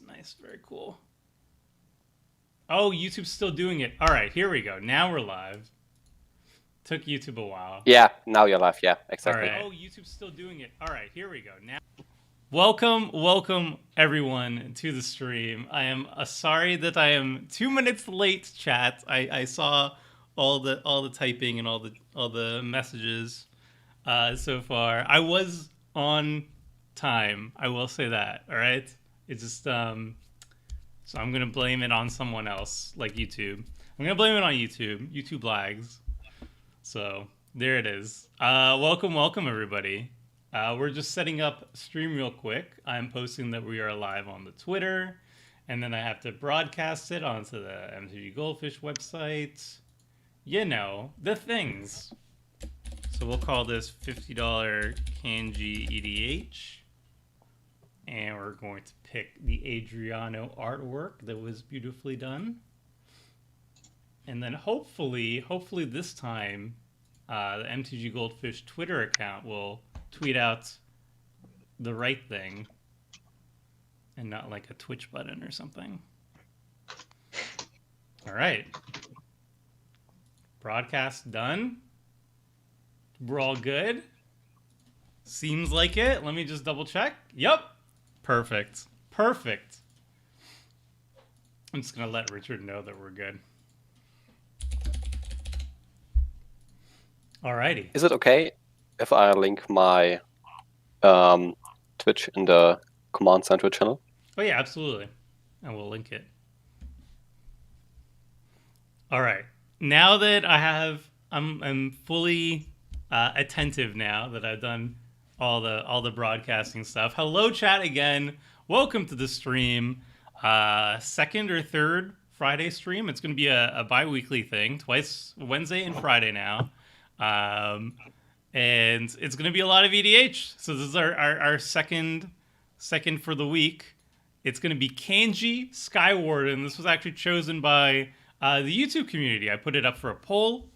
Nice. Very cool. Oh, YouTube's still doing it. All right, here we go. Now we're live. Took YouTube a while. Yeah, now you're live. Yeah, All exactly. right. Oh, YouTube's still doing it. All right, here we go. Now, welcome everyone to the stream. I am sorry that I am 2 minutes late, chat. I saw all the typing and all the messages so far. I was on time. I will say that. All right. It's just so I'm gonna blame it on someone else, like YouTube. I'm gonna blame it on YouTube. YouTube lags. So there it is. Welcome everybody. We're just setting up stream real quick. I'm posting that we are live on the Twitter, and then I have to broadcast it onto the MTG Goldfish website. You know, the things. So we'll call this $50 Kangee EDH. And we're going to pick the Adriano artwork that was beautifully done. And then hopefully this time, the MTG Goldfish Twitter account will tweet out the right thing and not like a Twitch button or something. All right. Broadcast done. We're all good. Seems like it. Let me just double check. Yep. Perfect. I'm just going to let Richard know that we're good. Alrighty. Is it okay if I link my Twitch in the Command Center channel? Oh yeah, absolutely. And we'll link it. All right. Now that I'm fully attentive now that I've done all the broadcasting stuff. Hello, chat again. Welcome to the stream. Second or third Friday stream. It's going to be a bi-weekly thing. Twice, Wednesday and Friday now. And it's going to be a lot of EDH. So this is our second for the week. It's going to be Kangee Skywarden. This was actually chosen by the YouTube community. I put it up for a poll.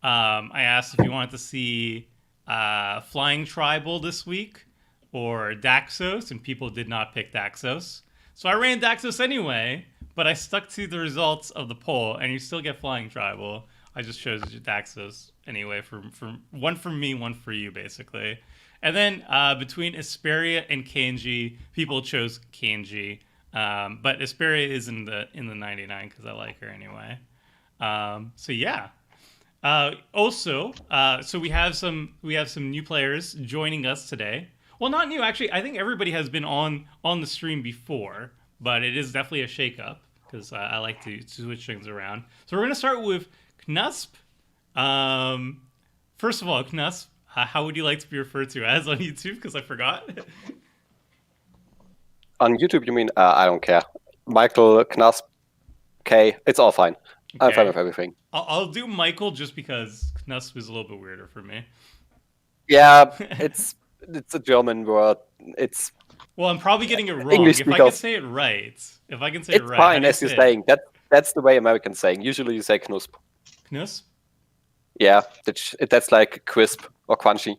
I asked if you wanted to see Flying Tribal this week or Daxos, and people did not pick Daxos. So I ran Daxos anyway, but I stuck to the results of the poll, and you still get Flying Tribal. I just chose Daxos anyway, for one for me, one for you, basically. And then between Asperia and Kangee, people chose Kangee, but Asperia is in the 99 because I like her anyway. So yeah. Also, so we have some new players joining us today. Well, not new, actually. I think everybody has been on the stream before, but it is definitely a shakeup because I like to switch things around. So we're gonna start with Knusp. First of all, Knusp, how would you like to be referred to as on YouTube? Because I forgot. On YouTube, you mean? I don't care. Michael, Knusp, K, it's all fine. Okay. I'm fine with everything. I'll do Michael just because Knusp is a little bit weirder for me. Yeah, it's a German word. Well, I'm probably getting it wrong. English if I can say it right. If I can say it right. It's fine as you're saying. That's the way Americans saying. Usually you say Knusp. Knusp? Yeah, that's like crisp or crunchy.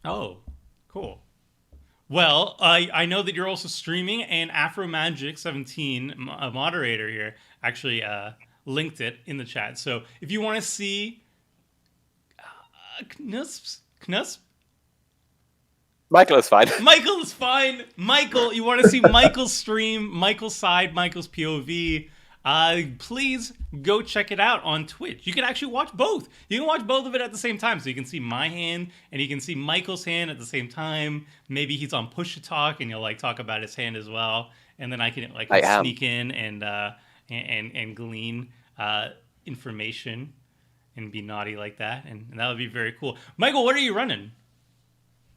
Oh, cool. Well, I know that you're also streaming, and AfroMagic17, a moderator here, actually linked it in the chat. So if you want to see Knusp? Michael is fine. Michael is fine. Michael, you want to see Michael's stream, Michael's side, Michael's POV, please go check it out on Twitch. You can actually watch both. You can watch both of it at the same time. So you can see my hand and you can see Michael's hand at the same time. Maybe he's on push to talk and you'll like talk about his hand as well. And then I can sneak in and glean information and be naughty like that. And that would be very cool. Michael, what are you running?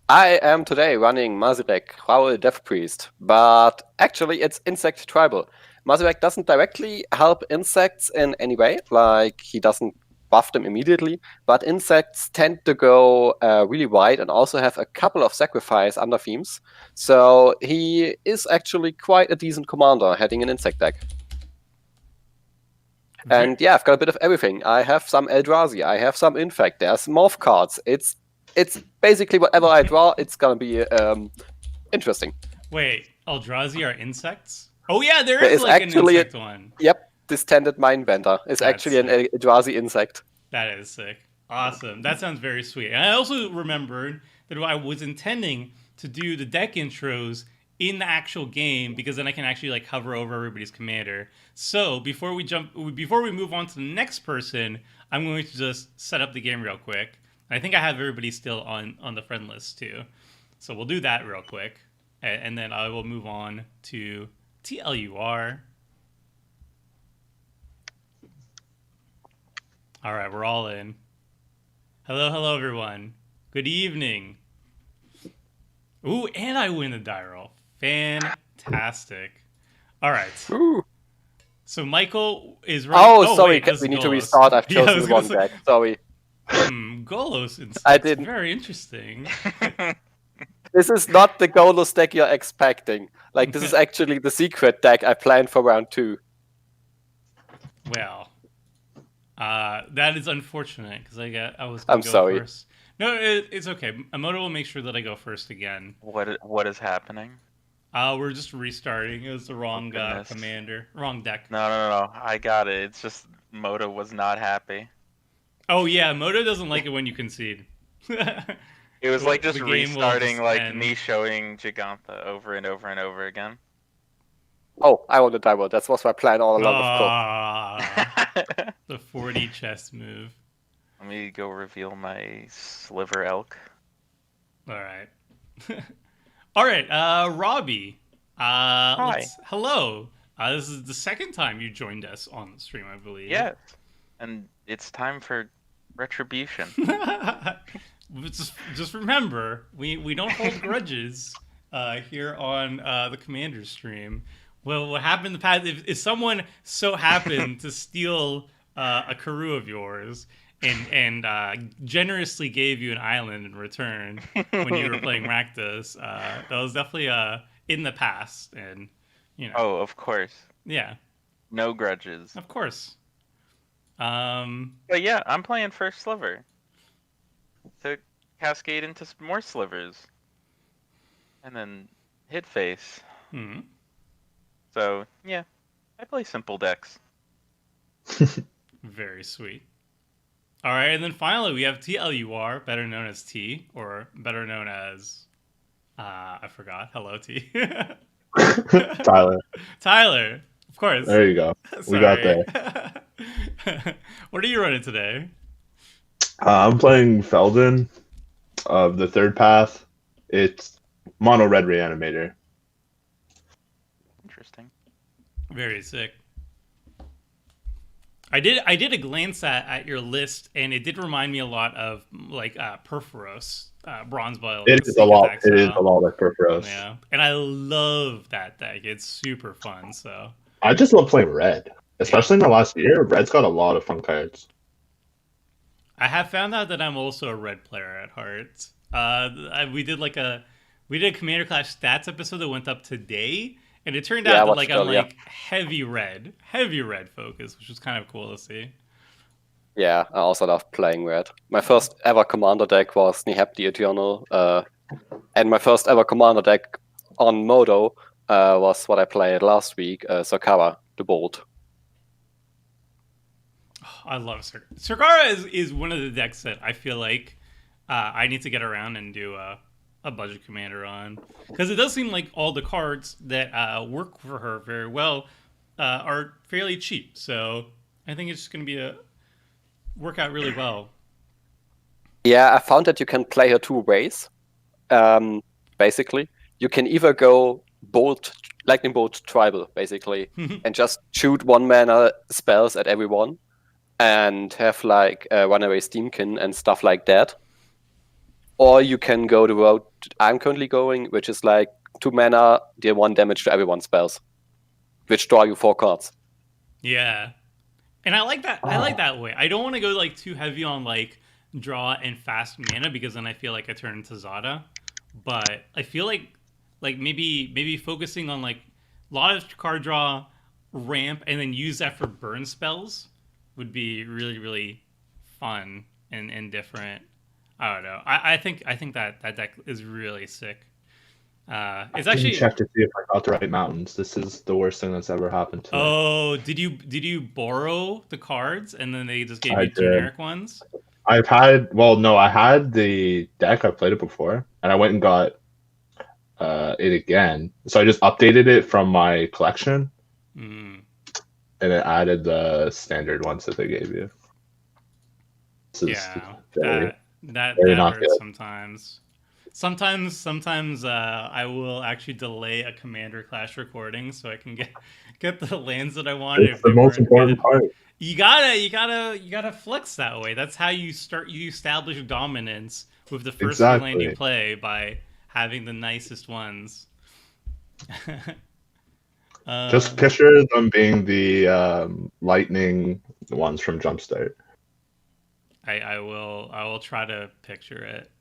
I am today running Mazirek, Raoul Death Priest, but actually it's Insect Tribal. Mazirek doesn't directly help insects in any way, like he doesn't buff them immediately, but insects tend to go really wide and also have a couple of sacrifice under themes, so he is actually quite a decent commander heading an insect deck. And yeah, I've got a bit of everything. I have some Eldrazi, I have some Infect, there's Morph cards. It's basically whatever I draw, it's gonna be interesting. Wait, Eldrazi are insects? Oh yeah, there There is is like an actually insect one. yep, Distended Mindbender is That's actually an sick. Eldrazi insect. That is sick. Awesome. That sounds very sweet. And I also remembered that I was intending to do the deck intros in the actual game because then I can actually like hover over everybody's commander. So before we move on to the next person, I'm going to just set up the game real quick. I think I have everybody still on the friend list too. So we'll do that real quick. And then I will move on to TLUR. All right, we're all in. Hello, everyone. Good evening. Ooh, and I win the die roll. Fantastic. All right. Ooh. So Michael is running. Oh, sorry, wait, this we is need to Golos. restart. I've Yeah, I chosen was the gonna wrong say. deck. Sorry. Golos I insects. didn't. Very interesting. This is not the Golos deck you're expecting. Like, this is actually the secret deck I planned for round 2. Well, that is unfortunate because I was gonna I'm go sorry. first. No, it's okay. Amoto will make sure that I go first again. What is happening? We're just restarting. It was the wrong goodness. commander, wrong deck. No. I got it. It's just Moto was not happy. Oh yeah, Moto doesn't like it when you concede. It was like just The game will restarting, just like end. me showing Gigantha over and over and over again. Oh, I want the die roll. That was my plan all along, of course. Ah, the 40 chess move. Let me go reveal my Sliver Elk. All right. All right, Robbie. Hello. This is the second time you joined us on the stream, I believe. Yes. And it's time for retribution. just remember, we don't hold grudges here on the Commander stream. Well, what happened in the past, if someone so happened to steal a Karoo of yours and generously gave you an island in return when you were playing Rakdos, that was definitely in the past. And, you know. Oh, of course. Yeah. No grudges. Of course. But yeah, I'm playing first Sliver to cascade into more slivers, and then hit face. Hmm. So yeah, I play simple decks. Very sweet. All right, and then finally we have TLUR, better known as T, or better known as I forgot. Hello, T. Tyler. Tyler, of course. There you go. We got there. What are you running today? I'm playing Felden of the third path. It's mono red reanimator. Interesting. Very sick. I did a glance at your list, and it did remind me a lot of like Perforos, Bronze Boil. It is a lot. It is a lot like Perforos. Yeah, and I love that deck. It's super fun. So I just love playing red, especially in the last year. Red's got a lot of fun cards. I have found out that I'm also a red player at heart. We did a Commander Clash stats episode that went up today, and it turned out that like I'm like heavy red focus, which was kind of cool to see. Yeah, I also love playing red. My first ever commander deck was Nihab the Eternal, and my first ever commander deck on Modo was what I played last week, Sakara the Bolt. I love Sakara. Sakara is one of the decks that I feel like I need to get around and do a budget commander on, because it does seem like all the cards that work for her very well are fairly cheap. So I think it's just going to be work out really well. Yeah, I found that you can play her two ways. Basically, you can either go Lightning Bolt Tribal, basically, and just shoot 1-mana spells at everyone, and have like Runaway Steamkin and stuff like that. Or you can go the route I'm currently going, which is like 2 mana, deal 1 damage to everyone's spells, which draw you 4 cards. Yeah, and I like that. I like that way. I don't want to go like too heavy on like draw and fast mana, because then I feel like I turn into Zada. But I feel like maybe focusing on like a lot of card draw, ramp, and then use that for burn spells would be really, really fun and different. I don't know. I think that deck is really sick. It's I didn't actually. check to see if I got the right mountains. This is the worst thing that's ever happened to me. Oh, did you borrow the cards and then they just gave I you did. generic ones? I had the deck. I played it before, and I went and got it again. So I just updated it from my collection, Mm. and it added the standard ones that they gave you. This is Yeah, very, that very not hurts good. sometimes. Sometimes I will actually delay a Commander Clash recording so I can get the lands that I wanted It's if the they most weren't important good. part. You gotta flex that way. That's how you establish dominance with the first free land you Exactly. play by having the nicest ones. Just picture them being the lightning ones from Jumpstart. I will try to picture it.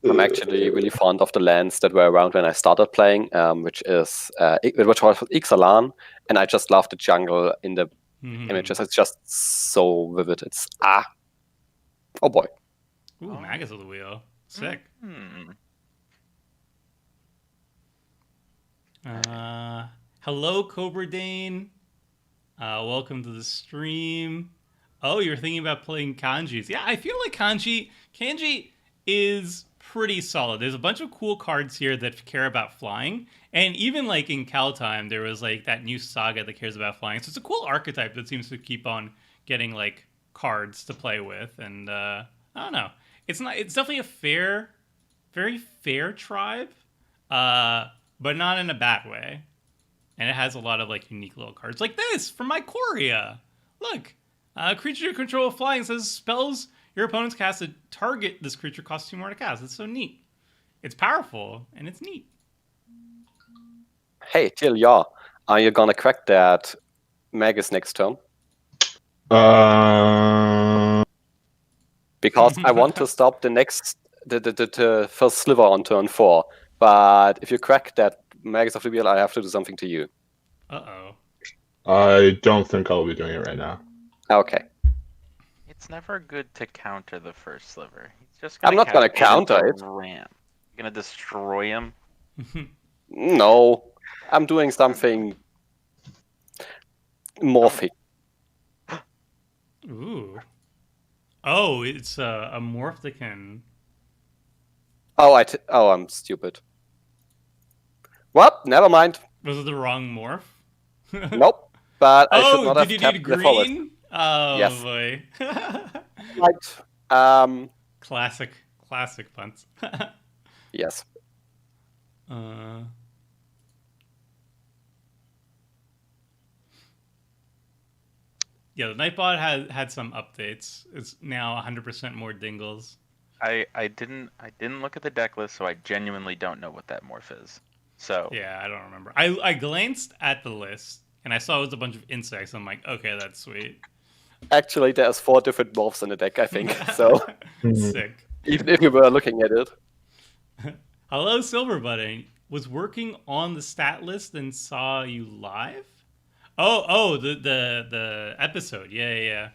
I'm actually really fond of the lands that were around when I started playing, which was Ixalan, and I just love the jungle in the images. It's just so vivid. It's oh boy. Ooh, Magus of the Wheel. Sick. Hello, Cobra Dane. Welcome to the stream. Oh, you're thinking about playing Kanjis. Yeah, I feel like Kanji is pretty solid. There's a bunch of cool cards here that care about flying. And even like in Kaldheim, there was like that new saga that cares about flying. So it's a cool archetype that seems to keep on getting like cards to play with. And I don't know. It's definitely a very fair tribe, but not in a bad way. And it has a lot of like unique little cards, like this from my Ikoria. Look, creature you control flying says spells your opponents cast to target this creature costs 2 more to cast. It's so neat. It's powerful and it's neat. Hey, Till, are you gonna crack that Magus next turn? Because I want to stop the first sliver on turn 4. But if you crack that Magus of the Wheel, I have to do something to you. Uh-oh. I don't think I'll be doing it right now. Okay. It's never good to counter the first sliver. He's just I'm not gonna counter it. Ram. You're gonna destroy him. No, I'm doing something morphic. Ooh. Oh, it's a morph that can... Oh, I'm stupid. Well, never mind. Was it the wrong morph? Nope. But I should not have did you tapped need the forward. green? Oh, Yes. boy. Right. Classic punts. Yes. Yeah, the Nightbot had some updates. It's now 100% more dingles. I didn't look at the deck list, so I genuinely don't know what that morph is. So yeah, I don't remember. I glanced at the list and I saw it was a bunch of insects. I'm like, okay, that's sweet. Actually, there's 4 different morphs in the deck, I think. So Sick. even if you were looking at it. Hello, Silver Button. Was working on the stat list and saw you live. Oh, the episode. Yeah.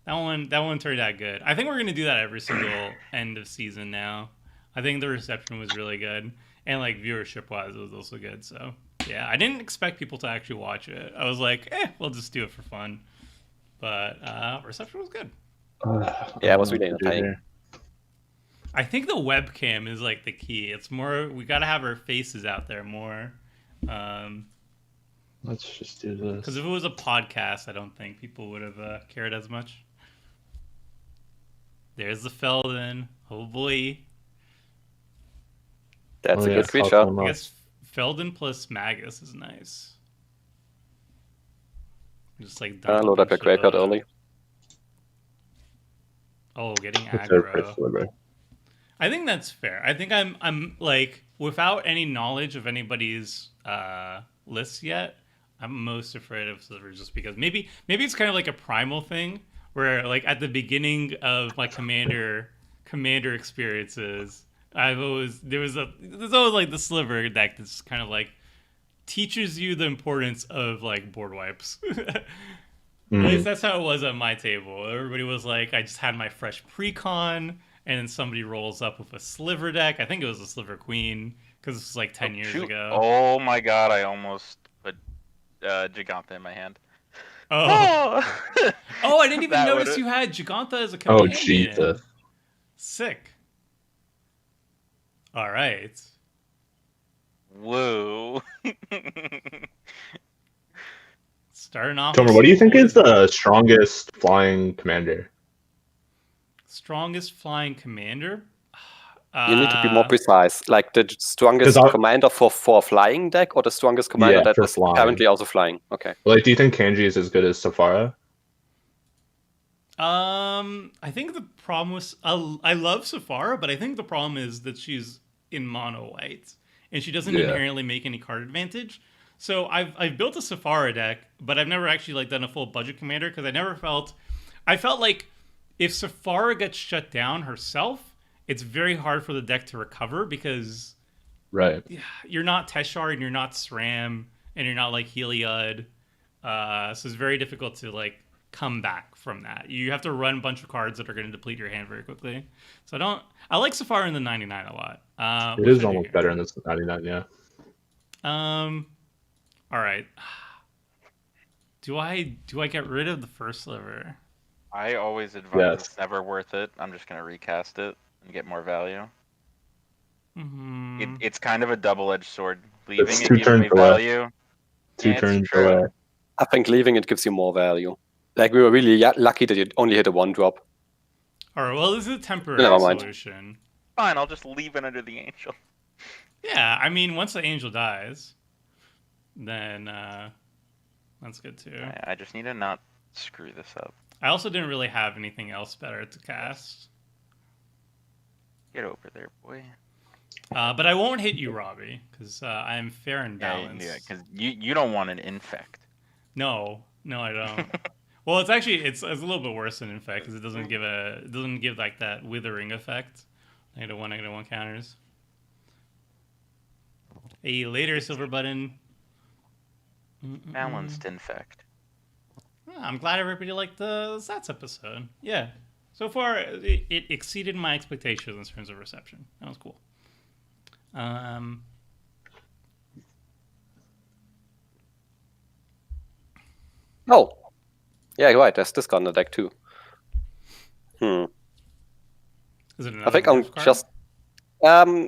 That one turned out good. I think we're gonna do that every single end of season now. I think the reception was really good, and like viewership wise, it was also good. So yeah, I didn't expect people to actually watch it. I was like, we'll just do it for fun. But reception was good. Yeah, it was really entertaining. I think the webcam is like the key. It's more we gotta have our faces out there more. Let's just do this. Because if it was a podcast, I don't think people would have cared as much. There's the Feldon. Oh boy. That's a good creature. I guess Feldon plus Magus is nice. Just like load up your graveyard early. Oh, getting aggro. I think that's fair. I think I'm like without any knowledge of anybody's lists yet. I'm most afraid of Slivers just because maybe it's kind of like a primal thing where like at the beginning of my commander experiences, there's always like the Sliver deck that's kind of like teaches you the importance of like board wipes. At least that's how it was at my table. Everybody was like, I just had my fresh precon, and then somebody rolls up with a Sliver deck. I think it was a Sliver Queen, because it's like 10 years shoot. ago. Oh my god, I almost put Giganta in my hand. Oh. Oh, I didn't even That notice would've- you had Giganta as a Oh, companion. Jesus. Sick. All right. Whoa. Starting off. Tomer, with what do you some think is poison. the strongest flying commander? Strongest flying commander? You need to be more precise. Like the strongest 'Cause I- commander for flying deck, or the strongest commander Yeah, that for is flying. apparently also flying. Okay. Like, do you think Kangee is as good as Safara? I think the problem was I love Safara, but I think the problem is that she's in mono white and she doesn't Yeah. inherently make any card advantage. So I've built a Safara deck, but I've never actually like done a full budget commander because I felt like if Safara gets shut down herself, it's very hard for the deck to recover because Right. you're not Teshar and you're not SRAM and you're not like Heliod. So it's very difficult to like come back from that. You have to run a bunch of cards that are going to deplete your hand very quickly. So I like Safari in the 99 a lot. It What is should I do almost here? better in this 99, yeah. All right. Do I get rid of the first sliver? I always advise Yes. it's never worth it. I'm just gonna recast it and get more value. Mm-hmm. It's kind of a double-edged sword. Leaving It's it 2 gives turns me away. value. 2 Yeah, it's turns true. away. I think leaving it gives you more value. Like we were really lucky that you only hit a 1-drop. All right. Well, this is a temporary Never mind. solution. Fine, I'll just leave it under the angel. Yeah. I mean, once the angel dies, then that's good too. I just need to not screw this up. I also didn't really have anything else better to cast. Get over there, boy. But I won't hit you, Robbie, because I am fair and Yeah, balanced. because you don't want an infect. No, I don't. Well, it's a little bit worse than infect because it doesn't give like that withering effect. -1 counters. Hey, later, silver button. Balanced infect. I'm glad everybody liked the Sats episode. Yeah, so far it exceeded my expectations in terms of reception. That was cool. Oh. Yeah, you're right. There's this card in the deck too. Is it another I think I'm dwarf card? just...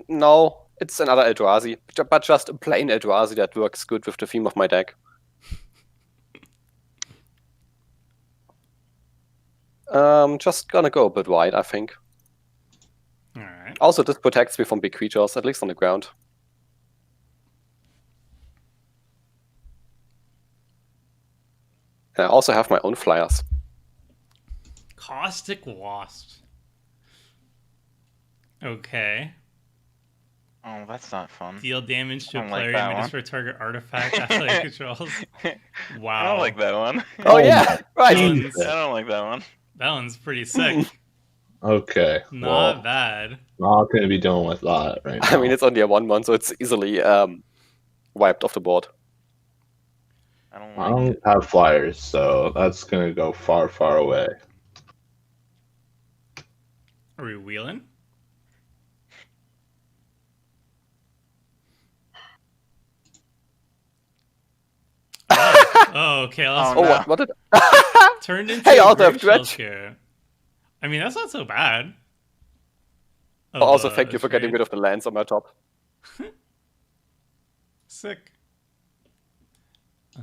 no. It's another Eldrazi. But just a plain Eldrazi that works good with the theme of my deck. Just gonna go a bit wide, I think. All right. Also, this protects me from big creatures, at least on the ground. And I also have my own flyers. Caustic Wasp. Okay. Oh, that's not fun. Deal damage to I a don't like player that you one. destroy target artifact after it controls. Wow. I don't like that one. Oh, yeah! Right! Jesus. I don't like that one. That one's pretty sick. Okay. Not well, bad. not going to be dealing with that right now. I mean, it's only a 1/1, so it's easily wiped off the board. I don't I like don't it. have flyers, so that's going to go far, far away. Are we wheeling? Oh, okay. Let's Oh, Oh, no. what did... turned into Hey, a also have Grave Shell Dredge. here. I mean, that's not so bad. Also, thank you for getting rid of the lands on my top. Sick. I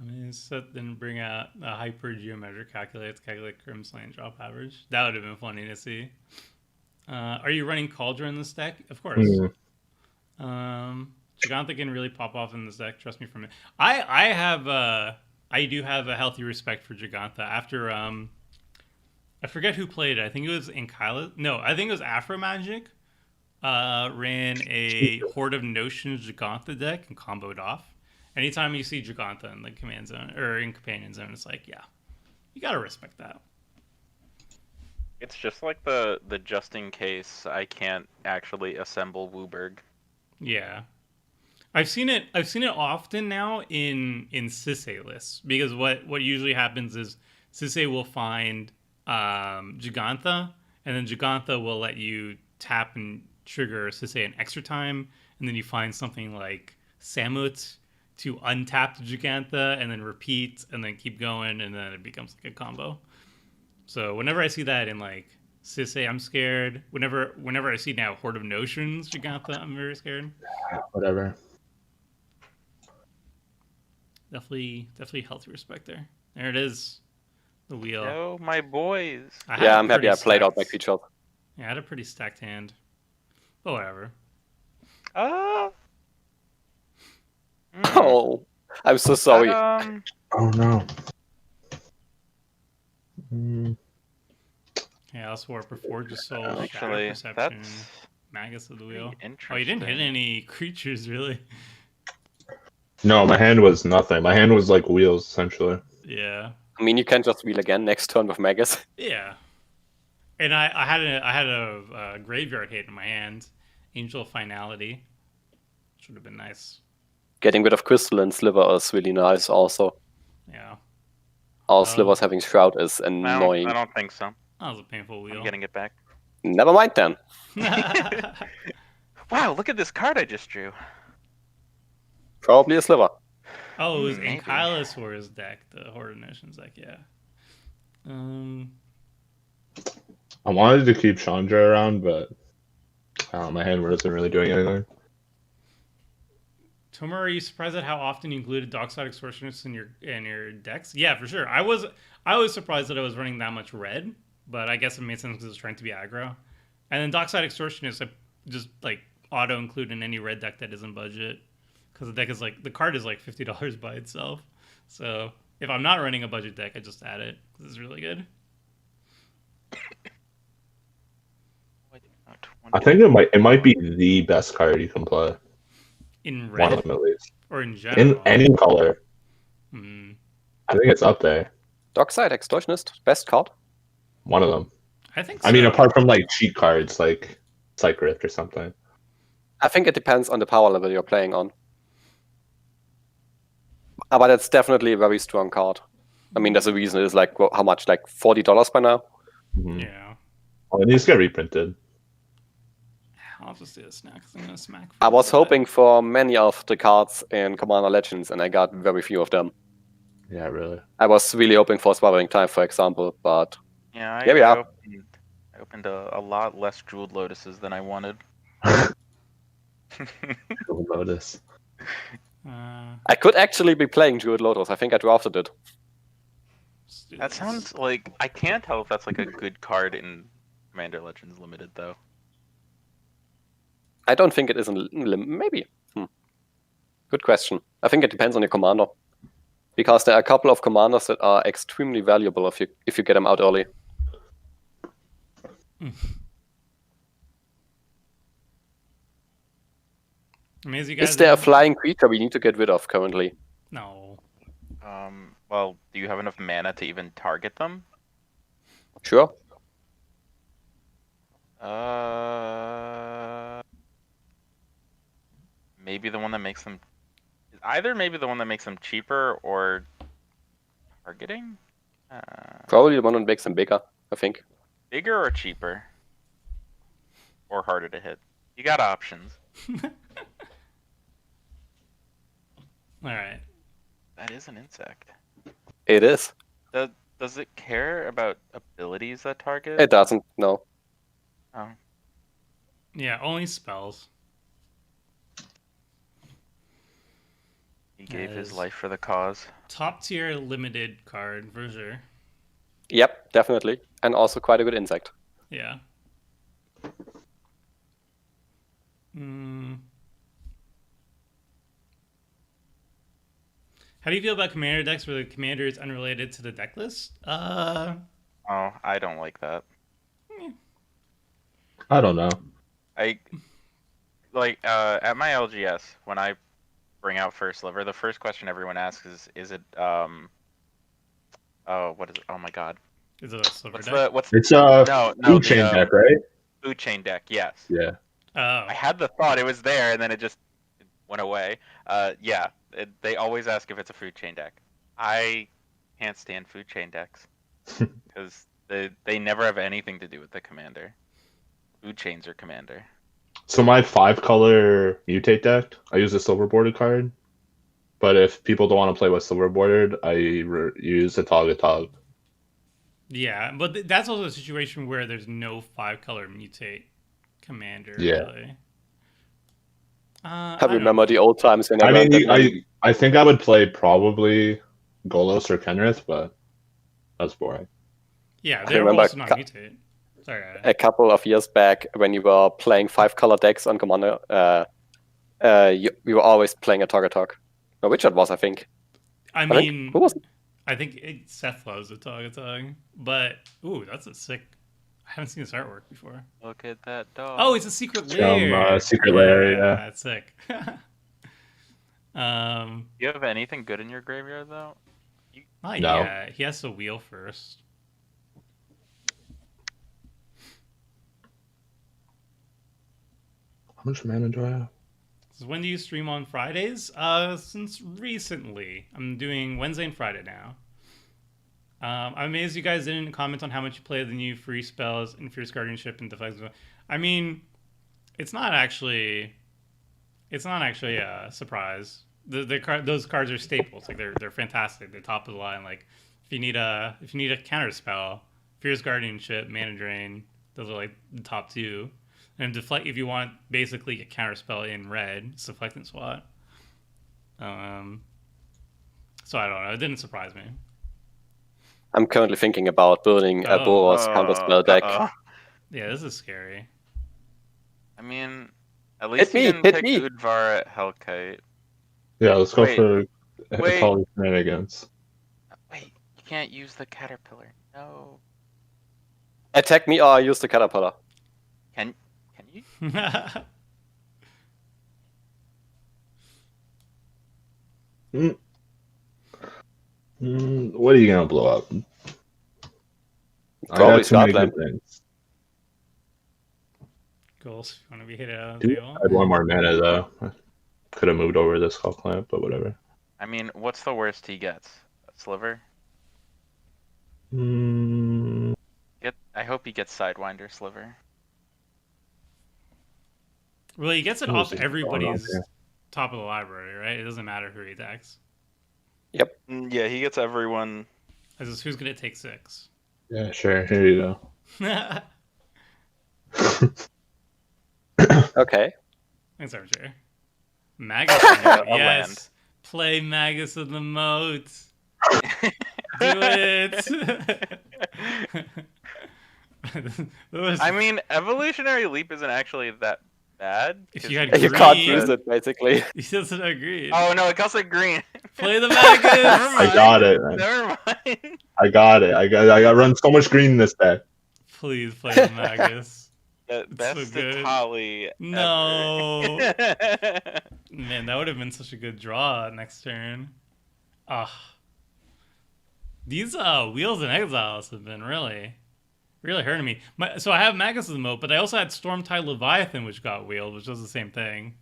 mean, set then bring out a hyper geometric calculator to calculate Crimson Lane drop average. That would have been funny to see. Are you running Cauldron in this deck? Of course. Giganta can really pop off in this deck. Trust me from it. I do have a healthy respect for Giganta. After I forget who played it. I think it was Ankyla. No, I think it was Afro Magic. Ran a Horde of Notions Giganta deck and comboed off. Anytime you see Giganta in the command zone or in companion zone, it's like, yeah, you gotta respect that. It's just like the just in case I can't actually assemble Wooburg. Yeah, I've seen it often now in Sisei lists because what usually happens is Sisei will find Giganta and then Giganta will let you tap and trigger Sisei an extra time, and and then you find something like Samut to untap the Gigantha, and then repeat, and then keep going, and then it becomes like a combo. So whenever I see that in like Sisei, I'm scared. Whenever I see now Horde of Notions Gigantha, I'm very scared. Whatever. Definitely healthy respect there. There it is. The wheel. Oh, my boys. I had Yeah, a I'm happy pretty I played out my stacked- creature. Yeah, I had a pretty stacked hand. But whatever. Uh, Oh, I'm so sorry. Oh no. Mm, Chaos Warper, Forge of Soul, Shadow actually, Perception, that's Magus of the pretty Wheel. interesting. Oh, you didn't hit any creatures, really. no, my hand was nothing. My hand was like wheels essentially. Yeah. I mean, you can just wheel again next turn with Magus. Yeah. And I had a graveyard hit in my hand. Angel of Finality. Which would have been nice. Getting rid of Crystalline Sliver is really nice also. Yeah. All Slivers having Shroud is I annoying. don't think so. That was a painful wheel. I'm getting it back. Never mind then. Wow, look at this card I just drew. Probably a Sliver. Oh, it was Maybe. Ankylosaur's deck, the Horde of Nations deck, yeah. I wanted to keep Chandra around, but my hand wasn't really doing anything. Tomer, are you surprised at how often you included Dockside Extortionists in your decks? Yeah, for sure. I was surprised that I was running that much red, but I guess it made sense because it was trying to be aggro. And then Dockside Extortionists, I just like auto include in any red deck that isn't budget, because the card is like $50 by itself. So if I'm not running a budget deck, I just add it because it's really good. I think it might be the best card you can play. In One of red them at least. or in general. In any color. Hmm. I think it's up there. Dockside Extortionist, best card. One of them. I think so. I mean, apart from like cheat cards like Psych Rift or something. I think it depends on the power level you're playing on. But it's definitely a very strong card. I mean, there's a reason it's like, how much? Like $40 by now? Mhm. Yeah. Well, it needs to get reprinted. I'll just do this now because I'm going to smack. I was for hoping for many of the cards in Commander Legends, and I got very few of them. Yeah, really. I was really hoping for Swathering Time, for example, but Yeah, Here we are. I opened a lot less Jeweled Lotuses than I wanted. You'll notice. I could actually be playing Jeweled Lotus. I think I drafted it. let's do That this. sounds like I can't tell if that's like a good card in Commander Legends Limited though. I don't think it is maybe. Good question. I think it depends on your commander. Because there are a couple of commanders that are extremely valuable if you get them out early. Amazing, you guys. Is there a flying creature we need to get rid of currently? No. Well, do you have enough mana to even target them? Sure. Maybe the one that makes them maybe the one that makes them cheaper or targeting? Probably the one that makes them bigger, I think. Bigger or cheaper? Or harder to hit? You got options. All right. That is an insect. It is. Does it care about abilities that target? It doesn't, no. Oh. Yeah, only spells. He gave his Yes. life for the cause. Top tier limited card for sure. Yep, definitely. And also quite a good insect. Yeah. How do you feel about commander decks where the commander is unrelated to the deck list? Oh, I don't like that. I don't know. I like at my LGS when I bring out First Sliver, the first question everyone asks is it oh, what is it? Oh my god. Is it a silver What's deck? the what's It's a no food the, chain deck, right? Food chain deck, yes. Yeah. Oh. I had the thought it was there and then it just went away. Yeah, they always ask if it's a food chain deck. I can't stand food chain decks because they never have anything to do with the commander. Food chains are commander. So my 5-color mutate deck, I use a silver bordered card. But if people don't want to play with silver bordered, I use a Tog. Yeah, but that's also a situation where there's no 5-color mutate commander, Yeah. really. I don't remember know. the old times when I ran that mean, many. I think I would play probably Golos or Kenrith, but that's boring. Yeah, I they're remember also not mutate. Sorry. a couple of years back when you were playing 5-color decks on Commander, you were always playing a Togatok. Or Richard was, I think. I I think. mean, Who was it? I think Seth loves the Togatog, but ooh, that's a sick. I haven't seen this artwork before. Look at that dog. Oh, it's a secret From, lair. Secret Lair, yeah. That's sick. Do you have anything good in your graveyard though? Not No. yet. He has to wheel first. How much mana do I have? So when do you stream on Fridays? Since recently. I'm doing Wednesday and Friday now. I'm amazed you guys didn't comment on how much you play the new free spells in Fierce Guardianship and Defense. I mean, it's not actually a surprise. Those cards are staples. Like they're fantastic. They're top of the line. Like if you need a counter spell, Fierce Guardianship, Mana Drain, those are like the top two. And deflect if you want basically a counter spell in red, it's Deflect and Swat. So I don't know. It didn't surprise me. I'm currently thinking about building a Boros counterspell deck. Yeah, this is scary. I mean, at least me, you didn't hit pick me. Udvar at Hellkite. Yeah, let's go Wait, for wait. Call of Shenanigans. Wait, you can't use the caterpillar. No. Attack me or I use the Caterpillar. Can you? What are you gonna blow up? I Probably got too many Scotland. good things. Goals. You want to be hit out of the Dude, table? I had one more mana though. I could have moved over this Skull Clamp, but whatever. I mean, what's the worst he gets? A sliver? I hope he gets Sidewinder Sliver. Well, he gets it What off is going on everybody's here? top of the library, right? It doesn't matter who he attacks. Yeah, he gets everyone. It's just who's going to take 6. Yeah, sure. Here you go. Okay. Thanks, Archer. Magus. A Yes. land. Play Magus of the Moat. Do it. I mean, Evolutionary Leap isn't actually that bad. If 'cause you had You green, can't use it, basically. He doesn't agree. Oh no, it costs like green. Play the Never Magus. I got it, man. Never mind. I got it. I got run so much green in this deck. Please play the Magus. The It's best so good. Itali. No. ever. Man, that would have been such a good draw next turn. These Wheels and Exiles have been really hurting me. So I have Magus of the Moat, but I also had Stormtide Leviathan, which got wheeled, which was the same thing.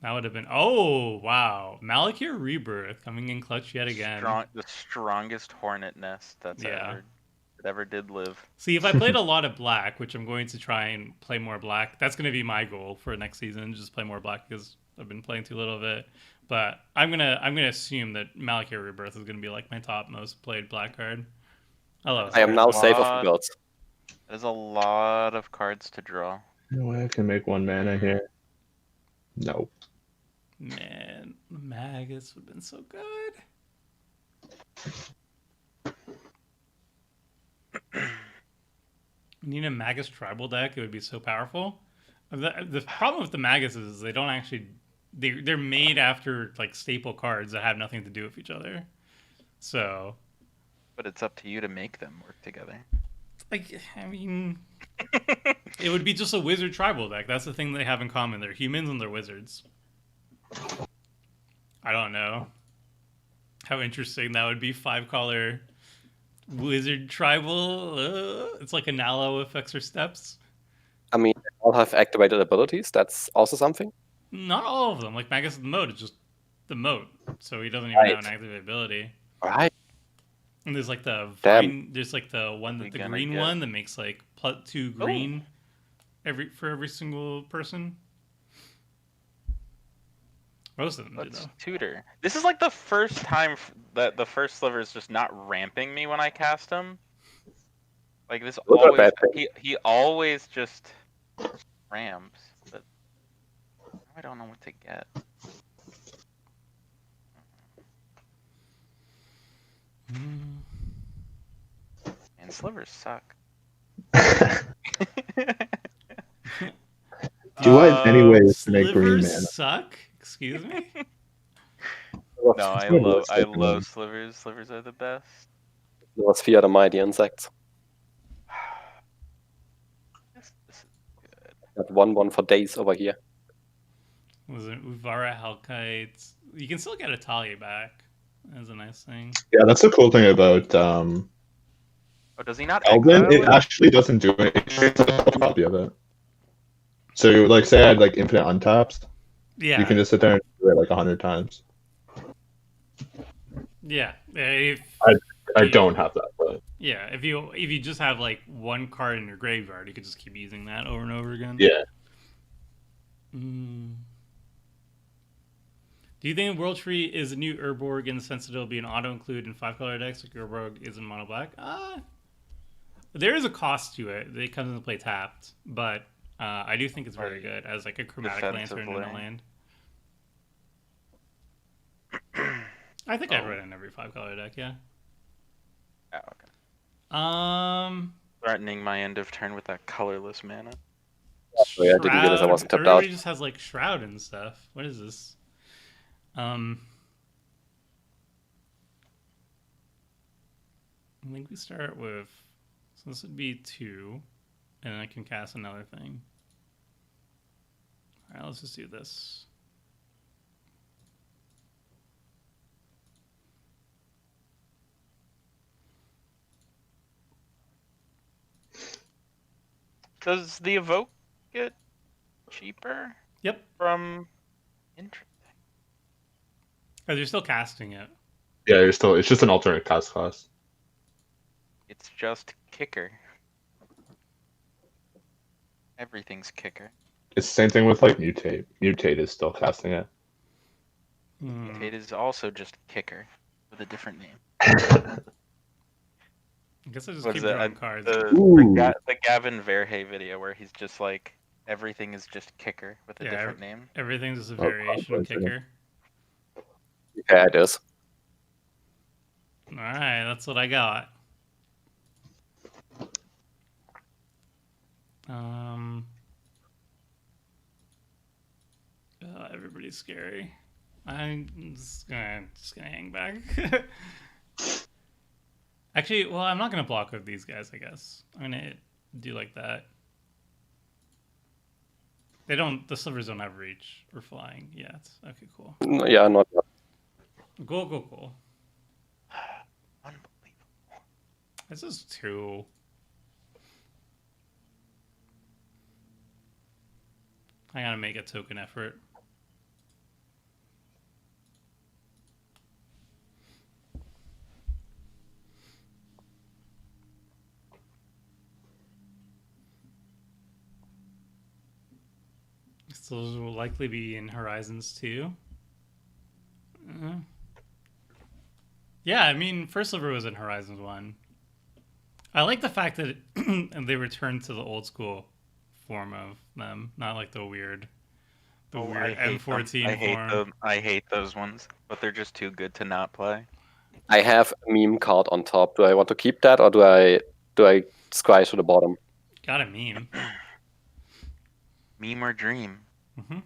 That would have been... Oh, wow. Malakir Rebirth coming in clutch yet again. The strongest hornet nest that's ever did live. See, if I played a lot of black, which I'm going to try and play more black, that's going to be my goal for next season, just play more black because I've been playing too little of it. But I'm gonna assume that Malakir Rebirth is gonna be like my top most played black card. I love it. I am now safe of builds. There's a lot of cards to draw. No way I can make 1 mana here. No. Man, Magus would have been so good. You need a Magus tribal deck. It would be so powerful. The problem with the Magus is they don't actually... They're made after like staple cards that have nothing to do with each other. So... But it's up to you to make them work together. Like, I mean... it would be just a wizard tribal deck. That's the thing they have in common. They're humans and they're wizards. I don't know how interesting that would be. 5-color wizard tribal. It's like a Nalo effects or steps. I mean, they all have activated abilities. That's also something. Not all of them. Like Magus of the Moat is just the moat, so he doesn't even have an active ability. All right. And there's like the Damn. vine, there's like the one that the gonna green get- one that makes like +2 green. for every single person. Most of them do, Let's though. tutor. This is like the first time that the first sliver is just not ramping me when I cast him. Like this Not a always bad thing. he always just ramps, but I don't know what to get. And slivers suck. Do you want any ways to make green Slivers mana? suck? Excuse me? No, I Slivers love stick in them. slivers. Slivers are the best. Slivers fear the mighty insects. This is good. Got 1/1 for days over here. Was it Uvara Hellkite? You can still get a Talia back. That's a nice thing. Yeah, that's the cool thing about Oh, does he not Elden. exile It it? actually doesn't do it. It creates a copy of it. So, like, say I had like infinite untaps, Yeah. you can just sit there and do it like 100 times. Yeah. If I don't have that, but yeah, if you just have like one card in your graveyard, you could just keep using that over and over again. yeah. Do you think World Tree is a new Urborg in the sense that it'll be an auto-include in 5-color decks like Urborg is in mono black? There is a cost to it. It comes into play tapped, but I do think it's very good as like a chromatic lantern in a Defensively. land. I think I've read it in every 5-color deck, yeah. Oh, okay. Um, Threatening my end of turn with that colorless mana. So yeah, I didn't realize I wasn't tapped out. Everybody just has like Shroud and stuff. What is this? I think we start with, so this would be 2, and then I can cast another thing. All right, let's just do this. Does the evoke get cheaper Yep, from? Interesting. because you're still casting it. Yeah, it's just an alternate cast class. It's just kicker. Everything's kicker. It's the same thing with like mutate. Mutate is still casting it. It is also just kicker with a different name. I guess I just What keep is it? drawing cards. The Gavin Verhey video where he's just like, everything is just kicker with a Yeah, different name. Everything's just a Oh, variation of okay. kicker. Yeah, it is. All right, that's what I got. Everybody's scary. I'm just gonna hang back. Actually, well, I'm not gonna block with these guys. I guess I'm gonna do like that. They don't. The slivers don't have reach or flying yet. Okay, cool. No, yeah, not. Cool. Unbelievable. This is 2. I gotta make a token effort. So those will likely be in Horizons 2. Yeah, I mean, First Sliver was in Horizons 1. I like the fact that they returned to the old school form of them, not like the weird I hate M14 them. I hate form. them. I hate those ones, but they're just too good to not play. I have a meme card on top. Do I want to keep that, or do I scry to the bottom? Got a meme. Meme or dream. Mm-hmm.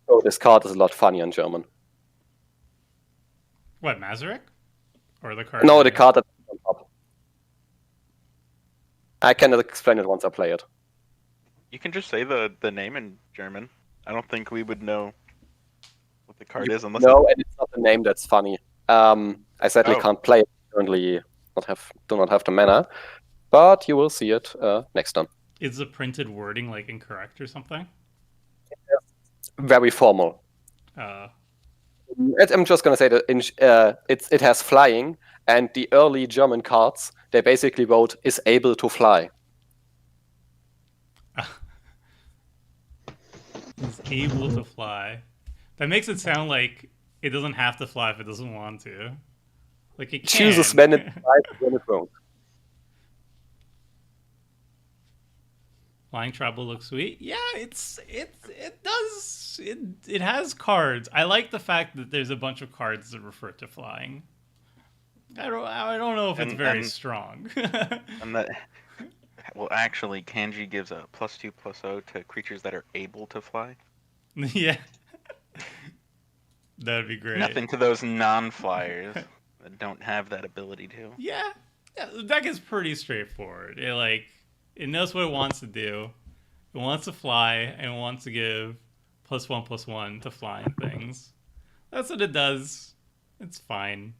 Oh, this card is a lot funnier in German. What, Mazarek? Or the card? No, the card that's on top. I cannot explain it once I play it. You can just say the name in German. I don't think we would know what the card is unless. No, and it's not the name that's funny. I sadly can't play it. Currently, do not have the mana, but you will see it next time. Is the printed wording like incorrect or something? Very formal. I'm just gonna say that it has flying, and the early German cards They basically wrote is able to fly. Is able to fly. That makes it sound like it doesn't have to fly if it doesn't want to. Like it can. Chooses when it flies and when it won't. Flying Trouble looks sweet. Yeah, it does. It has cards. I like the fact that there's a bunch of cards that refer to flying. I don't know if it's very strong. And that, well, actually, Kangee gives a +2/+0 to creatures that are able to fly. Yeah. That'd be great. Nothing to those non-flyers that don't have that ability to. Yeah. The deck is pretty straightforward. It knows what it wants to do. It wants to fly and it wants to give +1/+1 to flying things. That's what it does. It's fine.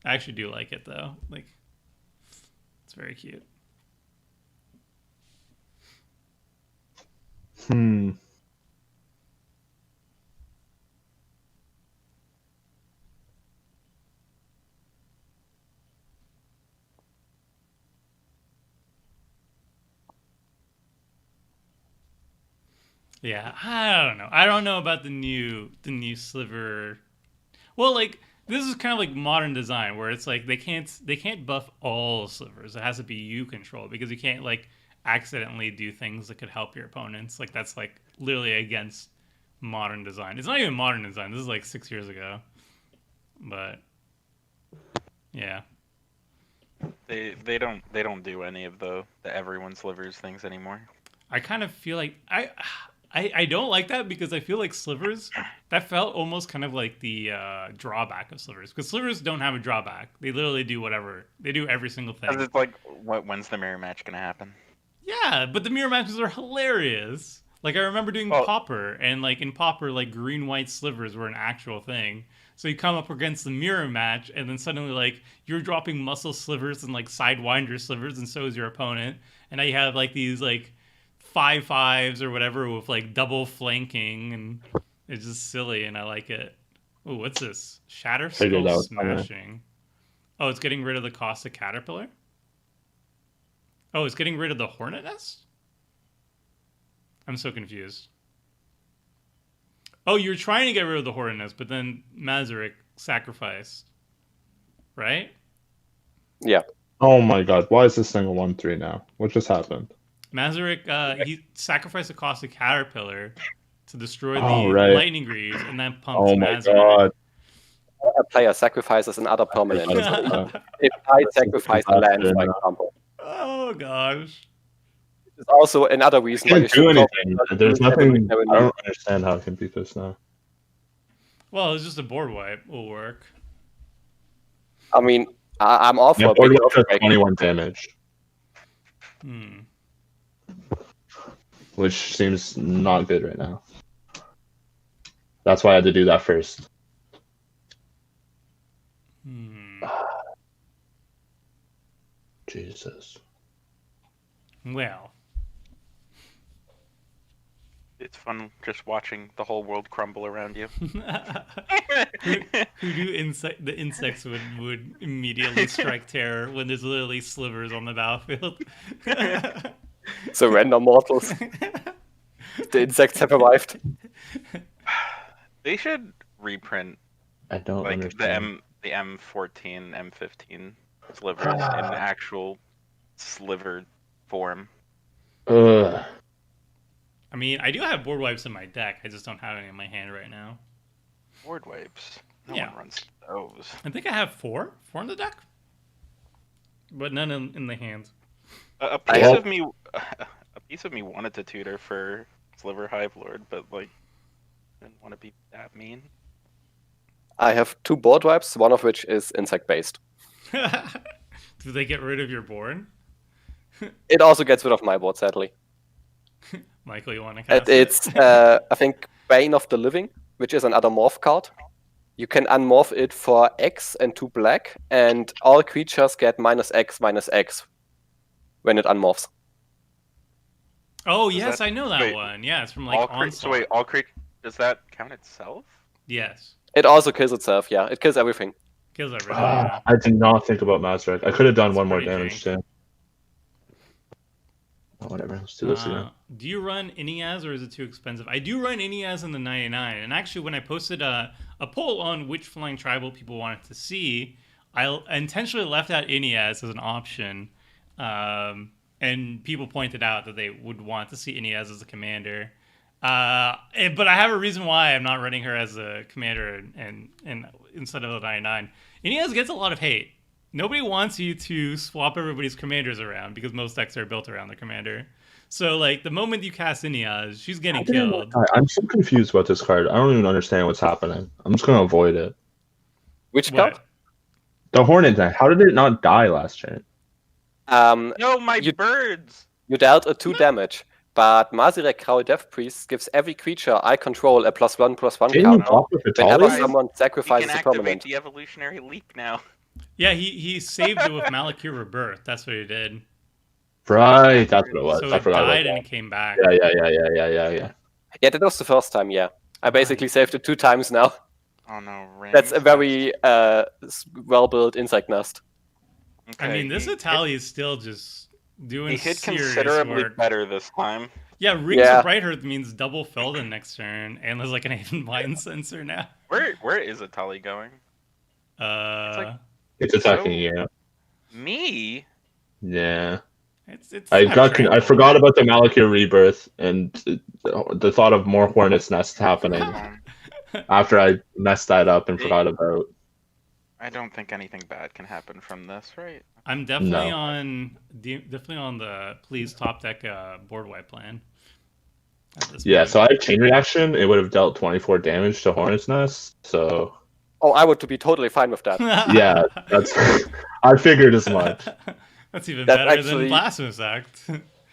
I actually do like it though. It's very cute. Yeah, I don't know. I don't know about the new sliver. Well, this is kind of like modern design where it's like they can't buff all slivers. It has to be you control because you can't accidentally do things that could help your opponents. That's literally against modern design. It's not even modern design. This is 6 years ago. But yeah. They don't do any of the everyone slivers things anymore. I kind of feel like I don't like that because I feel like slivers, that felt almost kind of like the drawback of slivers. Because slivers don't have a drawback. They literally do whatever. They do every single thing. It's when's the mirror match going to happen? Yeah, but the mirror matches are hilarious. I remember doing Pauper, and in Pauper, green-white slivers were an actual thing. So you come up against the mirror match, and then suddenly, you're dropping muscle slivers and, sidewinder slivers, and so is your opponent. And now you have, these, 5/5s or whatever with double flanking, and it's just silly, and I like it. Oh, what's this? Shatter Skull Smashing. Oh, it's getting rid of the cost of Caterpillar? Oh, it's getting rid of the Hornet Nest? I'm so confused. Oh, you're trying to get rid of the Hornet Nest, but then Mazurek sacrificed. Right? Yeah. Oh my god, why is this thing a 1/3 now? What just happened? Mazurek, he sacrificed the cost of Caterpillar to destroy the Lightning Greaves, and then pumped Mazurek. God. A player sacrifices another permanent. If I sacrifice a land, for example. Oh gosh. There's also another reason why you should do anything. There's nothing. I don't understand how it can beat this now. Well, it's just a board wipe. Will work. I mean, I'm all for yeah, board wipe does 21 damage. Which seems not good right now. That's why I had to do that first. Jesus. Well. It's fun just watching the whole world crumble around you. Who do the insects would immediately strike terror when there's literally slivers on the battlefield? Surrender mortals. The insects have arrived. They should reprint I don't understand. the M14, M15 slivers in actual sliver form. Ugh. I mean, I do have board wipes in my deck. I just don't have any in my hand right now. Board wipes? No Yeah. one runs those. I think I have four in the deck, but none in the hand. A piece of me wanted to tutor for Sliver Hive Lord, but didn't want to be that mean. I have 2 board wipes, one of which is insect based. Do they get rid of your board? It also gets rid of my board, sadly. Michael, you want to cast It's I think Bane of the Living, which is another morph card. You can unmorph it for X and 2 black, and all creatures get -X/-X when it unmorphs. Oh, yes, I know that one. Yeah, it's from Onslaught. So wait, all creatures, does that count itself? Yes. It also kills itself, yeah. It kills everything. Kills everything. Yeah. I did not think about Mazrek. I could have done It's one more pretty damage too. Oh, whatever. Let's do this again. Do you run Iniaz or is it too expensive? I do run Iniaz in the 99, and actually, when I posted a poll on which flying tribal people wanted to see, I intentionally left out Iniaz as an option, and people pointed out that they would want to see Iniaz as a commander. But I have a reason why I'm not running her as a commander and instead of the 99. Iniaz gets a lot of hate. Nobody wants you to swap everybody's commanders around because most decks are built around the commander. So, like, the moment you cast Iniaz, she's getting killed. I'm so confused about this card. I don't even understand what's happening. I'm just gonna avoid it. Which What? card? The Hornet Knight. How did it not die last turn? No, my You- birds. You dealt a 2 damage, but Mazirek Crow Death Priest gives every creature I control a +1/+1 Didn't you counter block with whenever Vitaly? someone You sacrifices can a activate permanent. the evolutionary leap now. Yeah, he saved it with Malakir Rebirth. That's what he did. Right, that's what it was. So I it forgot died about and it came back. that. Yeah. Yeah, that was the first time, yeah. I basically saved it 2 times now. Oh no, rings. That's a very well-built insect nest. I mean, this he Italy is still just doing hit serious considerably work. better this time. Yeah, Rings Yeah. of Bright Earth means double Felden next turn, and there's like an Aven Mind sensor now. Where is Atali going? It's attacking So- you. Me? Yeah. It's I tranquil. forgot about the Malakir rebirth and the thought of more Hornet's Nest happening after I messed that up and forgot about. I don't think anything bad can happen from this, right? I'm definitely No. on the please top deck board wipe plan. at this Yeah, point. so I have chain reaction. It would have dealt 24 damage to Hornet's Nest. So Oh, I would be totally fine with that. yeah, that's I figured as much. That's even That's better actually- than Blasphemous Act.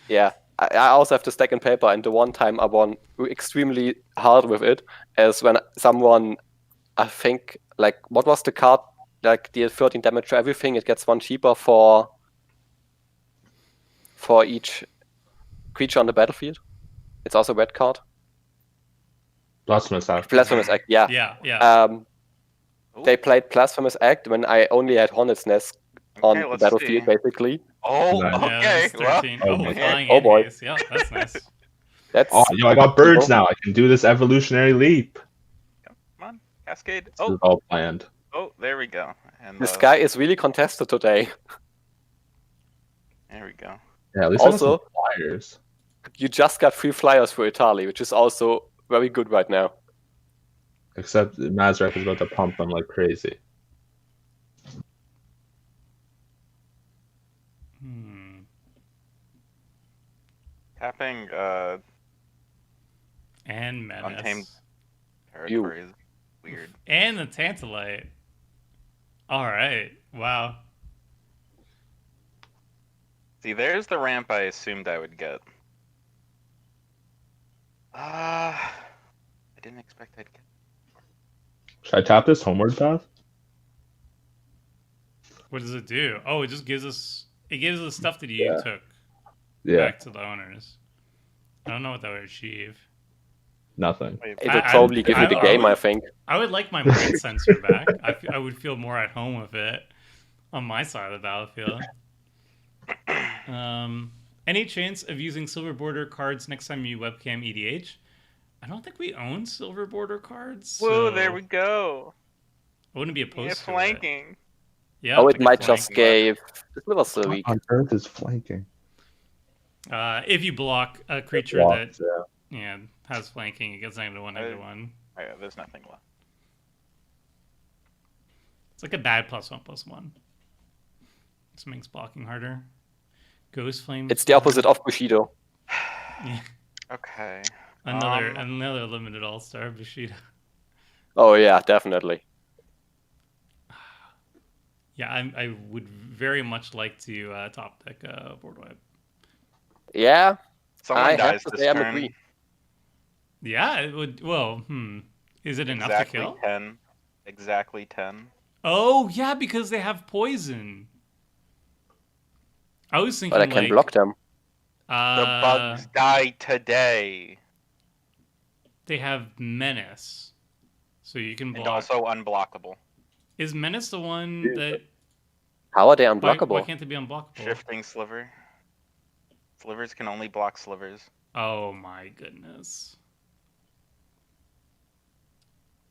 Yeah, I also have to stack and paper, and the one time I won extremely hard with it is when someone, I think, like, what was the card? Like, deal 13 damage to everything, it gets 1 cheaper for each creature on the battlefield. It's also a red card. Blasphemous Act. Blasphemous Act, yeah. yeah. They played Blasphemous Act when I only had Hornet's Nest on Okay, the let's battlefield, see. basically. Oh, Nice. Yeah, okay. that's Well, 13. Oh, Oh, my- flying oh and boy. haste. Yeah, that's nice. That's Oh, yo, I got birds now. I can do this evolutionary leap. come on, Cascade. This Oh, is all planned. oh, there we go. And the sky is really contested today. there we go. Yeah, at least I got some Also- flyers. You just got 3 flyers for Italy, which is also very good right now. Except Mazrek is about to pump them like crazy. Hmm. Tapping And Menace. Untamed territory is weird. And the Tantalite. Alright. Wow. See, there's the ramp I assumed I would get. I didn't expect I'd get. Should I tap this homeward path? What does it do? Oh, it just gives us... It gives us stuff that you Yeah. took Yeah, back to the owners. I don't know what that would achieve. nothing. Wait, It will I- probably give you the I game, would- I think. I would like my mind sensor back. I would feel more at home with it on my side of the battlefield. Any chance of using silver border cards next time you webcam EDH? I don't think we own silver border cards. whoa, so there we go. I wouldn't be Yeah, opposed to it. flanking. Yeah, Oh, I'll it take a might just flanking. give Silver Silver. On Earth is flanking. If you block a creature Blocks, that yeah. has flanking, it gets -1, -1. Oh, yeah, there's nothing left. It's like a bad +1/+1. This makes blocking harder. Ghost Flame. It's the opposite of Bushido. Yeah. Okay. Another limited all-star Bushido. Oh yeah, definitely. Yeah, I would very much like to top deck board wipe. Yeah, Someone I dies have to this say I turn. agree. Yeah, it would. Well, is it enough Exactly to kill? 10. Exactly 10. Oh yeah, because they have poison. I was thinking But I can like block them. The bugs die today. They have menace, so you can block. And also unblockable. Is Menace the one that... How are they Why unblockable? can't they be unblockable? Shifting sliver. Slivers can only block slivers. Oh my goodness.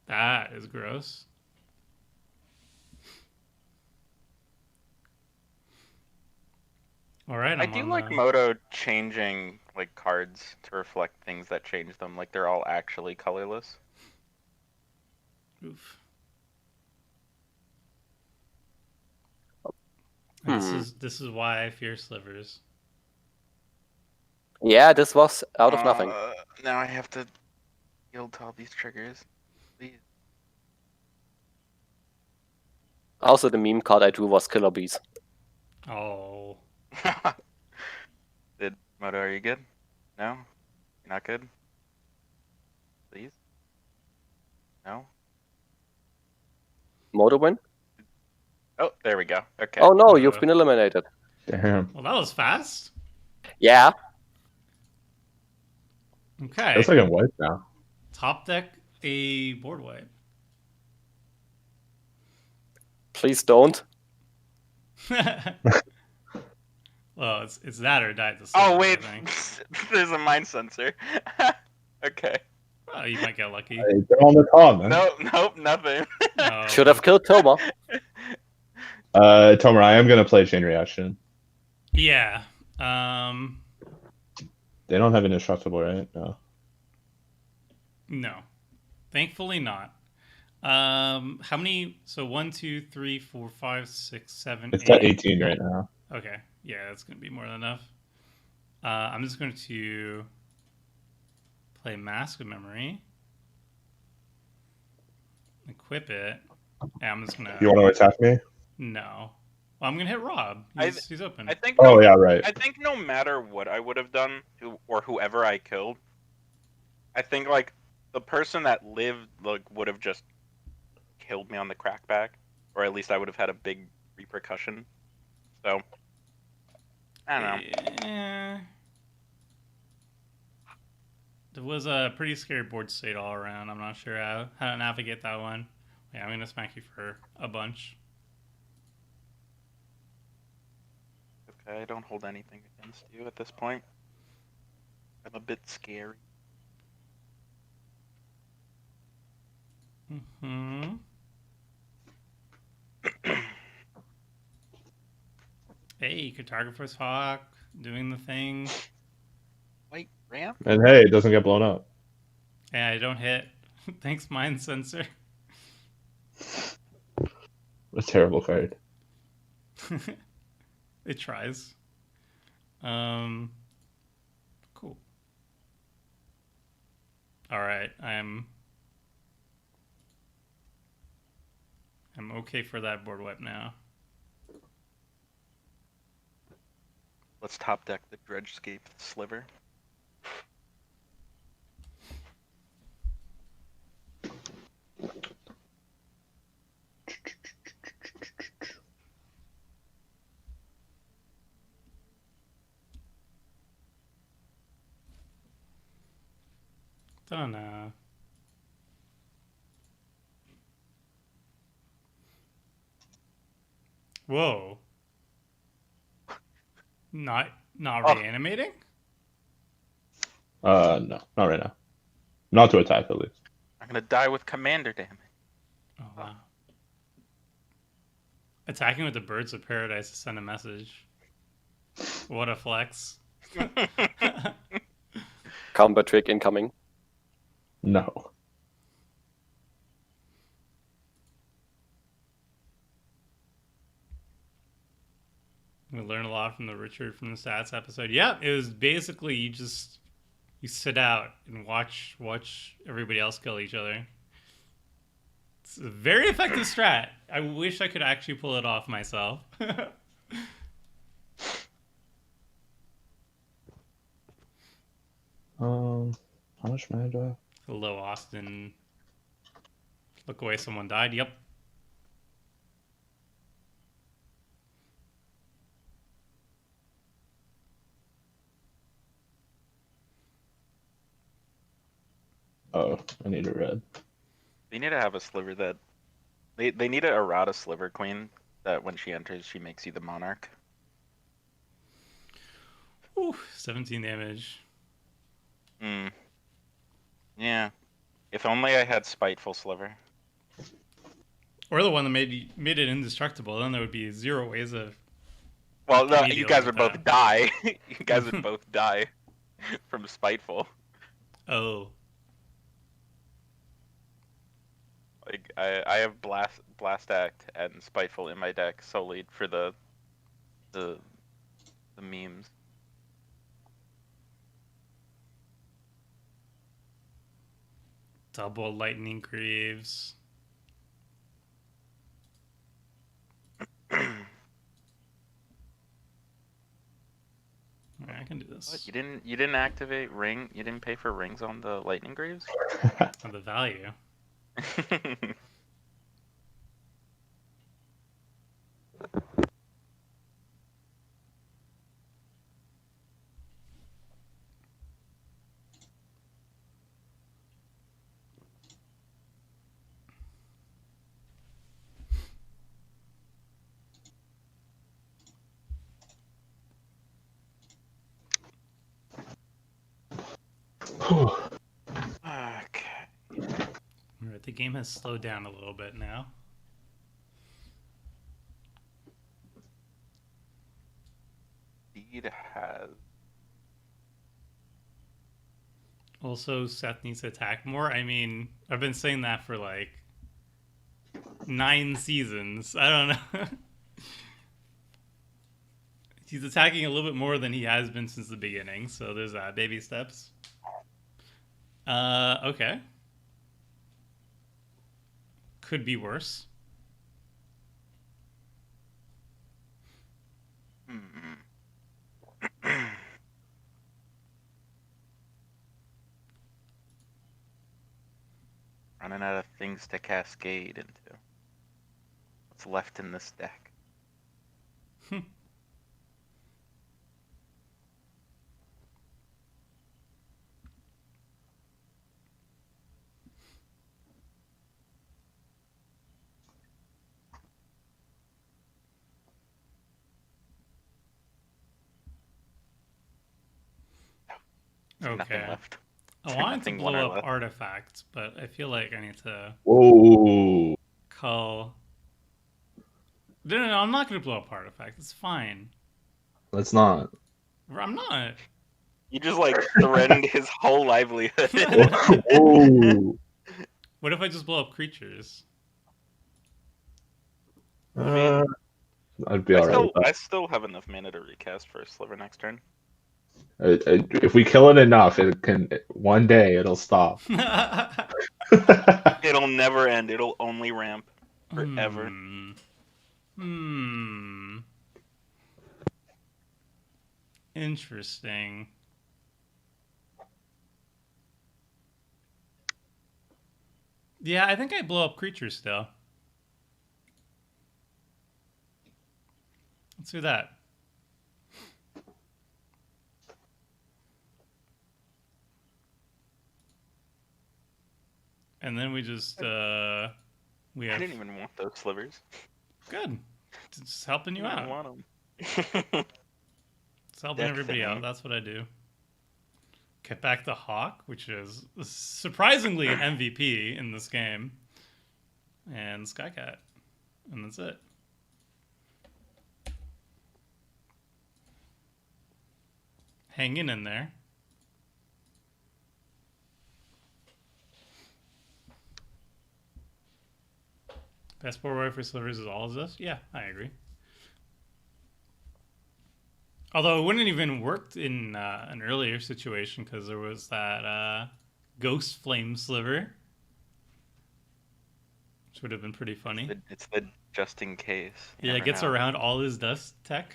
That is gross. All right, I I'm do on like the... Moto changing like cards to reflect things that change them. Like they're all actually colorless. Oof. And Hmm. this is why I fear slivers. Yeah, this was out of nothing. Now I have to yield to all these triggers. Please. Also, the meme card I drew was Killer Bees. Oh. Moto, are you good? No? You're not good? Please? No? Moto win? Oh, there we go. Okay. Oh no, you've been eliminated. Damn. Well, that was fast. Yeah. Okay. It's like in white now. Top deck a board wipe. Please don't. Well, it's that or die to Oh, sliver, wait. I think. There's a mind sensor. Okay. Well, you might get lucky. Hey, they're on the top, man. Nope, nothing. No. Should have killed Toma. Tomer, I am gonna play Chain Reaction. Yeah. They don't have indestructible, right? No. No. Thankfully not. How many? So 1, 2, 3, 4, 5, 6, 7, It's 8. at 18 right now. Okay. Yeah, that's gonna be more than enough. I'm just going to play Mask of Memory. Equip it. And I'm just gonna... You want to attack me? No. Well, I'm gonna hit Rob. He's open. I think. Oh, yeah, right. I think no matter what I would have done, or whoever I killed, I think like the person that lived like would have just killed me on the crackback, or at least I would have had a big repercussion. So I don't know. It was a pretty scary board state all around. I'm not sure how to navigate that one. Yeah, I'm gonna smack you for a bunch. Okay, I don't hold anything against you at this point. I'm a bit scary. Hmm. Hey, Cartographer's Hawk doing the thing. Wait, ramp? And hey, it doesn't get blown up. Yeah, I don't hit. Thanks, Mind Sensor. A terrible card. It tries. Cool. All right, I'm okay for that board wipe now. Let's top deck the Dredgescape Sliver. Done. Whoa. Not reanimating? No, not right now. Not to attack, at least. I'm gonna die with commander damage. Oh wow. Attacking with the Birds of Paradise to send a message. What a flex. Combat trick incoming. No. We learned a lot from the Richard from the Stats episode. Yeah, it was basically you sit out and watch everybody else kill each other. It's a very effective strat. I wish I could actually pull it off myself. How much mana do I have? Hello, Austin. Look away, someone died. Yep. Oh, I need a red. You need to have a sliver that They need a errata Sliver Queen that when she enters, she makes you the Monarch. Ooh, 17 damage. Hmm. Yeah. If only I had Spiteful Sliver. Or the one that made it indestructible. Then there would be 0 ways of Well, no, me you dealing guys with would both that. die. You guys would both die from Spiteful. Oh. Like I have Blast Act and Spiteful in my deck solely for the memes. Double Lightning Greaves. Alright, I can do this. What, you didn't activate ring? You didn't pay for rings on the Lightning Greaves? On the value. Okay. Alright, the game has slowed down a little bit now. Indeed has. Also, Seth needs to attack more. I mean, I've been saying that for like 9 seasons. I don't know. He's attacking a little bit more than he has been since the beginning, so there's that. Baby steps. Okay. Could be worse. Running out of things to cascade into. What's left in this deck? There's nothing Okay. left. I wanted to Nothing blow winner up left. artifacts, but I feel like I need to Whoa. call. No, I'm not going to blow up artifacts. It's fine. Let's not. I'm not. You just like threatened his whole livelihood. Whoa. What if I just blow up creatures? I'd be alright with that. I still have enough mana to recast for a Sliver next turn. If we kill it enough, it can. One day it'll stop. It'll never end. It'll only ramp forever. Interesting. Yeah, I think I blow up creatures still. Let's do that. And then we just we I have didn't even want those slivers. good. Just helping you I didn't out. want them. It's helping Deck everybody thinning. out. That's what I do. Get back the Hawk, which is surprisingly an MVP in this game. And Skycat. And that's it. Hanging in there. Best board wipe for slivers is all of this? Yeah, I agree. Although it wouldn't even worked in an earlier situation because there was that ghost flame sliver, which would have been pretty funny. It's the just in case. You Yeah, it never gets know. around all his dust tech.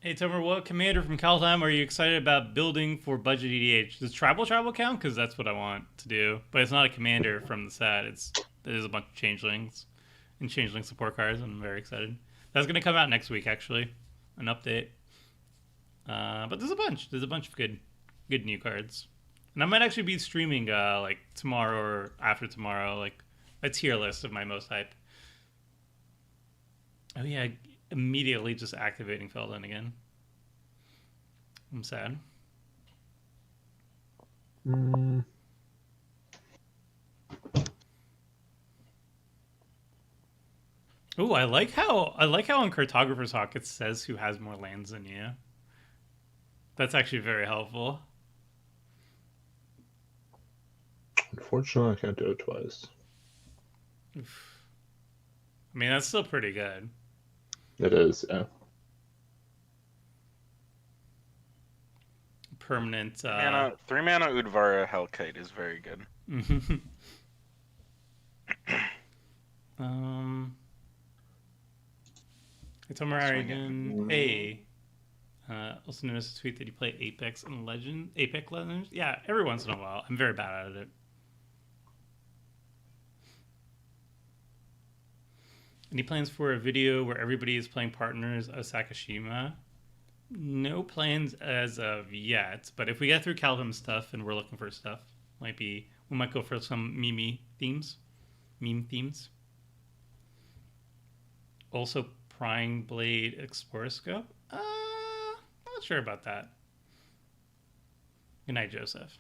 Hey, Tomer, what commander from Kaldheim are you excited about building for budget EDH? Does tribal count? Because that's what I want to do. But it's not a commander from the set. There's a bunch of changelings and changeling support cards. I'm very excited. That's going to come out next week, actually. An update. But there's a bunch. There's a bunch of good new cards And I might actually be streaming like tomorrow or after tomorrow, like a tier list of my most hype. Oh yeah, immediately just activating Feldon again. I'm sad. Mm. Oh, I like how on Cartographer's Hawk it says who has more lands than you. That's actually very helpful. Unfortunately, I can't do it twice. Oof. I mean, that's still pretty good. It is, yeah. Permanent. 3 mana Udvara Hellkite is very good. It's Omarigan. Hey. Also noticed a tweet that you play Apex and Apex Legends. Yeah, every once in a while. I'm very bad at it. Any plans for a video where everybody is playing partners of Sakashima? No plans as of yet, but if we get through Calvin stuff and we're looking for stuff, we might go for some meme themes. Also, Prying Blade Explorer Scope. Not sure about that. Good night, Joseph.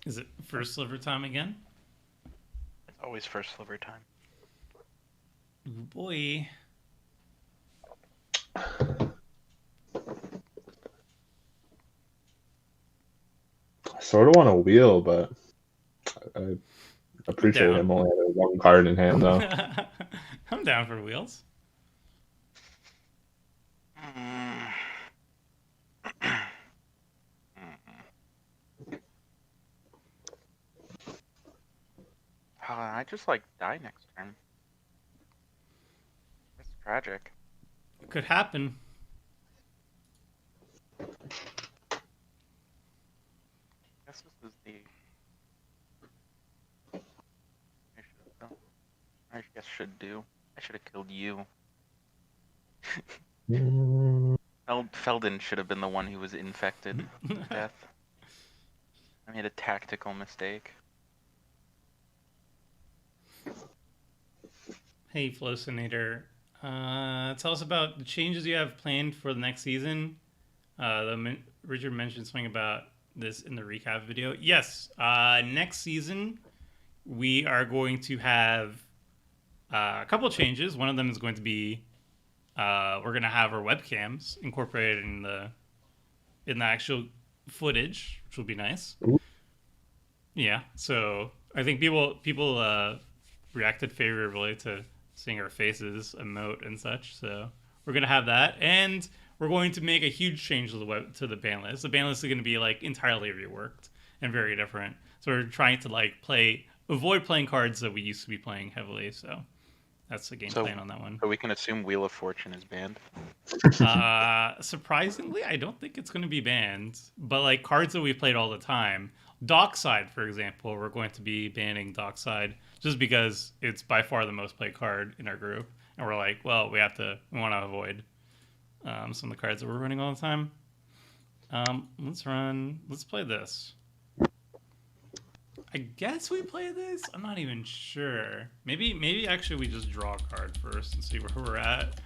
Is it first sliver time again? It's always first sliver time. Ooh, boy. I sort of want to wheel, but I appreciate him only having one card in hand, though. I'm down for wheels. I just like die next turn. That's tragic. It could happen. I guess this is the. I guess should do. I should have killed you. Feldon should have been the one who was infected with death. I made a tactical mistake. Hey, Flowcinator. Tell us about the changes you have planned for the next season. Richard mentioned something about this in the recap video. Yes, next season we are going to have a couple changes. One of them is going to be we're going to have our webcams incorporated in the actual footage, which will be nice. Ooh. Yeah, so I think people reacted favorably to seeing our faces emote and such. So we're gonna have that, and we're going to make a huge change to the ban list. The ban list is going to be like entirely reworked and very different. So we're trying to avoid playing cards that we used to be playing heavily. So that's the game plan on that one. So we can assume Wheel of Fortune is banned. Surprisingly, I don't think it's going to be banned. But cards that we played all the time, Dockside, for example, we're going to be banning Dockside just because it's by far the most played card in our group, and we're like, well, we want to avoid some of the cards that we're running all the time. Let's play this. I guess we play this. I'm not even sure. Maybe actually we just draw a card first and see where we're at.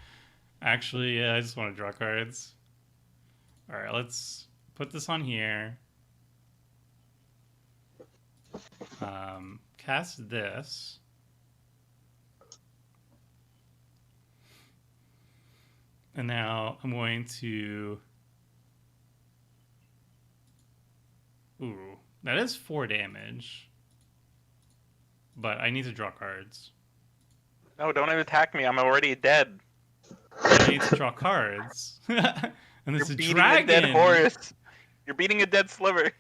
Actually, yeah, I just want to draw cards. All right, let's put this on here. Cast this. And now I'm going to... Ooh, that is 4 damage. But I need to draw cards. No, don't even attack me. I'm already dead. I need to draw cards. And this You're is beating dragon. a dead horse. You're beating a dead sliver.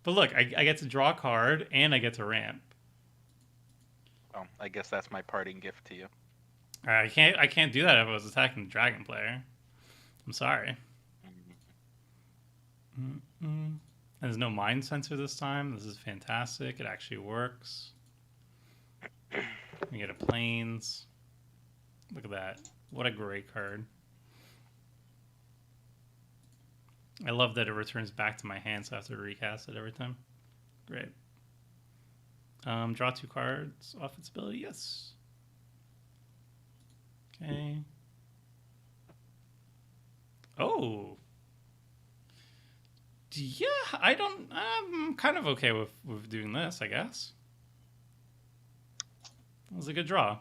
But look, I get to draw a card and I get to ramp. Oh, I guess that's my parting gift to you. I can't do that if I was attacking the dragon player. I'm sorry. There's no mind sensor this time. This is fantastic. It actually works. We get a Plains. Look at that. What a great card. I love that it returns back to my hand, so I have to recast it every time. Great. Draw 2 cards off its ability. Yes. Okay. Oh. Yeah, I'm kind of okay with doing this, I guess. That was a good draw.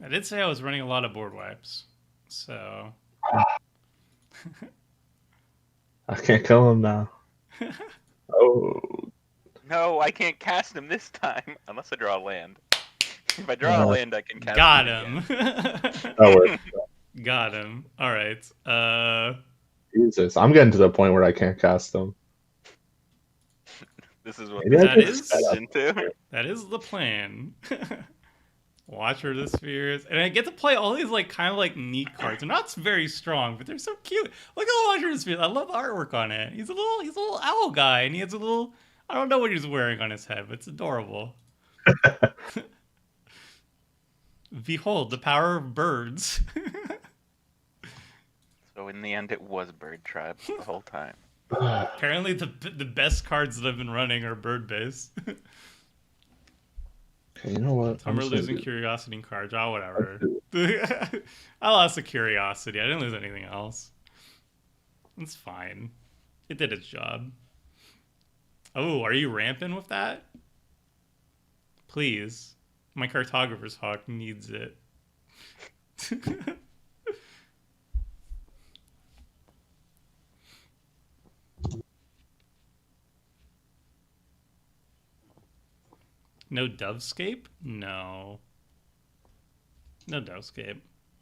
I did say I was running a lot of board wipes, so... I can't kill him now. Oh. No, I can't cast him this time unless I draw a land. If I draw a land, I can cast Got him. him. That works. Got him. All right. Jesus, I'm getting to the point where I can't cast them. This is what Maybe I That could is- set up. into. That is the plan. Watcher of the Spheres. And I get to play all these like kind of like neat cards. They're not very strong, but they're so cute. Look at the Watcher of the Spheres. I love the artwork on it. He's a little owl guy, and he has a little, I don't know what he's wearing on his head, but it's adorable. Behold the power of birds. So in the end, it was Bird Tribe the whole time. Apparently the best cards that I've been running are bird based. Okay, you know what? I'm just gonna losing do- curiosity in card draw, whatever. I lost the curiosity. I didn't lose anything else. It's fine. It did its job. Oh, are you ramping with that? Please. My cartographer's hawk needs it. No Dovescape? No. No Dovescape.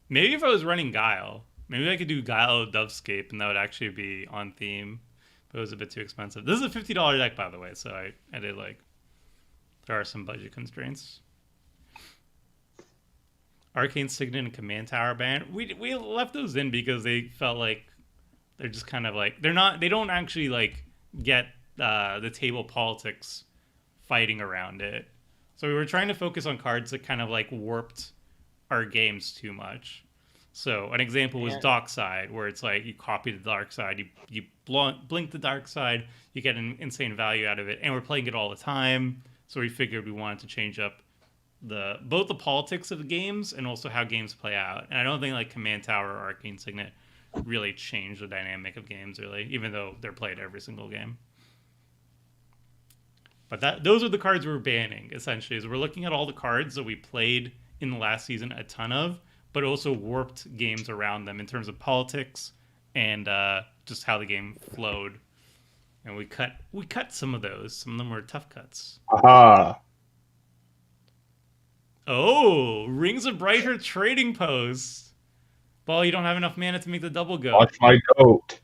Maybe if I was running Guile. Maybe I could do Guile Dovescape and that would actually be on theme. But it was a bit too expensive. This is a $50 deck, by the way, so I did like... There are some budget constraints. Arcane Signet and Command Tower ban. We left those in because they felt like they're just kind of like... They don't actually like get the table politics fighting around it. So we were trying to focus on cards that kind of like warped our games too much. So an example was Dockside, where it's like you copy the dark side, you blink the dark side, you get an insane value out of it, and we're playing it all the time. So we figured we wanted to change up both the politics of the games and also how games play out. And I don't think like Command Tower or Arcane Signet really changed the dynamic of games really, even though they're played every single game. But those are the cards we're banning, essentially. Is we're looking at all the cards that we played in the last season a ton of, but also warped games around them in terms of politics and just how the game flowed. And we cut some of those. Some of them were tough cuts. Aha! Oh, Rings of Brighter Trading Post. Ball, you don't have enough mana to make the double go. Watch my goat.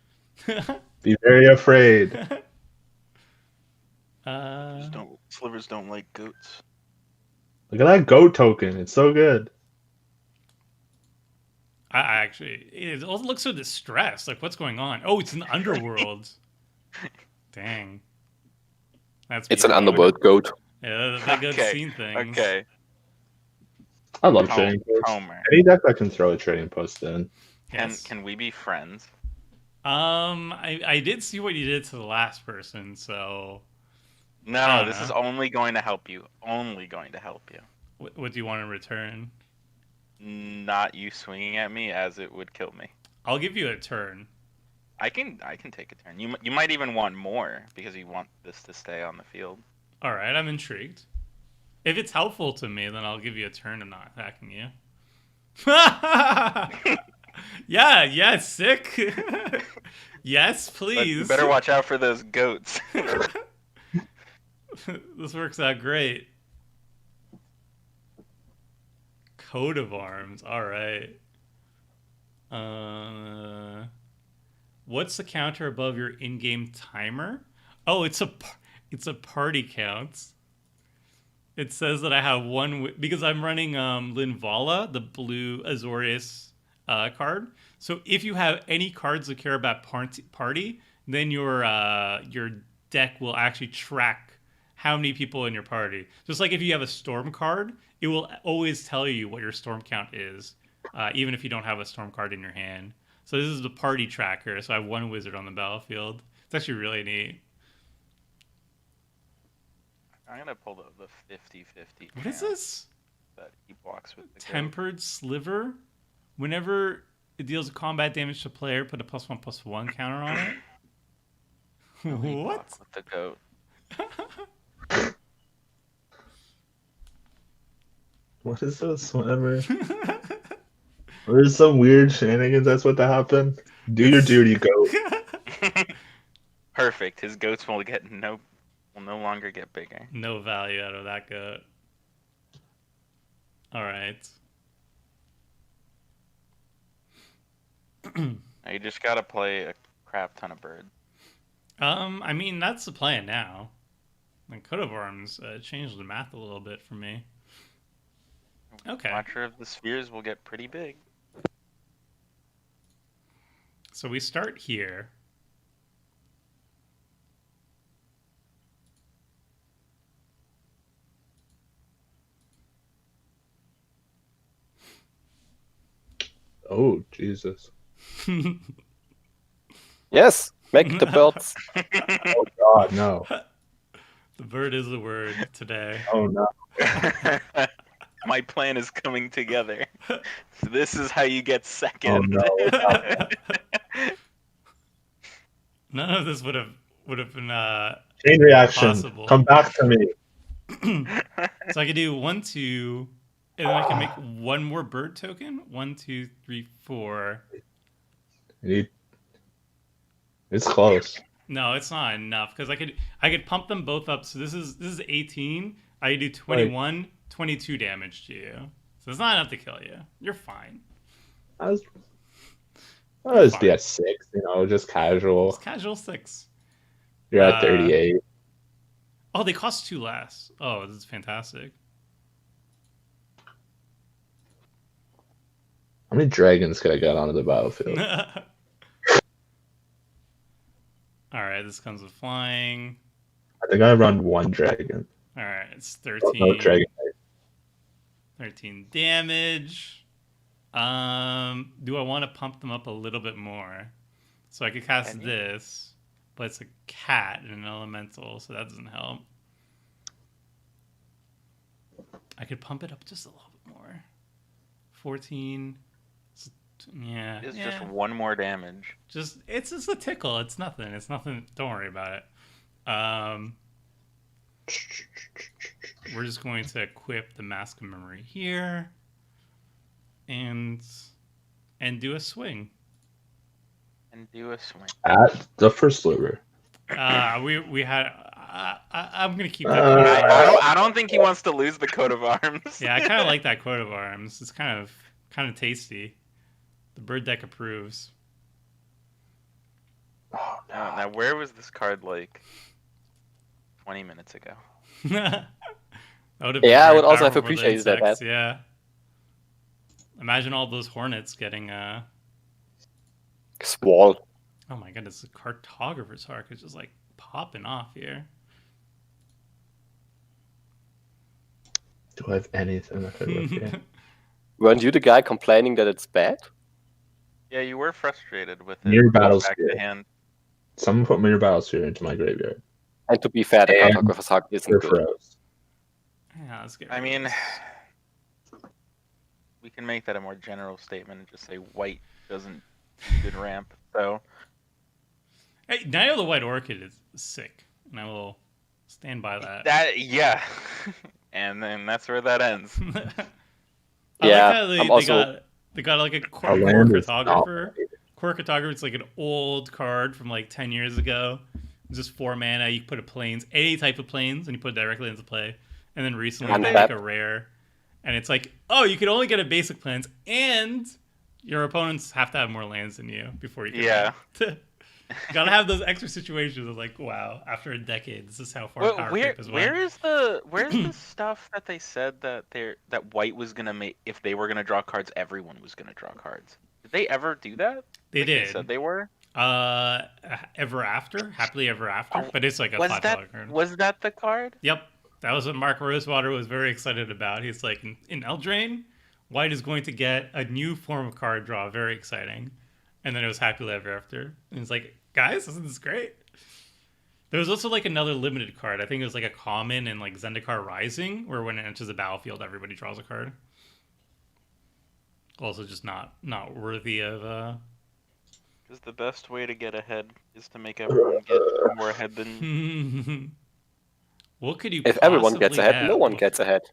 Be very afraid. Slivers don't like goats. Look at that goat token. It's so good. I actually, it also looks so distressed. Like, what's going on? Oh, it's an underworld. Dang. It's an beautiful. underworld goat. Yeah, that goat's Okay, seen things. Okay. I love trading posts. Homer. Any deck I can throw a trading post in. Yes. Can we be friends? I did see what you did to the last person, so No, this is only going to help you. Only going to help you. what do you want in return? Not you swinging at me, as it would kill me. I'll give you a turn. I can take a turn. You might even want more because you want this to stay on the field. All right, I'm intrigued. If it's helpful to me, then I'll give you a turn. I'm not attacking you. Yeah, sick. Yes, But please. you better watch out for those goats. This works out great. Coat of Arms. All right. What's the counter above your in-game timer? Oh, it's a party count. It says that I have one because I'm running Linvala, the blue Azorius card. So if you have any cards that care about party, then your deck will actually track how many people in your party. Just like if you have a storm card, it will always tell you what your storm count is, even if you don't have a storm card in your hand. So this is the party tracker. So I have one wizard on the battlefield. It's actually really neat. I'm gonna pull the 50-50. What is this? That he blocks with the goat. Tempered Sliver. Whenever it deals combat damage to player, put a +1/+1 counter on it. He What? blocks with the goat. What is this? Whatever. There's some weird shenanigans. That's what happened. Do your duty, goat. Perfect. His goats will no longer get bigger. No value out of that goat. All right. Now you just gotta play a crap ton of birds. I mean, that's the plan now. The Coat of Arms changed the math a little bit for me. Okay. Watcher of the Spheres will get pretty big. So we start here. Oh, Jesus. Yes, make the birds. Oh, God, no. The bird is the word today. Oh, no. My plan is coming together. So this is how you get second. Oh, no. None of this would have been Chain reaction. possible. Come back to me. So I could do 1, 2, and then I can make one more bird token. 1, 2, 3, 4. It's close. No, it's not enough because I could pump them both up. So this is 18. I could do 21, 22 damage to you. So it's not enough to kill you. You're fine. I'll just be at 6, just casual. It's casual 6. You're at 38. Oh, they cost 2 less. Oh, this is fantastic. How many dragons could I get onto the battlefield? All right, this comes with flying. I think I run 1 dragon. All right, it's Oh, 13. no dragon. 13 damage. Do I want to pump them up a little bit more? So I could cast this, but it's a cat and an elemental, so that doesn't help. I could pump it up just a little bit more. 14. Yeah. It's just 1 more damage. It's just a tickle. It's nothing. It's nothing. Don't worry about it. We're just going to equip the Mask of Memory here, and do a swing. At the first sliver. We had. I'm gonna keep that. Coat of arms. I don't think he wants to lose the coat of arms. Yeah, I kind of like that coat of arms. It's kind of tasty. The bird deck approves. Oh, no. Now, where was this card like 20 minutes ago? That would have Yeah, I very would also have powerful for the appreciated that. insects, yeah. Imagine all those hornets getting Squall. Oh my goodness, the cartographer's arc is just like popping off here. Do I have anything that could look here? Weren't you the guy complaining that it's bad? Yeah, you were frustrated with it. Near Back Battlefield. to hand. Someone put Mirror Battlesphere into my graveyard. And to be fair, the And cartographer's hug isn't They're good. froze. Yeah, let's get I rid of mean, this. we can make that a more general statement and just say white doesn't do good ramp. So Hey, Night of the White Orchid is sick, and I will stand by that. yeah, and then that's where that ends. I Yeah, like how I'm also- they got like a Our core land is cartographer. Core cartographer is like an old card from like 10 years ago. It's just 4 mana. You put a plains, any type of plains, and you put it directly into play. And then recently And they that- make a rare, and it's like, oh, you can only get a basic plains, and your opponents have to have more lands than you before you can. Yeah. Gotta have those extra situations of like, wow, after a decade, this is how far Well, power where creep has went. where's the stuff that they said that white was gonna make if they were gonna draw cards, everyone was gonna draw cards? Did they ever do that? They Like did. They said they were. Ever After, Happily Ever After, but it's like a Was $5 card. was that the card? Yep, that was what Mark Rosewater was very excited about. He's like, in Eldraine, White is going to get a new form of card draw, very exciting. And then it was Happily Ever After. And it's like, guys, isn't this great? There was also like another limited card. I think it was like a common in like Zendikar Rising, where when it enters the battlefield, everybody draws a card. Also, just not worthy of. Because the best way to get ahead is to make everyone get more ahead than. What could you? If everyone gets possibly ahead, no have one bef- gets ahead.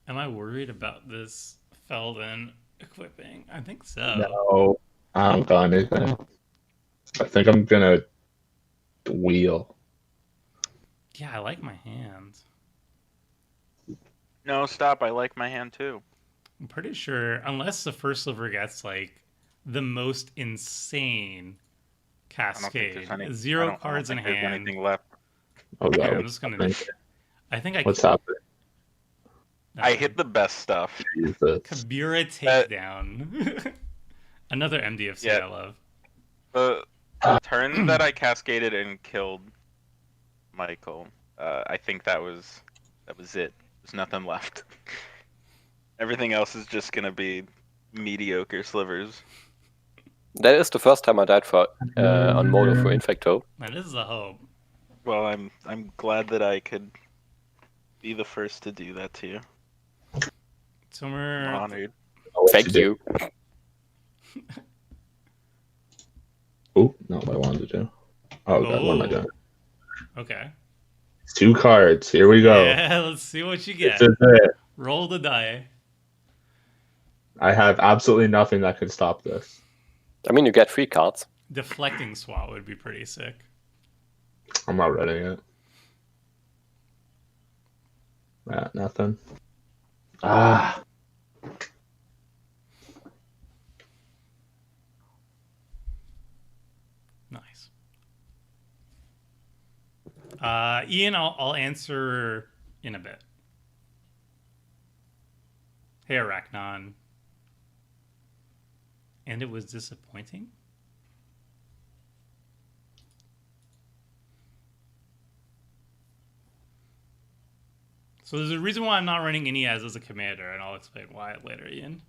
Am I worried about this Felden equipping? I think so. No, I don't got anything. I think I'm gonna wheel. Yeah, I like my hand. No, stop! I like my hand too. I'm pretty sure, unless the first sliver gets like the most insane I don't think cascade, there's any. zero I cards in don't think there's hand. anything left. Oh Okay, god, I'm just gonna. I think I. what's happening? I hit the best stuff. Jesus. Kabira takedown. Another MDFC Yeah. I love. The turn that I cascaded and killed Michael, I think that was it. There's nothing left. Everything else is just gonna be mediocre slivers. That is the first time I died for on Mono for Infecto. That is the hope. Well, I'm glad that I could be the first to do that to you. Somewhere. I'm honored. Thank you. Oh, not what I wanted to do. Oh god, what am I doing? Okay. It's 2 cards. Here we go. Yeah, let's see what you get. This is it. Roll the die. I have absolutely nothing that can stop this. I mean, you get 3 cards. Deflecting swat would be pretty sick. I'm not reading it. Nothing. Ah. Nice. Ian, I'll answer in a bit. Hey, Arachnon. And it was disappointing? So there's a reason why I'm not running Ineaz as a commander, and I'll explain why later, Ian.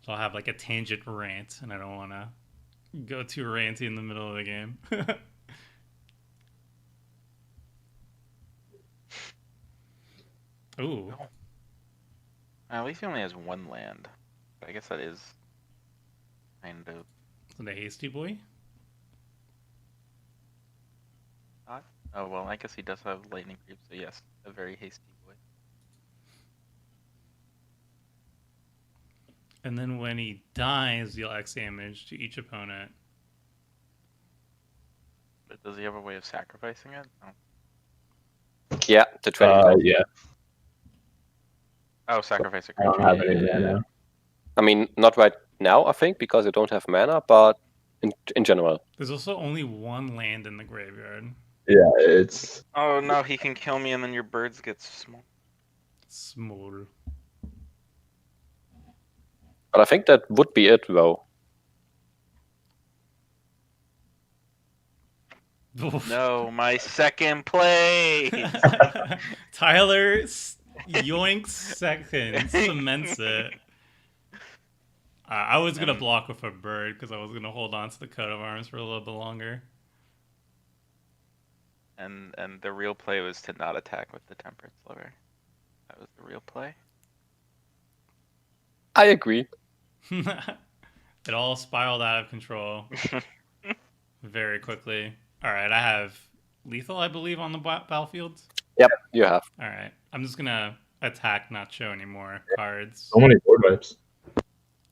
So I'll have like a tangent rant, and I don't want to go too ranty in the middle of the game. Ooh. At least he only has 1 land. I guess that is kind of. The hasty boy? Oh well, I guess he does have lightning creep, so yes, a very hasty boy. And then when he dies, deal X damage to each opponent. But does he have a way of sacrificing it? No. Yeah, the 20. Yeah. Oh, sacrifice a I don't creature. have any mana. I mean, not right now, I think, because you don't have mana, but in general. There's also only 1 land in the graveyard. Yeah, it's Oh no, he can kill me and then your birds get small. Small. But I think that would be it, though. No, my second place! Tyler yoinks second, cements it. I was going to block with a bird because I was going to hold on to the coat of arms for a little bit longer. And the real play was to not attack with the temperance sliver. That was the real play. I agree. It all spiraled out of control very quickly. All right, I have lethal, I believe, on the battlefield. Yep, you have. All right, I'm just gonna attack, not show any more cards. so many board wipes.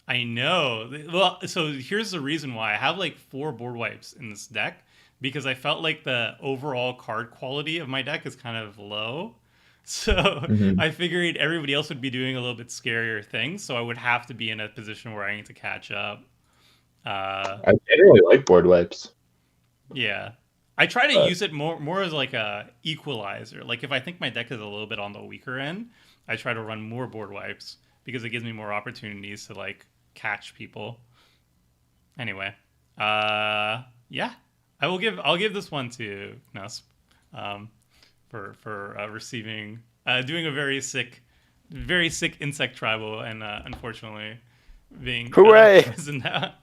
I know. Well, so here's the reason why I have like 4 board wipes in this deck, because I felt like the overall card quality of my deck is kind of low. So I figured everybody else would be doing a little bit scarier things, so I would have to be in a position where I need to catch up. I generally like board wipes. Yeah. I try to use it more as like a equalizer. Like if I think my deck is a little bit on the weaker end, I try to run more board wipes because it gives me more opportunities to like catch people. Anyway, yeah, I'll give this one to Nusp, for receiving doing a very sick insect tribal, and unfortunately being Hooray! present now.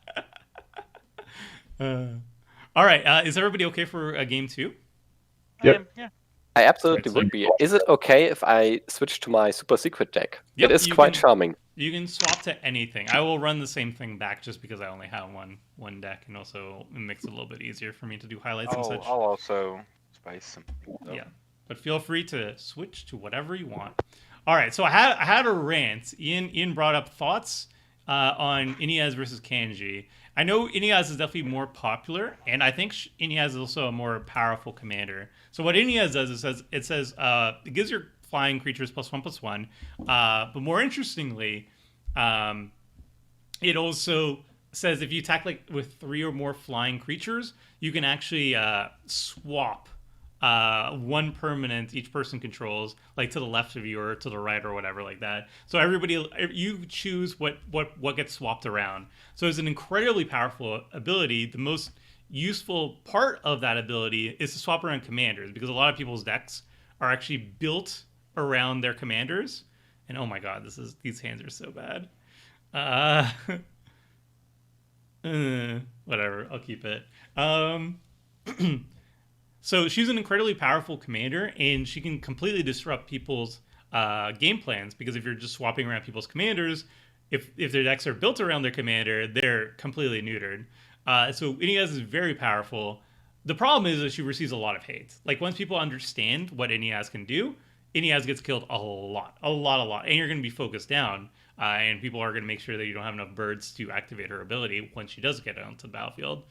All right, is everybody okay for a game 2? Yep. Yeah. I absolutely Right, so- would be. Is it okay if I switch to my super secret deck? Yep, it is you quite can- charming. You can swap to anything. I will run the same thing back just because I only have one deck, and also it makes it a little bit easier for me to do highlights and such. I'll also spice some things up. Yeah, but feel free to switch to whatever you want. All right, so I had a rant. Ian brought up thoughts on Inez versus Kangee. I know Inez is definitely more popular, and I think Inez is also a more powerful commander. So what Inez does is it says it gives your flying creatures +1/+1, but more interestingly, it also says if you attack like with 3 or more flying creatures, you can actually swap one permanent each person controls, like to the left of you or to the right or whatever like that. So you choose what gets swapped around. So it's an incredibly powerful ability. The most useful part of that ability is to swap around commanders, because a lot of people's decks are actually built around their commanders. And oh my god, these hands are so bad. Whatever, I'll keep it. So she's an incredibly powerful commander, and she can completely disrupt people's game plans, because if you're just swapping around people's commanders, if their decks are built around their commander, they're completely neutered. So Inez is very powerful. The problem is that she receives a lot of hate. Like, once people understand what Inez can do, Inez gets killed a lot. And you're going to be focused down, and people are going to make sure that you don't have enough birds to activate her ability when she does get onto the battlefield.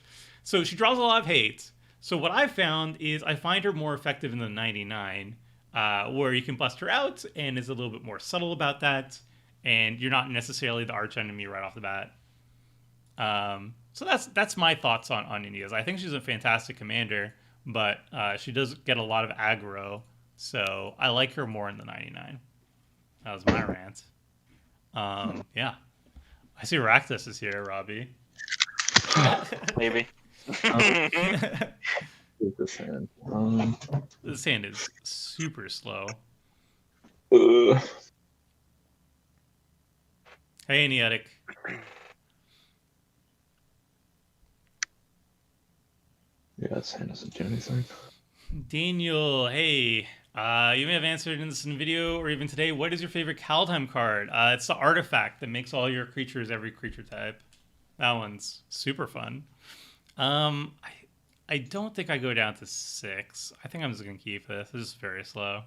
So she draws a lot of hate. So what I found is I find her more effective in the 99, where you can bust her out, and is a little bit more subtle about that, and you're not necessarily the arch enemy right off the bat. So that's my thoughts on Inez. I think she's a fantastic commander, but she does get a lot of aggro, so I like her more in the 99. That was my rant. Yeah. I see Rakdos is here, Robbie. Maybe. This hand. This hand is super slow. Uh, Hey, Neotic. yeah, this hand doesn't do anything. Daniel, hey. You may have answered in this video or even today. What is your favorite Kaldheim card? It's the artifact that makes all your creatures every creature type. That one's super fun. I don't think I go down to 6. I think I'm just gonna keep this. This is very slow.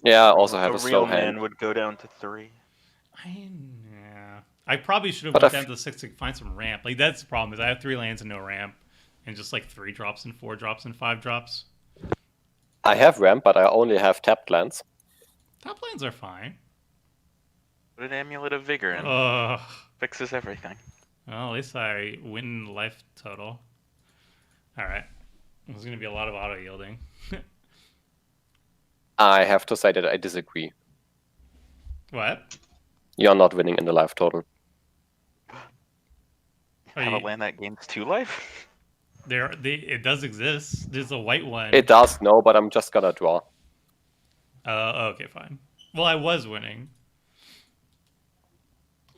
Yeah, I also have a real slow hand. man would go down to 3. Yeah. I probably should have But went if- down to 6 to find some ramp. Like, that's the problem, is I have 3 lands and no ramp, and just like 3 drops and 4 drops and 5 drops. I have ramp, but I only have tapped lands. Top lands are fine. Put an amulet of vigor in. Ugh. Fixes everything. Well, at least I win life total. Alright. There's going to be a lot of auto yielding. I have to say that I disagree. What? You're not winning in the life total. Are Have a you- land that gains 2 life? It does exist. There's a white one. It does, no, but I'm just gonna draw. Okay, fine. Well, I was winning.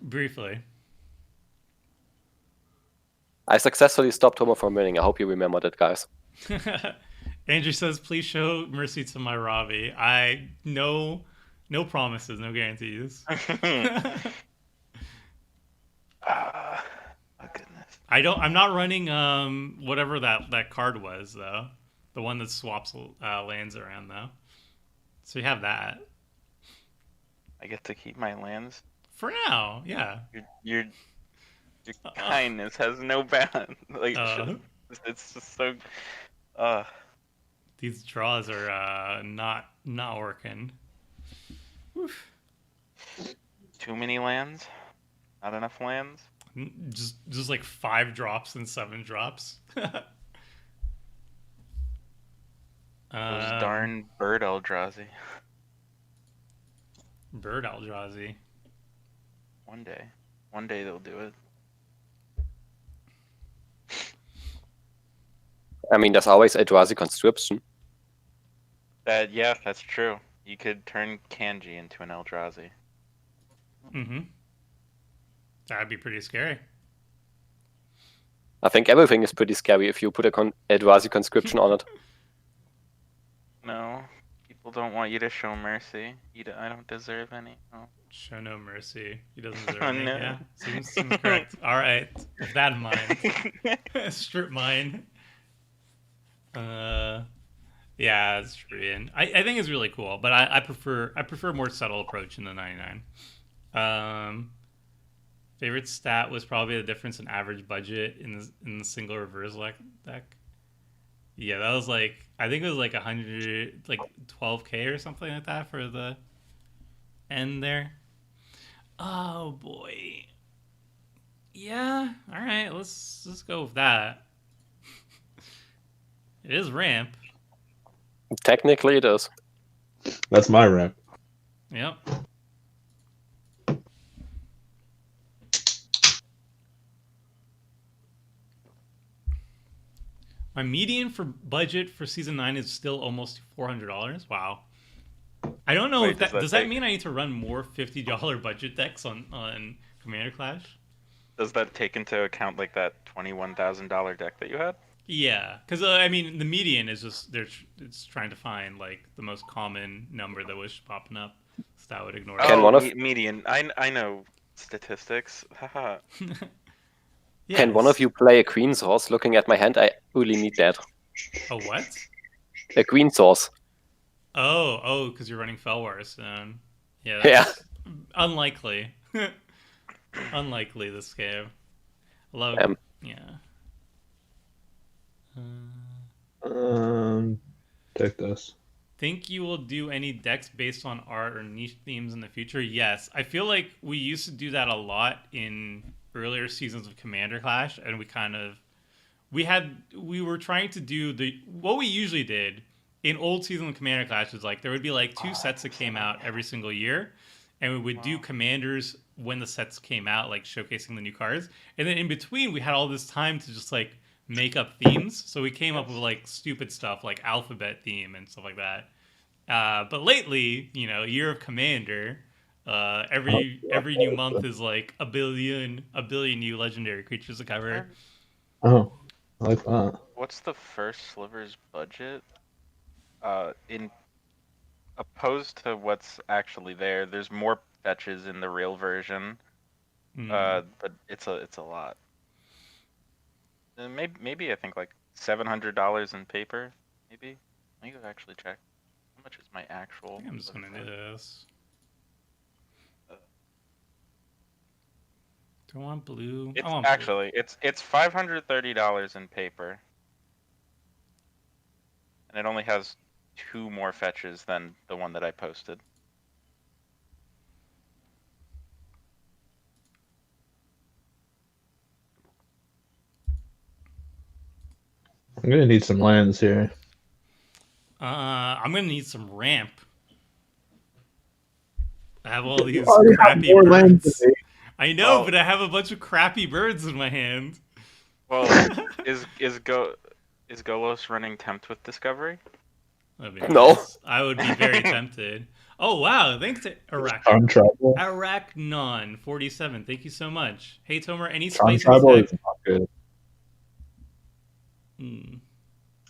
Briefly. I successfully stopped Homer from winning. I hope you remember that, guys. Andrew says, please show mercy to my Robbie. No promises, no guarantees. Oh goodness. I'm not running whatever that card was though. The one that swaps lands around though. So you have that. I get to keep my lands. For now, yeah. Your kindness has no bound. Like it's just so. These draws are not working. Oof. Too many lands. Not enough lands. Just like 5 drops and 7 drops. Those darn bird Eldrazi. Bird Eldrazi. One day they'll do it. I mean, there's always Eldrazi Conscription. Yeah, that's true. You could turn Kangee into an Eldrazi. Mm-hmm. That'd be pretty scary. I think everything is pretty scary if you put a Eldrazi Conscription on it. No, people don't want you to show mercy. I don't deserve any. Oh. Show no mercy. He doesn't deserve Oh, any. no. Yeah, seems correct. All right, with that in mind, strip mine. Yeah, it's true. And I think it's really cool, but I prefer a more subtle approach in the 99. Favorite stat was probably the difference in average budget in the single reverse deck. Yeah, that was like, I think it was like 100, like 12K or something like that for the end there. Oh boy. Yeah. All right. Let's go with that. It is ramp. Technically, it is. That's my ramp. Yep. My median for budget for season 9 is still almost $400. Wow. I don't know Wait, if that does does that that mean I need to run more $50 budget decks on Commander Clash? Does that take into account like that $21,000 deck that you had? Yeah, because I mean the median is just it's trying to find like the most common number that was popping up, so that would ignore. Can Oh, one of- median. I know statistics. Haha. Can one of you play a Queen Source? Looking at my hand, I really need that. A what? A Queen Source. Oh, because you're running Felwars. Yeah. Yeah. Unlikely. Unlikely this game. Love. Yeah. Take this. Think you will do any decks based on art or niche themes in the future? Yes. I feel like we used to do that a lot in earlier seasons of Commander Clash, and we were trying to do what we usually did in old season of Commander Clash was like there would be like 2 sets that came out every single year, and we would do commanders when the sets came out, like showcasing the new cards, and then in between we had all this time to just like make up themes. So we came up with like stupid stuff like alphabet theme and stuff like that. But lately, Year of Commander, every new month is like a billion new legendary creatures to cover. Oh, I like that. What's the first sliver's budget? In opposed to what's actually there, there's more fetches in the real version. But it's a lot. Maybe I think like $700 in paper. Maybe. Let me go actually check. How much is my actual? I think I'm just gonna do this. Do I want blue? It's I want blue. actually it's $530 in paper, and it only has 2 more fetches than the one that I posted. I'm gonna need some lands here. I'm gonna need some ramp. I have all these already have crappy more lands birds. than me. I know, Well- but I have a bunch of crappy birds in my hand. Well, is Golos running Tempt with Discovery? That'd be No. nice. I would be very tempted. Oh wow! Thanks to Time travel. Arachnon47. Thank you so much. Hey Tomer, any Time spicy travel tech? is not good.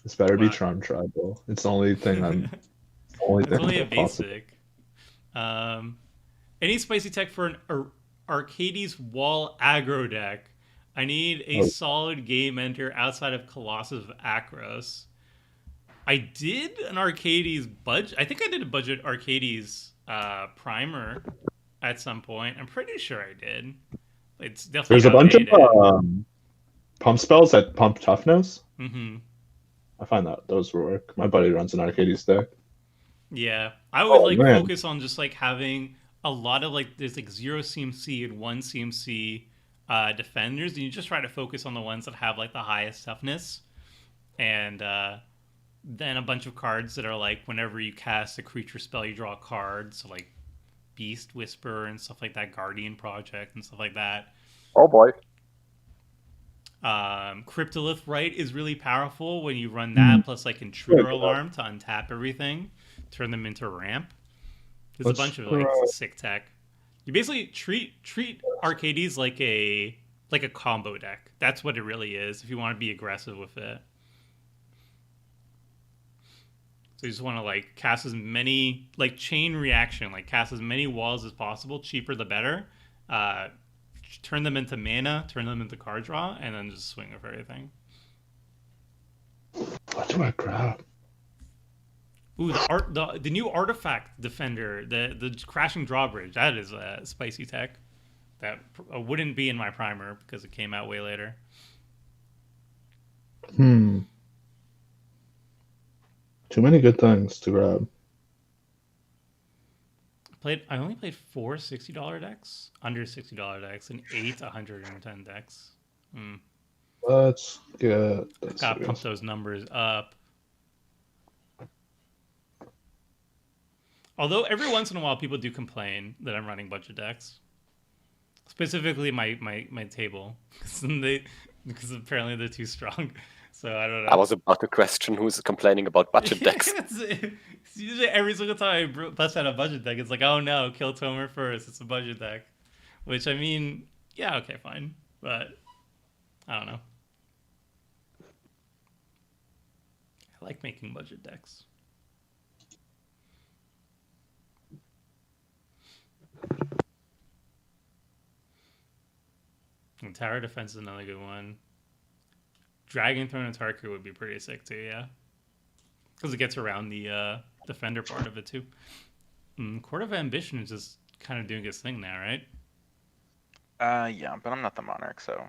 It's better be Wow. Tron Tribal. It's the only thing I'm. It's only a possible. basic. Any spicy tech for an Arcades wall aggro deck? I need a solid game enter outside of Colossus of Akros. I did an Arcades budget. I think I did a budget Arcades primer at some point. I'm pretty sure I did. It's definitely There's a bunch of outdated. pump spells that pump toughness. Mm-hmm. I find that those work. My buddy runs an Arcades deck. Yeah, I would man. focus on just like having a lot of like there's like 0 CMC and 1 CMC defenders, and you just try to focus on the ones that have like the highest toughness, and then a bunch of cards that are like whenever you cast a creature spell, you draw a card. So like Beast Whisper and stuff like that, Guardian Project and stuff like that. Oh boy. Cryptolith Right is really powerful when you run that, plus like Intruder Alarm to untap everything, turn them into ramp. There's a bunch of like sick tech. You basically treat Arcades like a combo deck. That's what it really is. If you want to be aggressive with it, so you just want to like cast as many like chain reaction, like cast as many walls as possible. Cheaper the better. Turn them into mana, turn them into card draw, and then just swing with everything. What do I grab? Ooh, the new artifact defender, the crashing drawbridge. That is a spicy tech. That wouldn't be in my primer because it came out way later. Too many good things to grab. I only played 4 $60 decks, under $60 decks, and 8 $110 decks. Let's get. Gotta pump those numbers up. Although every once in a while people do complain that I'm running budget decks. Specifically my table. Because apparently they're too strong. So I don't know. I was about to question who's complaining about budget decks. It's usually every single time I bust out a budget deck, it's like, oh no, kill Tomer first. It's a budget deck. Which, I mean, yeah, okay, fine. But, I don't know. I like making budget decks. And Tower Defense is another good one. Dragon Throne and Tarker would be pretty sick too, yeah. Because it gets around the defender part of it too. Court of Ambition is just kind of doing its thing now, right? Yeah, but I'm not the Monarch, so.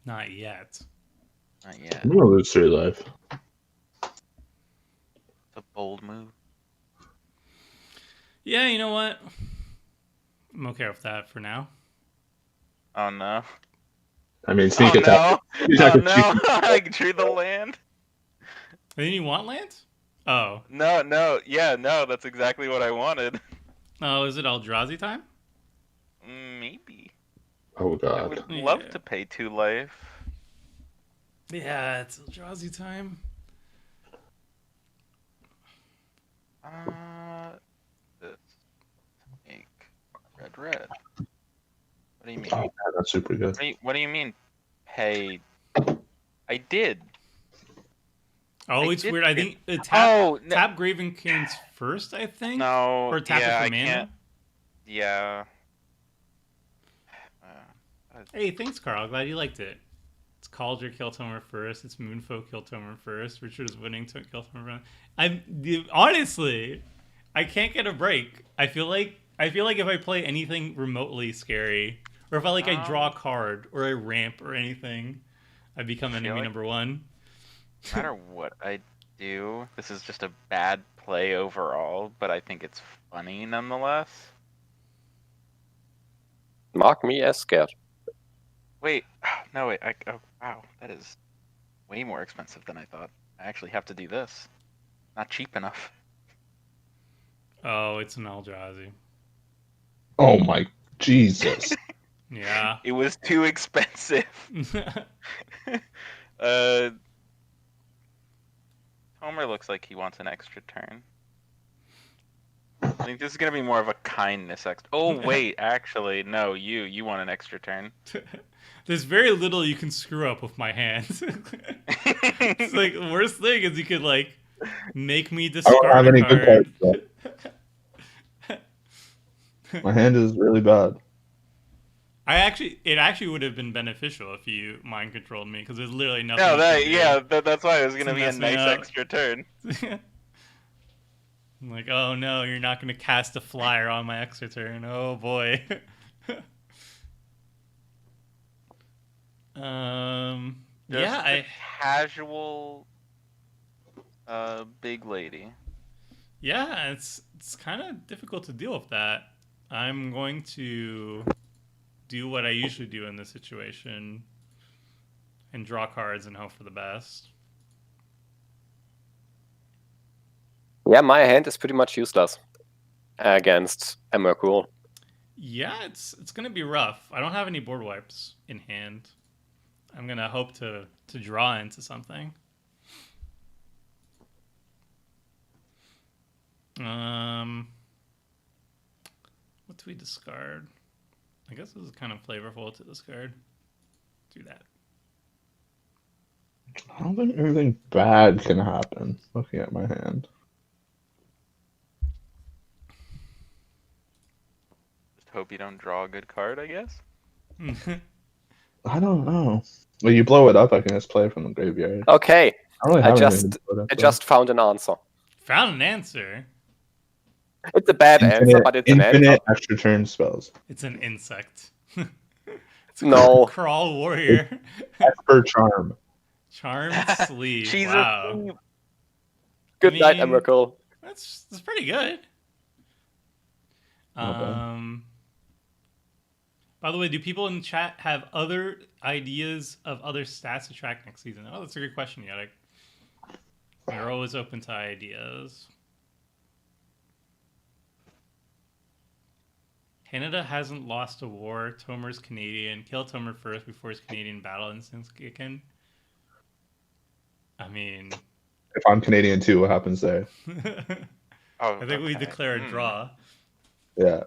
Not yet. Not yet. I'm gonna lose 3 life. It's a bold move. Yeah, you know what? I'm okay with that for now. Oh no. I mean, sneak Oh attack. no! Sneak attack Oh is no! cheap. I drew the land. Didn't you want land? Oh. No, yeah, no, that's exactly what I wanted. Oh, is it Eldrazi time? Maybe. Oh I god. would Yeah. love to pay 2 life. Yeah, it's Eldrazi time. This. Ink. Red. What do you mean? Oh, man, that's super good. What do you mean? Pay? I did. Oh, I it's did weird. I pay- think tap Oh no! tap Graven Cairns first, I think? No. Or tap yeah, it I for mana? can't. Yeah. Hey, thanks, Carl. Glad you liked it. It's Cauldron kill Tomer first. It's Moonfolk kill Tomer first. first. Richard is winning to kill Tomer. Honestly, I can't get a break. I feel like if I play anything remotely scary, or if I draw a card or a ramp or anything, I become enemy number 1. No matter what I do, this is just a bad play overall, but I think it's funny nonetheless. Mark me as scared. Wait, no, wait. Oh, wow, that is way more expensive than I thought. I actually have to do this. Not cheap enough. Oh, it's an Eldrazi. Oh my Jesus. Yeah. It was too expensive. Homer looks like he wants an extra turn. I think this is gonna be more of a kindness Oh wait, actually, no. You want an extra turn. There's very little you can screw up with my hands. It's like the worst thing is you could like make me I discard don't have a any card. good cards. Though. My hand is really bad. It actually would have been beneficial if you mind controlled me because there's literally nothing. No, you can do. that's why it was gonna To be a mess me nice up. extra turn. I'm like, oh no, you're not going to cast a flyer on my extra turn. Oh boy. Just yeah, a casual, big lady. Yeah, it's kind of difficult to deal with that. I'm going to do what I usually do in this situation and draw cards and hope for the best. Yeah, my hand is pretty much useless against Emrakul. Yeah, it's gonna be rough. I don't have any board wipes in hand. I'm gonna hope to draw into something. What do we discard? I guess this is kind of flavorful to discard. Do that. I don't think anything bad can happen. Looking at my hand. Just hope you don't draw a good card, I guess. I don't know. Well, you blow it up, I can just play it from the graveyard. Okay, I don't really I have just anything to blow it up, I though. just found an answer. Found an answer. It's a bad answer, but it's an infinite answer. extra turn spells. It's an insect. It's a No. crawl warrior. Esper Charm. Charmed sleeve. She's Wow. Good I night, mean, Emrakul. That's pretty good. Not bad. By the way, do people in chat have other ideas of other stats to track next season? Oh, that's a good question, Yadek. We're always open to ideas. Canada hasn't lost a war. Tomer's Canadian. Kill Tomer first before his Canadian battle instance kick in. I mean... If I'm Canadian too, what happens there? Oh, I think we okay. declare a draw. Yeah.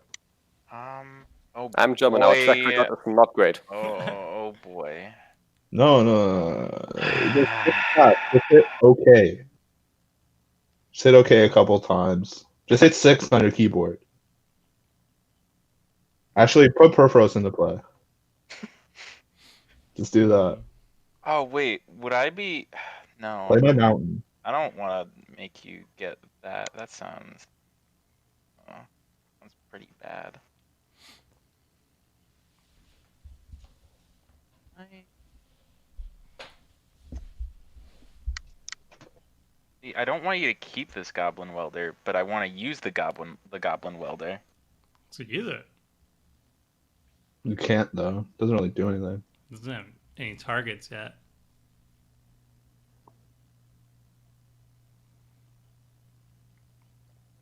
Oh, I'm German. Our track boy. record is not great. Oh boy. No. Just hit okay. Just hit okay a couple times. Just hit 6 on your keyboard. Actually, put Perforos into play. Just do that. Oh wait, would I be? No, Play my mountain. I don't want to make you get that. That sounds pretty bad. I don't want you to keep this Goblin Welder, but I want to use the Goblin Welder. So use it. You can't though. Doesn't really do anything. Doesn't have any targets yet.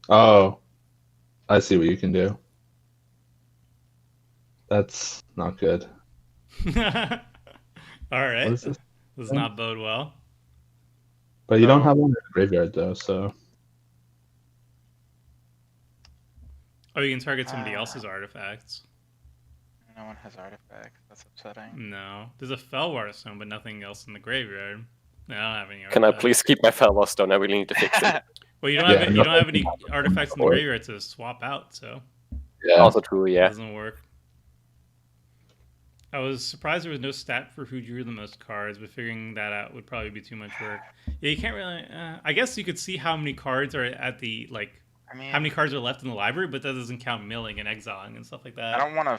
Oh, I see what you can do. That's not good. All right. What is this? Does not bode well. But you don't have one in the graveyard though, so. Oh, you can target somebody else's artifacts. No one has artifacts. That's upsetting. No. There's a Felwar Stone, but nothing else in the graveyard. No, I don't have any artifacts. Can I please keep my Felwar Stone? I really need to fix it. Well, you don't Yeah, have you don't have any artifacts in the graveyard to swap out, so Yeah. Also true, it yeah. doesn't work. I was surprised there was no stat for who drew the most cards, but figuring that out would probably be too much work. Yeah, you can't really. I guess you could see how many cards are at the I mean, how many cards are left in the library, but that doesn't count milling and exiling and stuff like that. I don't want to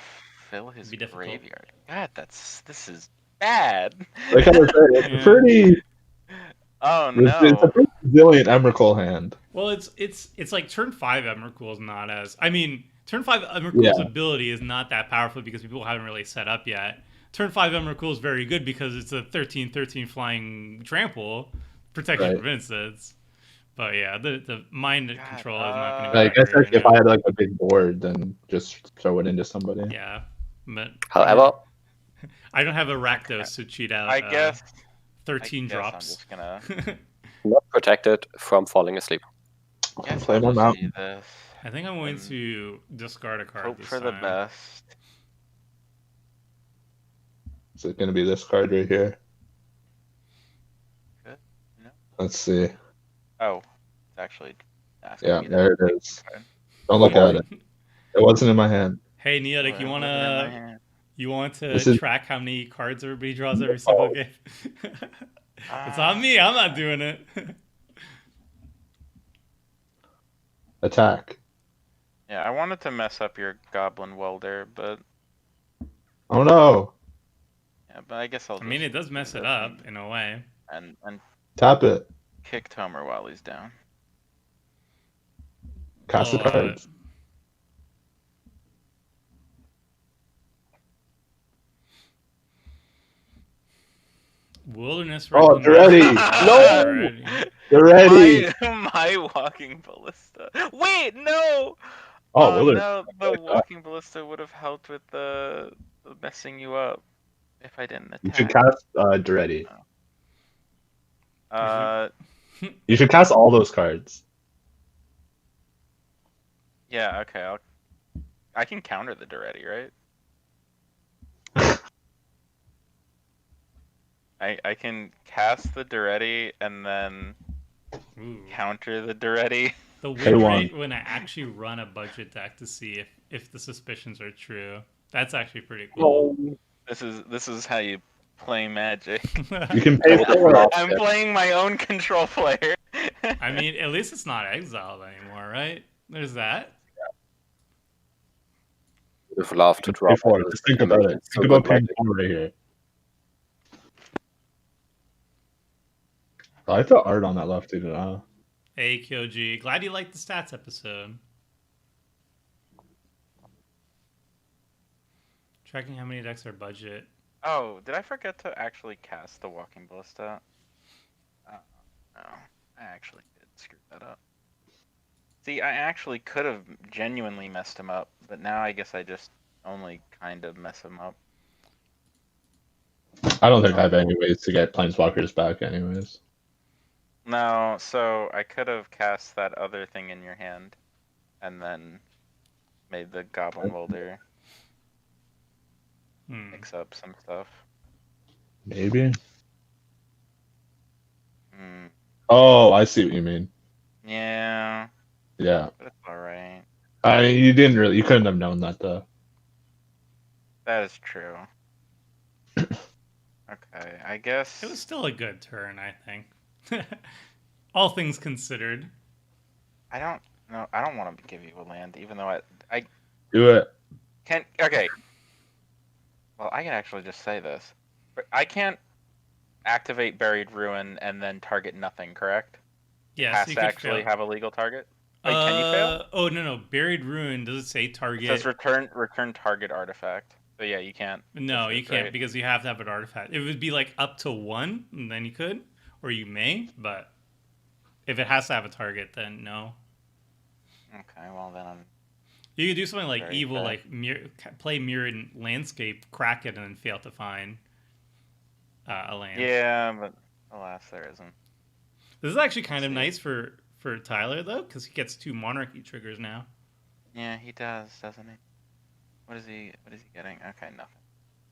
fill his It'd be difficult. graveyard. God, this is bad. Like I was saying, it's Yeah. a pretty. Oh It's a no. pretty resilient Emrakul hand. Well, it's like turn 5 Emrakul is not as. I mean, turn 5 Emrakul's ability is not that powerful because people haven't really set up yet. Turn 5 Emrakul is very good because it's a 13/13 flying trample, protection Right. from instants. But yeah, the mind God, control is not going to be. I guess great like if right I had like a big board, then just throw it into somebody. now. Yeah, but However, I don't have a Rakdos to cheat out. I guess 13 I'm drops. just gonna. not protected from falling asleep. Guess Play I'll one just out. do this. I think I'm going to discard a card. Hope this for the time. best. Is it going to be this card right here? Good. No. Let's see. Oh, it's actually asking Yeah, me there that. it is. Don't look at it. It wasn't in my hand. Hey Neotic, you What was it in my hand? you want to This is- track how many cards everybody draws every single game? It's on me. I'm not doing it. Attack. Yeah, I wanted to mess up your Goblin Welder, but Oh no! yeah, but I guess I'll. I mean, it does mess it up in a way. And Tap it. kick Tomer while he's down. Cast the Well, cards. Wilderness. Oh, it's Reclamation. ready. No! Already. You're ready. My walking ballista. Wait, no. Oh, well, no, the walking ballista would have helped with the messing you up if I didn't you should attack. cast Duretti. Uh, You should cast all those cards. yeah, okay. I can counter the Duretti, right? I can cast the Duretti and then Ooh. counter the Duretti. The Pay win one. rate when I actually run a budget deck to see if the suspicions are true. That's actually pretty cool. This is how you play Magic. You can pay I would have 4. loved I'm it. playing my own control player. I mean, at least it's not exiled anymore, right? There's that. Would have loved to Pay drop 4. it. Just think about it. So Think about good paying Magic. 4 right here. I like the art on that left, dude. Hey, KyoG. Glad you liked the stats episode. Tracking how many decks are budget. Oh, did I forget to actually cast the Walking Ballista? Oh, no. I actually did screw that up. See, I actually could have genuinely messed him up, but now I guess I just only kind of mess him up. I don't think I have any ways to get Planeswalkers back, anyways. No, so I could have cast that other thing in your hand, and then made the Goblin Welder mix up some stuff. Maybe. Hmm. Oh, I see what you mean. Yeah, Yeah. but it's alright. I mean, you couldn't have known that though. That is true. Okay, I guess. It was still a good turn, I think. All things considered. I don't know. I don't want to give you a land, even though I Do it. can't. Okay. Well, I can actually just say this. I can't activate Buried Ruin and then target nothing, correct? Yes, Has you to could actually fail. have a legal target. Wait, can you fail? Oh, no. Buried Ruin, does it say It target? says return target artifact. So yeah, you can't. No, This you is can't right. because you have to have an artifact. It would be like up to 1, and then you could, or you may, but if it has to have a target, then no. Okay, well then I'm. You could do something like Very evil, fair. like play Mirrored Landscape, crack it, and then fail to find a land. Yeah, but alas, there isn't. This is actually kind of See. nice for Tyler though, because he gets 2 Monarchy triggers now. Yeah, he does, doesn't he? What is he getting? Okay, nothing.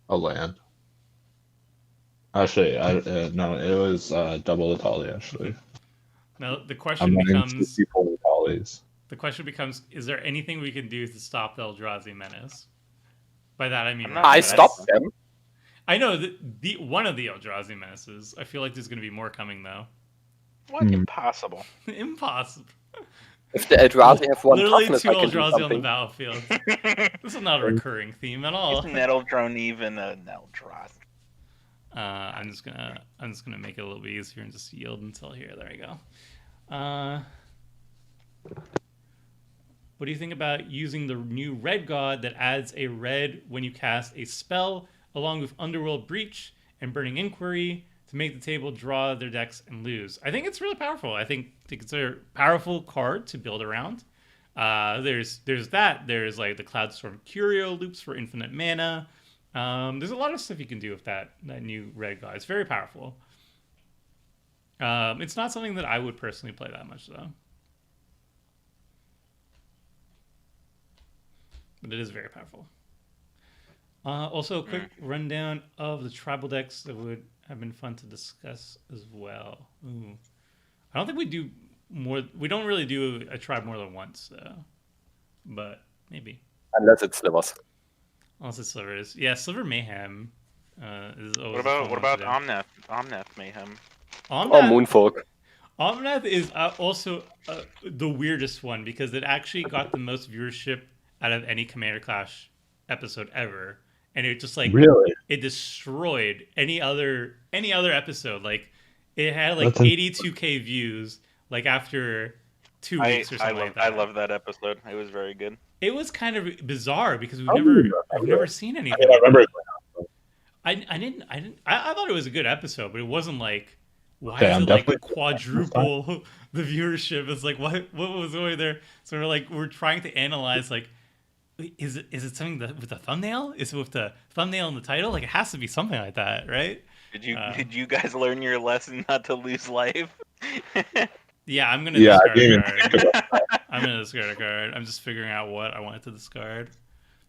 A land. Actually, no, it was double the tally. Actually, Now the I'm question running becomes: 64 tallies. is there anything we can do to stop the Eldrazi menace? By that I mean, I'm not I Yes. stopped them. I know the one of the Eldrazi menaces. I feel like there's going to be more coming though. What? Impossible. Impossible. If the Eldrazi have one Literally toughness, 2 I can do Eldrazi on the something. battlefield. This is not a recurring theme at all. Nettle drone even a Eldrazi. I'm just gonna make it a little bit easier and just yield until here. There you go. What do you think about using the new red god that adds a red when you cast a spell, along with Underworld Breach and Burning Inquiry, to make the table draw their decks and lose? I think it's really powerful. I think it's a powerful card to build around. There's that. There's like the Cloudstorm Curio loops for infinite mana. There's a lot of stuff you can do with that new red god. It's very powerful. It's not something that I would personally play that much though. But it is very powerful. Also, a quick rundown of the tribal decks that would have been fun to discuss as well. Ooh. I don't think we do more. We don't really do a tribe more than once, though. But maybe. Unless it's slivers. Unless it's slivers. Yeah, Sliver Mayhem is always What about Omnath? Omnath Mayhem? Oh, Moonfolk. Omnath is also the weirdest one because it actually got the most viewership out of any Commander Clash episode ever, and it just like Really? it destroyed any other episode. Like it had like That's a- 82K views like after 2 weeks or something like that. I love that episode. It was very good. It was kind of bizarre because we've I never remember that. we've never seen I anything. mean, I like remember. that. I thought it was a good episode, but it wasn't like why Okay, is I'm it like definitely quadruple the viewership? It's like what was going there? So we're trying to analyze like is it something with the thumbnail? Is it with the thumbnail and the title? Like it has to be something like that, right? Did you guys learn your lesson not to lose life? Yeah, I'm gonna Yeah, I discard a didn't even card. think about I'm gonna discard a card. I'm just figuring out what I wanted to discard.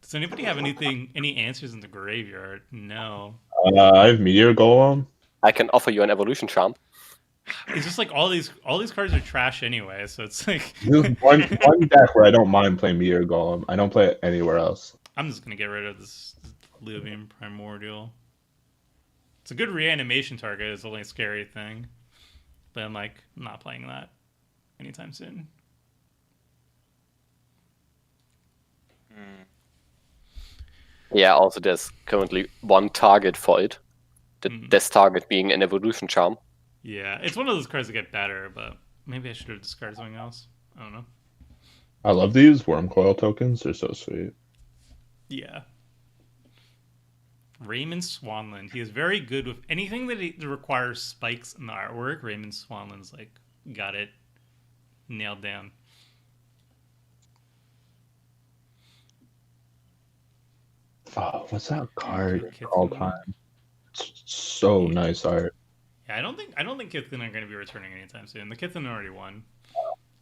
Does anybody have any answers in the graveyard? No. I have Meteor Golem. I can offer you an evolution charm. It's just like all these cards are trash anyway, so it's like This is one deck where I don't mind playing Meteor Golem. I don't play it anywhere else. I'm just gonna get rid of this Livium Primordial. It's a good reanimation target. It's the only scary thing, but I'm not playing that anytime soon. Yeah, also there's currently one target for it. This target being an evolution charm. Yeah, it's one of those cards that get better, but maybe I should have discarded something else. I don't know. I love these Worm Coil tokens. They're so sweet. Yeah. Raymond Swanland. He is very good with anything that requires spikes in the artwork. Raymond Swanland's got it nailed down. Oh, what's that card Kitten. all time? It's so nice art. Yeah, I don't think Kitten are going to be returning anytime soon. The Kitten already won.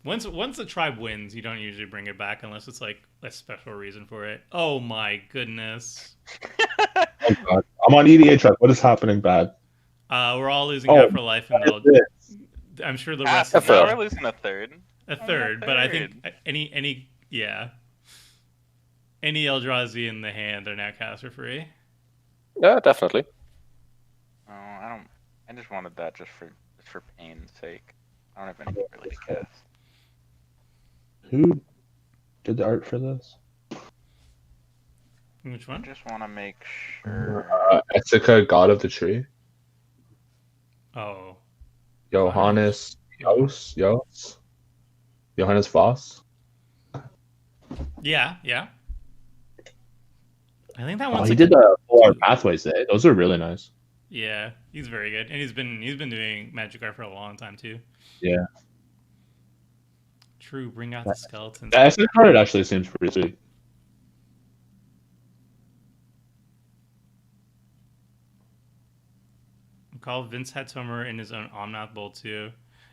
Once the tribe wins, you don't usually bring it back unless it's like a special reason for it. Oh my goodness. Oh god, I'm on EDH. What is happening bad? We're all losing half our life, and I'm sure the rest of We're losing a third. a third, but I think any Eldrazi in the hand are now caster free. Yeah, definitely. Oh, I just wanted that just for pain's sake. I don't have anything really to cast. Who did the art for this? Which I one? just want to make sure. Ethica, God of the Tree. Oh, Johannes Johannes Voss. yeah. I think that Oh, one's he like did the full art pathways there. Those are really nice. Yeah, he's very good, and he's been doing Magic art for a long time too. Yeah. True, bring out the skeletons. The Ethica card actually seems pretty sweet. Call Vince Hatomer in his own Omnath Bowl too.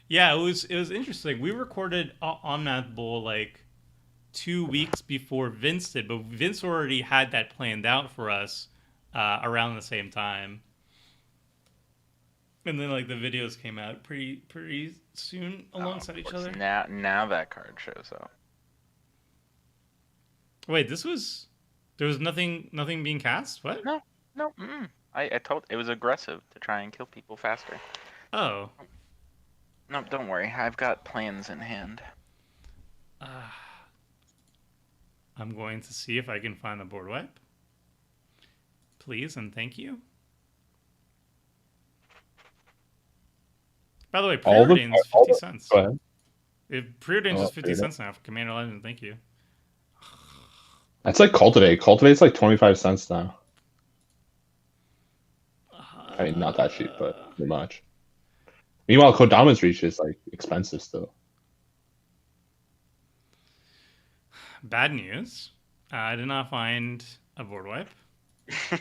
Yeah, it was interesting. We recorded Omnath Bowl like 2 weeks before Vince did, but Vince already had that planned out for us around the same time. And then like the videos came out pretty soon alongside each other. Now that card shows up. Wait, there was nothing being cast? What? No. I told it was aggressive to try and kill people faster. Oh. No, don't worry. I've got plans in hand. I'm going to see if I can find the board wipe. Please and thank you. By the way, preordain's 50 cents. Go ahead. Preordain's is 50 cents now for Commander Legend. Thank you. That's like Cultivate. Cultivate's like 25 cents now. I mean, not that cheap, but pretty much. Meanwhile, Kodama's Reach is like expensive still. Bad news. I did not find a board wipe. I'm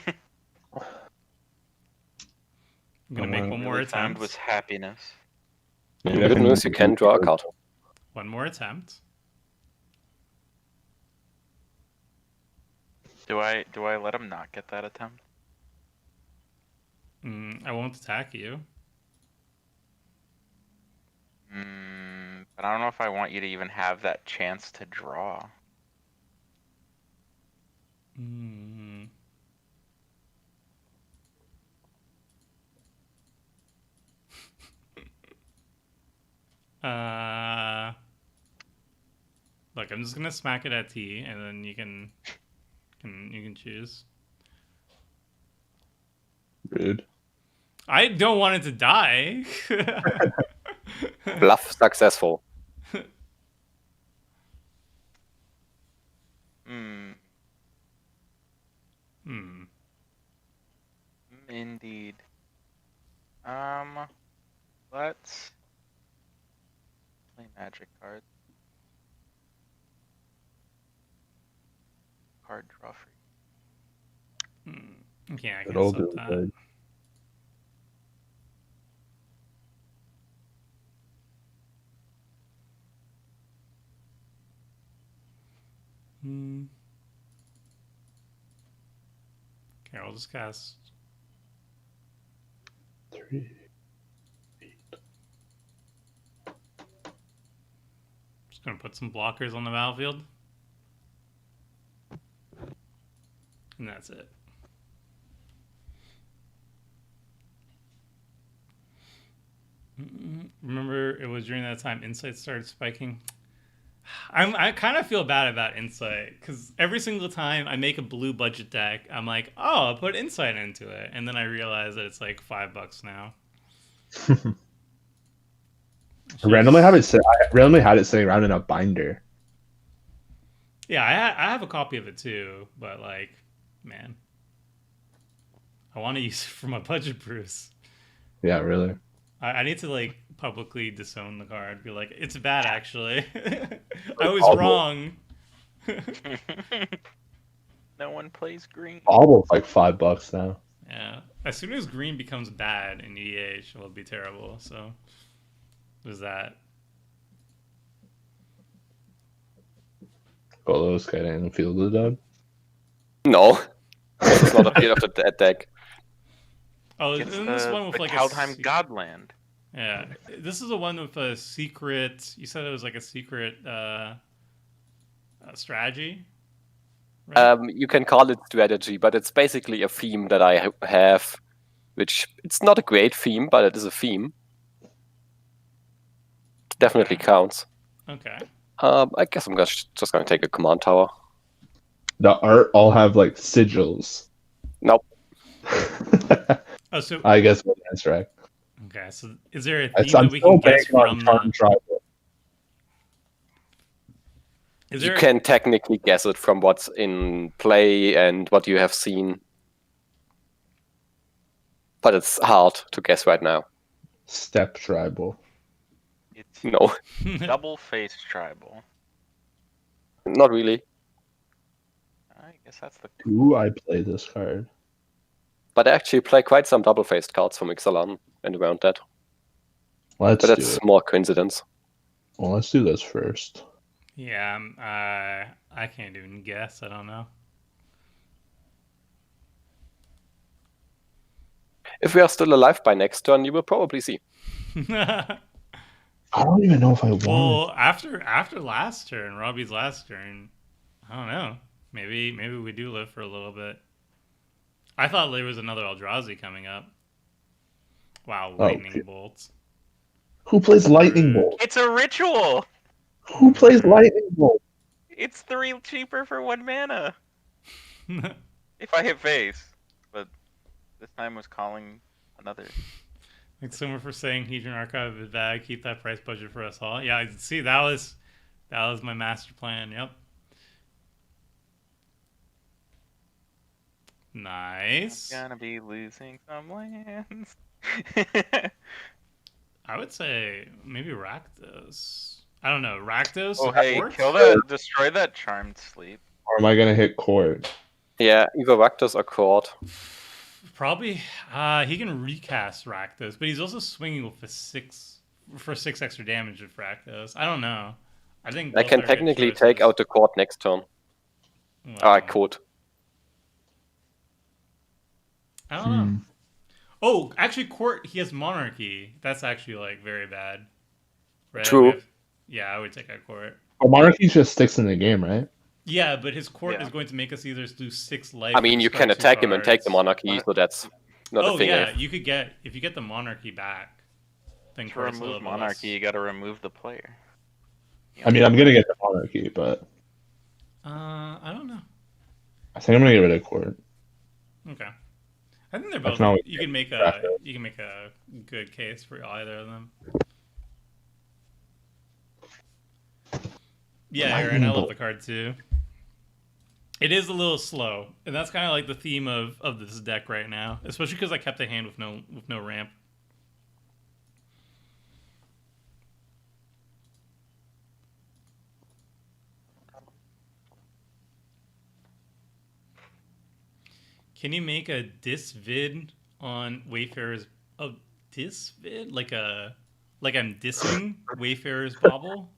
gonna make one more attempt. Was happiness. Maybe I Good news, you can draw a card. One more attempt. Do I let him not get that attempt? I won't attack you. But I don't know if I want you to even have that chance to draw. Look, I'm just gonna smack it at T, and then you can choose. Rude. I don't want it to die. Bluff successful. Indeed. Let's play magic cards. Card draw free. Yeah, I Good can old sub dude, that. good. Hmm. Okay, I'll just cast. 3. Just gonna put some blockers on the battlefield. And that's it. Remember, it was during that time Insight started spiking. I kind of feel bad about Insight because every single time I make a blue budget deck, I'm like, oh, I'll put Insight into it, and then I realize that it's like $5 now. I randomly had it sitting around in a binder. Yeah, I have a copy of it too, but like, man, I want to use it for my budget Bruce. Yeah, really. I need to like publicly disown the card. Be like, it's bad actually. I was Awful. wrong. No one plays green. Almost like $5 now. Yeah. As soon as green becomes bad in EDH, it'll be terrible. So there's that. Golo's getting fielded up. No, this is not a field of the deck. Oh, It's isn't this one with the like Kaldheim Godland. Yeah, this is the one with a secret. You said it was like a secret strategy. Right? You can call it strategy, but it's basically a theme that I have, which it's not a great theme, but it is a theme. It definitely counts. Okay. I guess I'm just going to take a command tower. The art all have like sigils. Nope. Oh, so I guess what answer right. okay. So is there a theme I'm that we still can guess banking on from Charm the? Tribal. Is You there? can technically guess it from what's in play and what you have seen. But it's hard to guess right now. Step Tribal. It's No, double-faced tribal. not really. I guess that's the. Do I play this card? But I actually play quite some double-faced cards from Ixalan and around that. Let's But do that's it. more coincidence. Well, let's do this first. Yeah, I can't even guess. I don't know. If we are still alive by next turn, you will probably see. I don't even know if I want. Well, after last turn, Robbie's last turn, I don't know. Maybe we do live for a little bit. I thought there was another Eldrazi coming up. Wow, lightning okay. bolts. Who plays Lightning Bolt? It's a ritual. Who plays Lightning Bolt? It's 3 cheaper for 1 mana. If I hit face, but this time was calling another. Like someone for saying Hedron Archive is bad, keep that price budget for us all. Yeah, see that was my master plan. Yep. Nice. I'm gonna be losing some lands. I would say maybe Rakdos. I don't know. Rakdos? Oh hey, Quartz? kill that, destroy that Charmed Sleep. Or am I gonna hit court? Yeah, either Rakdos or Court. Probably. He can recast Rakdos, but he's also swinging with for 6 extra damage with Rakdos. I don't know. I think I both can are good technically take choices. out the Court next turn. Well, I could. I don't know. Oh, actually, Court, he has Monarchy. That's actually, like, very bad. Right? True. Yeah, I would take out Court. Well, Monarchy just sticks in the game, right? Yeah, but his Court Yeah. is going to make us either lose 6 life. I mean, or you can discard 2 attack him and take the cards. Monarchy, so that's not a Oh, thing. yeah, you could get... If you get the Monarchy back, then To Court's a remove little Monarchy, less. you gotta remove the player. I mean, I'm gonna get the Monarchy, but I don't know. I think I'm gonna get rid of court. Okay. I think they're I both. can always You can make draft it. a good case for either of them. Yeah, Aaron, I Lightning love bolt. the card too. It is a little slow, and that's kind of like the theme of this deck right now, especially because I kept a hand with no ramp. Can you make a diss vid on Wayfarer's diss vid? Like I'm dissing Wayfarer's Bauble?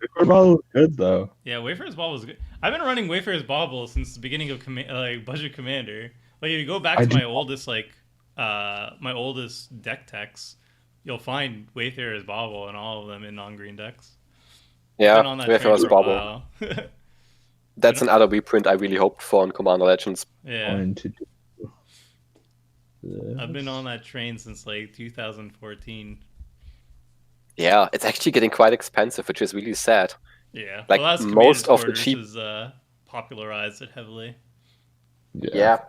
Wayfarer's Bauble was good though. Yeah, Wayfarer's Bauble is good. I've been running Wayfarer's Bauble since the beginning of Budget Commander. Like if you go back to my oldest deck techs, you'll find Wayfarer's Bauble and all of them in non-green decks. Yeah, Wayfarer's Bauble. That's another reprint I really hoped for in Commander Legends. Yeah. I've been on that train since like 2014. Yeah, it's actually getting quite expensive, which is really sad. Yeah, like most of the cheap is popularized it heavily. Yeah,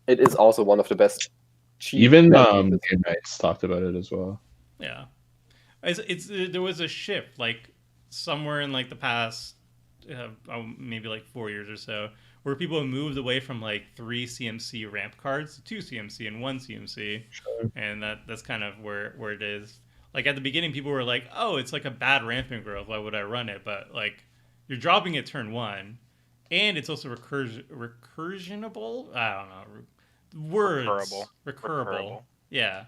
it is also one of the best. Cheap Even Game Nights talked about it as well. Yeah, it's there was a shift like somewhere in like the past maybe like 4 years or so where people moved away from like 3 CMC ramp cards to 2 CMC and 1 CMC, sure. And that's kind of where it is. Like at the beginning, people were like, "Oh, it's like a bad rampant growth. Why would I run it?" But like, you're dropping it turn 1, and it's also recursionable. I don't know words. Recurable. Yeah.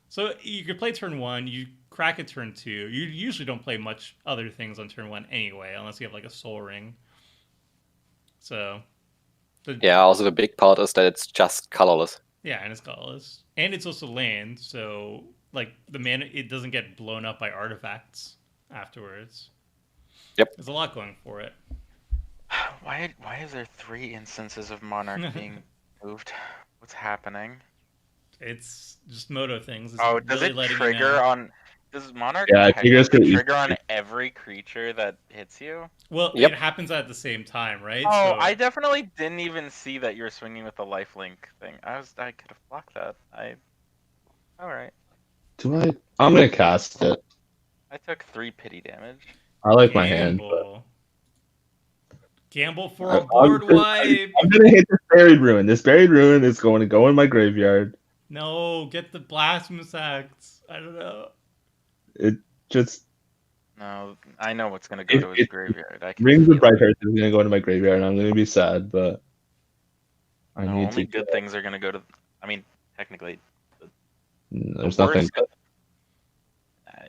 So you could play turn 1. You crack it turn 2. You usually don't play much other things on turn 1 anyway, unless you have like a Soul Ring. So. Yeah. Also, the big part is that it's just colorless. Yeah, and it's colorless, and it's also land. So. Like the mana, it doesn't get blown up by artifacts afterwards. Yep. There's a lot going for it. Why is there 3 instances of Monarch being moved? What's happening? It's just Moto things. It's does really it trigger on? Does Monarch trigger on every creature that hits you? Well, It happens at the same time, right? Oh, so... I definitely didn't even see that you were swinging with the lifelink thing. I could have blocked that. All right. I'm gonna cast it. I took 3 pity damage. I like my hand. But... Gamble for a board wipe. I'm gonna hit this Buried Ruin. This Buried Ruin is going to go in my graveyard. No, get the Blasphemous Acts. I don't know. It just. No, I know what's gonna go to his graveyard. Rings of Bright Hearts is gonna go into my graveyard, and I'm gonna be sad, but. Only good things are gonna go to. I mean, technically. There's nothing.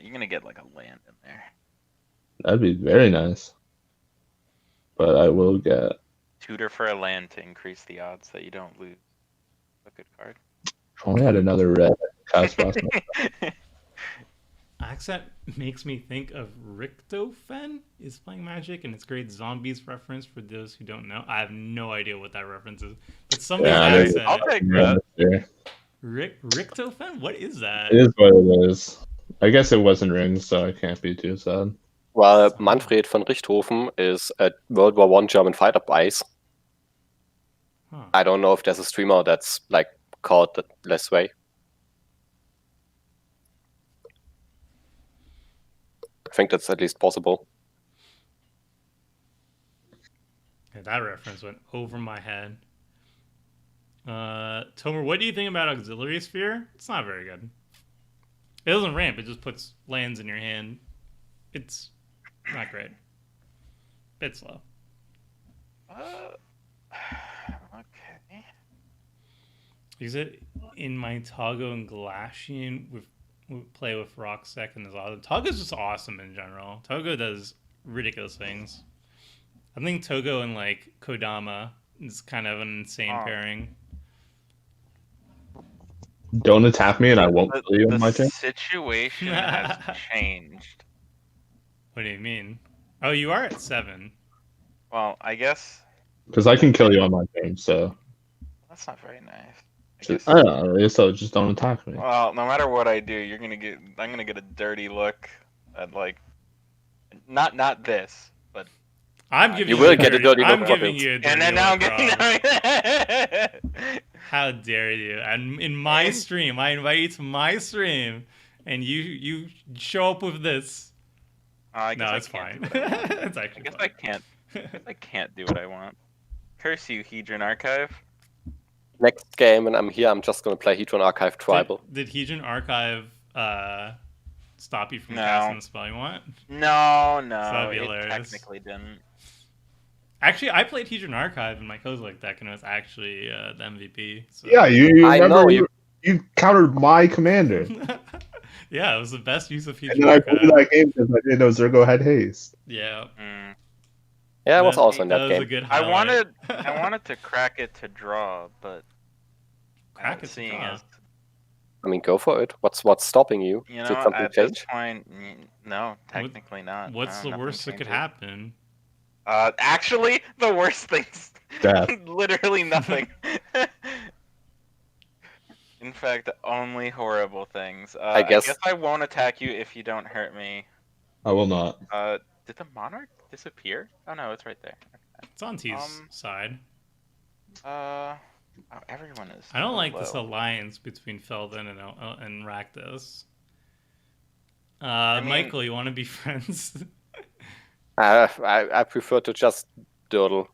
You're gonna get like a land in there. That'd be very nice. But I will get tutor for a land to increase the odds that you don't lose. A good card. If only I had another red cast last night. Accent makes me think of Richtofen is playing Magic, and it's great zombies reference for those who don't know. I have no idea what that reference is, but somebody's accent. I'll take that. Richtofen? What is that? It is what it is. I guess it wasn't rings, so I can't be too sad. Well, Manfred von Richthofen is a World War I German fighter prize. Huh. I don't know if there's a streamer that's like called that this way. I think that's at least possible. Yeah, that reference went over my head. Tomer, what do you think about Auxiliary Sphere? It's not very good. It doesn't ramp, it just puts lands in your hand. It's not great. Bit slow. Okay. Is it in my Togo and Glacian we play with Rocksec and Azada? Togo's just awesome in general. Togo does ridiculous things. I think Togo and like Kodama is kind of an insane pairing. Don't attack me and I won't kill you on my turn. The situation has changed. What do you mean? Oh, you are at 7. Well, I guess... Because I can kill you on my turn, so... That's not very nice. I don't know, so just don't attack me. Well, no matter what I do, I'm gonna get a dirty look at like... Not this, but... I'm giving you will get a dirty look. I'm giving you a dirty and then now I'm getting... How dare you? And in my stream, I invite you to my stream, and you show up with this. No, it's fine. It's actually I guess I can't do what I want. Curse you, Hedron Archive. Next game, when I'm here, I'm just gonna play Hedron Archive Tribal. Did Hedron Archive stop you from casting the spell you want? No, So that'd be it hilarious. technically didn't. Actually, I played Hedron Archive in my Kozilek deck, and it was actually the MVP. So. Yeah, you I remember know, you countered my commander. Yeah, it was the best use of And Hedron then I blew Archive. that game because I didn't know Zergo had haste. Yeah. Mm. Yeah, I was also in That that was a game. good I highlight. wanted to crack it to draw, but Crack it to seeing draw. as I mean, go for it. What's stopping you? you Did know, something at this change? point, no, technically not. What's No, the nothing worst that could changes. happen? Actually, the worst things. Death. Literally nothing. In fact, only horrible things. I guess. I won't attack you if you don't hurt me. I will not. Did the monarch disappear? Oh no, it's right there. It's on T's side. Oh, everyone is. I don't so like this low. alliance between Felden and Rakdos. mean- Michael, you want to be friends? I prefer to just dawdle.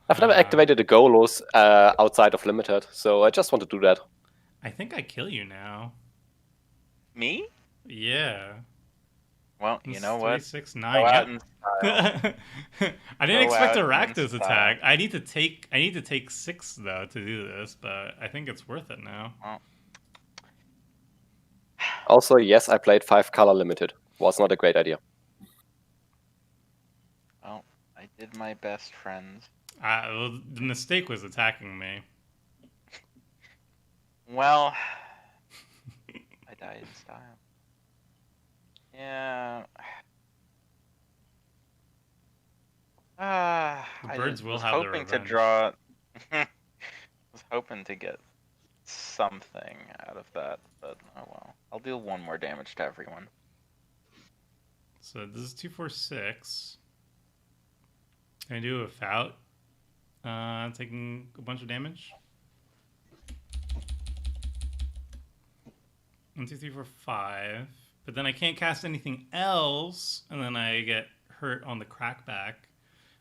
I've never activated a Golos outside of Limited, so I just want to do that. I think I kill you now. Me? Yeah. Well, you know what? 369. Go out Yep. in style. I didn't Go expect a out in Rakdos style. attack. I need to take 6 though to do this, but I think it's worth it now. Also, yes, I played 5-color Limited. Was not a great idea. Well, I did my best, friends. Well, the mistake was attacking me. Well, I died in style. Yeah. The birds will was have their hoping to revenge. draw. Was hoping to get something out of that, but oh well. I'll deal 1 more damage to everyone. So this is 246. Can I do a Fout? Taking a bunch of damage. 1, 2, 3, 4, 5. But then I can't cast anything else, and then I get hurt on the crackback.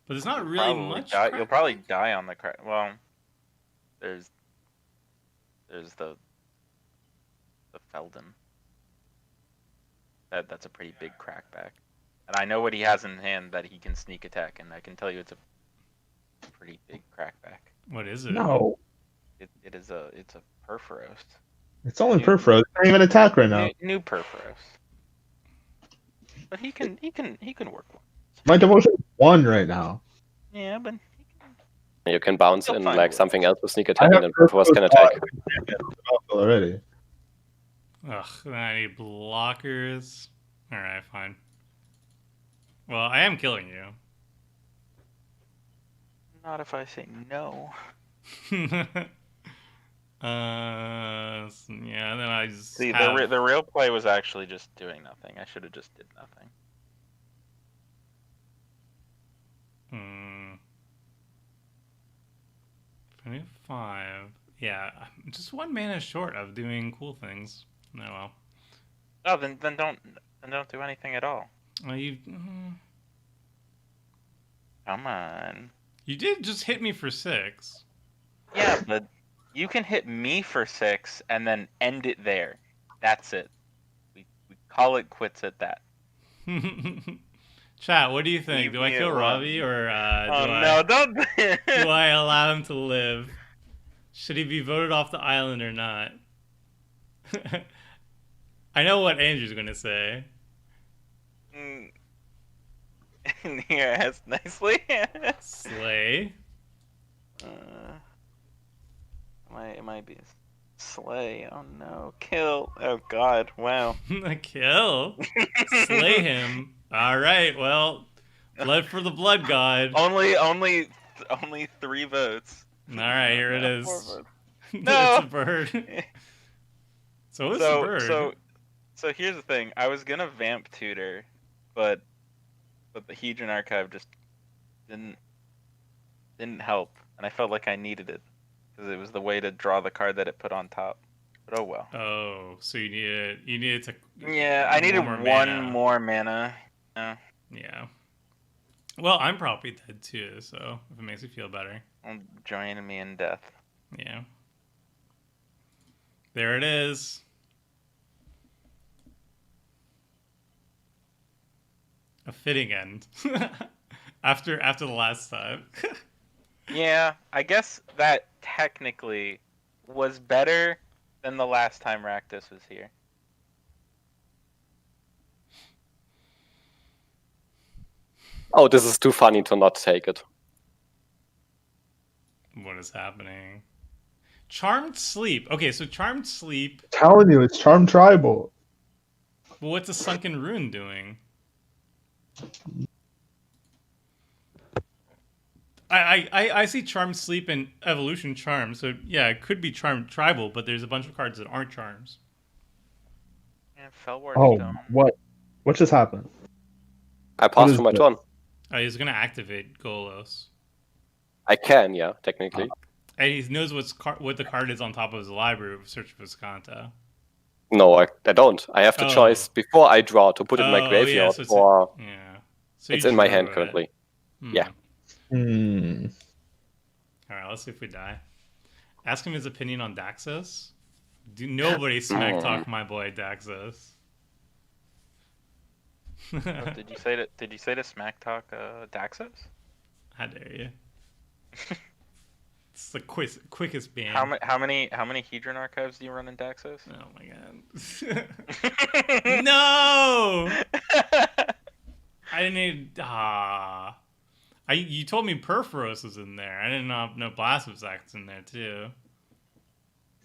But there's not really much. You'll probably die on the crack. Well, there's the Felden. That's a pretty big crackback. And I know what he has in hand that he can sneak attack, and I can tell you it's a pretty big crackback. What is it? No. It's a Perforos. It's only Perfro. It can't even attack right now. New Perforos. But he can work one. My devotion is 1 right now. Yeah, but You can bounce You'll in find like ways. something else with sneak I attack, have and then Perforce can attack. already. Ugh, I need blockers. Alright, fine. Well, I am killing you. not if I say no. Yeah, then I just See, have... the real play was actually just doing nothing. I should have just did nothing. 25. Yeah, I'm just 1 mana short of doing cool things. Oh well. Oh, then don't do anything at all. Well, you Come on. you did just hit me for 6. Yeah, but you can hit me for 6 and then end it there. That's it. We call it quits at that. Chat, what do you think? Leave Do I me kill alone. Robbie or Oh do no, don't. do I allow him to live? Should he be voted off the island or not? I know what Andrew's gonna say. Here, as nicely. Slay. It might be slay. Oh no, kill. Oh god, wow. Kill. Slay him. All right. Well, blood for the blood god. Only 3 votes. All right, here it No, is. 4 votes. It's No. a bird. So it's a bird. So here's the thing. I was gonna vamp tutor, but the Hedron Archive just didn't help, and I felt like I needed it because it was the way to draw the card that it put on top. But oh well. Oh, so you needed to. Yeah, I needed more 1 mana. more mana. Yeah. Well, I'm probably dead too, so if it makes you feel better. Join me in death. Yeah. There it is. A fitting end. after the last time. Yeah, I guess that technically was better than the last time Rakdos was here. Oh, this is too funny to not take it. What is happening? Charmed Sleep. Okay, so Charmed Sleep. Telling you, it's Charm Tribal. Well, what's a Sunken Rune doing? I see Charmed Sleep and Evolution Charm, so yeah, it could be Charmed Tribal, but there's a bunch of cards that aren't charms. Yeah, Felwar Oh, Stone. what? What just happened? I passed is for my this? turn. Oh, he's gonna activate Golos. I can, yeah, technically. And he knows what the card is on top of his library of Search for Viscanta. No, I don't. I have the Oh. choice before I draw to put it in my graveyard, so it's or yeah. So it's you in my drew hand it. currently. Hmm. Yeah. Hmm. All right, let's see if we die. Ask him his opinion on Daxos. Do nobody smack talk my boy Daxos. Oh, did you say to smack talk Daxos? How dare you? It's the quickest ban. How many Hedron archives do you run in Daxos? Oh my god. No! I didn't need. You told me Perforos was in there. I didn't know Blasphemous in there too.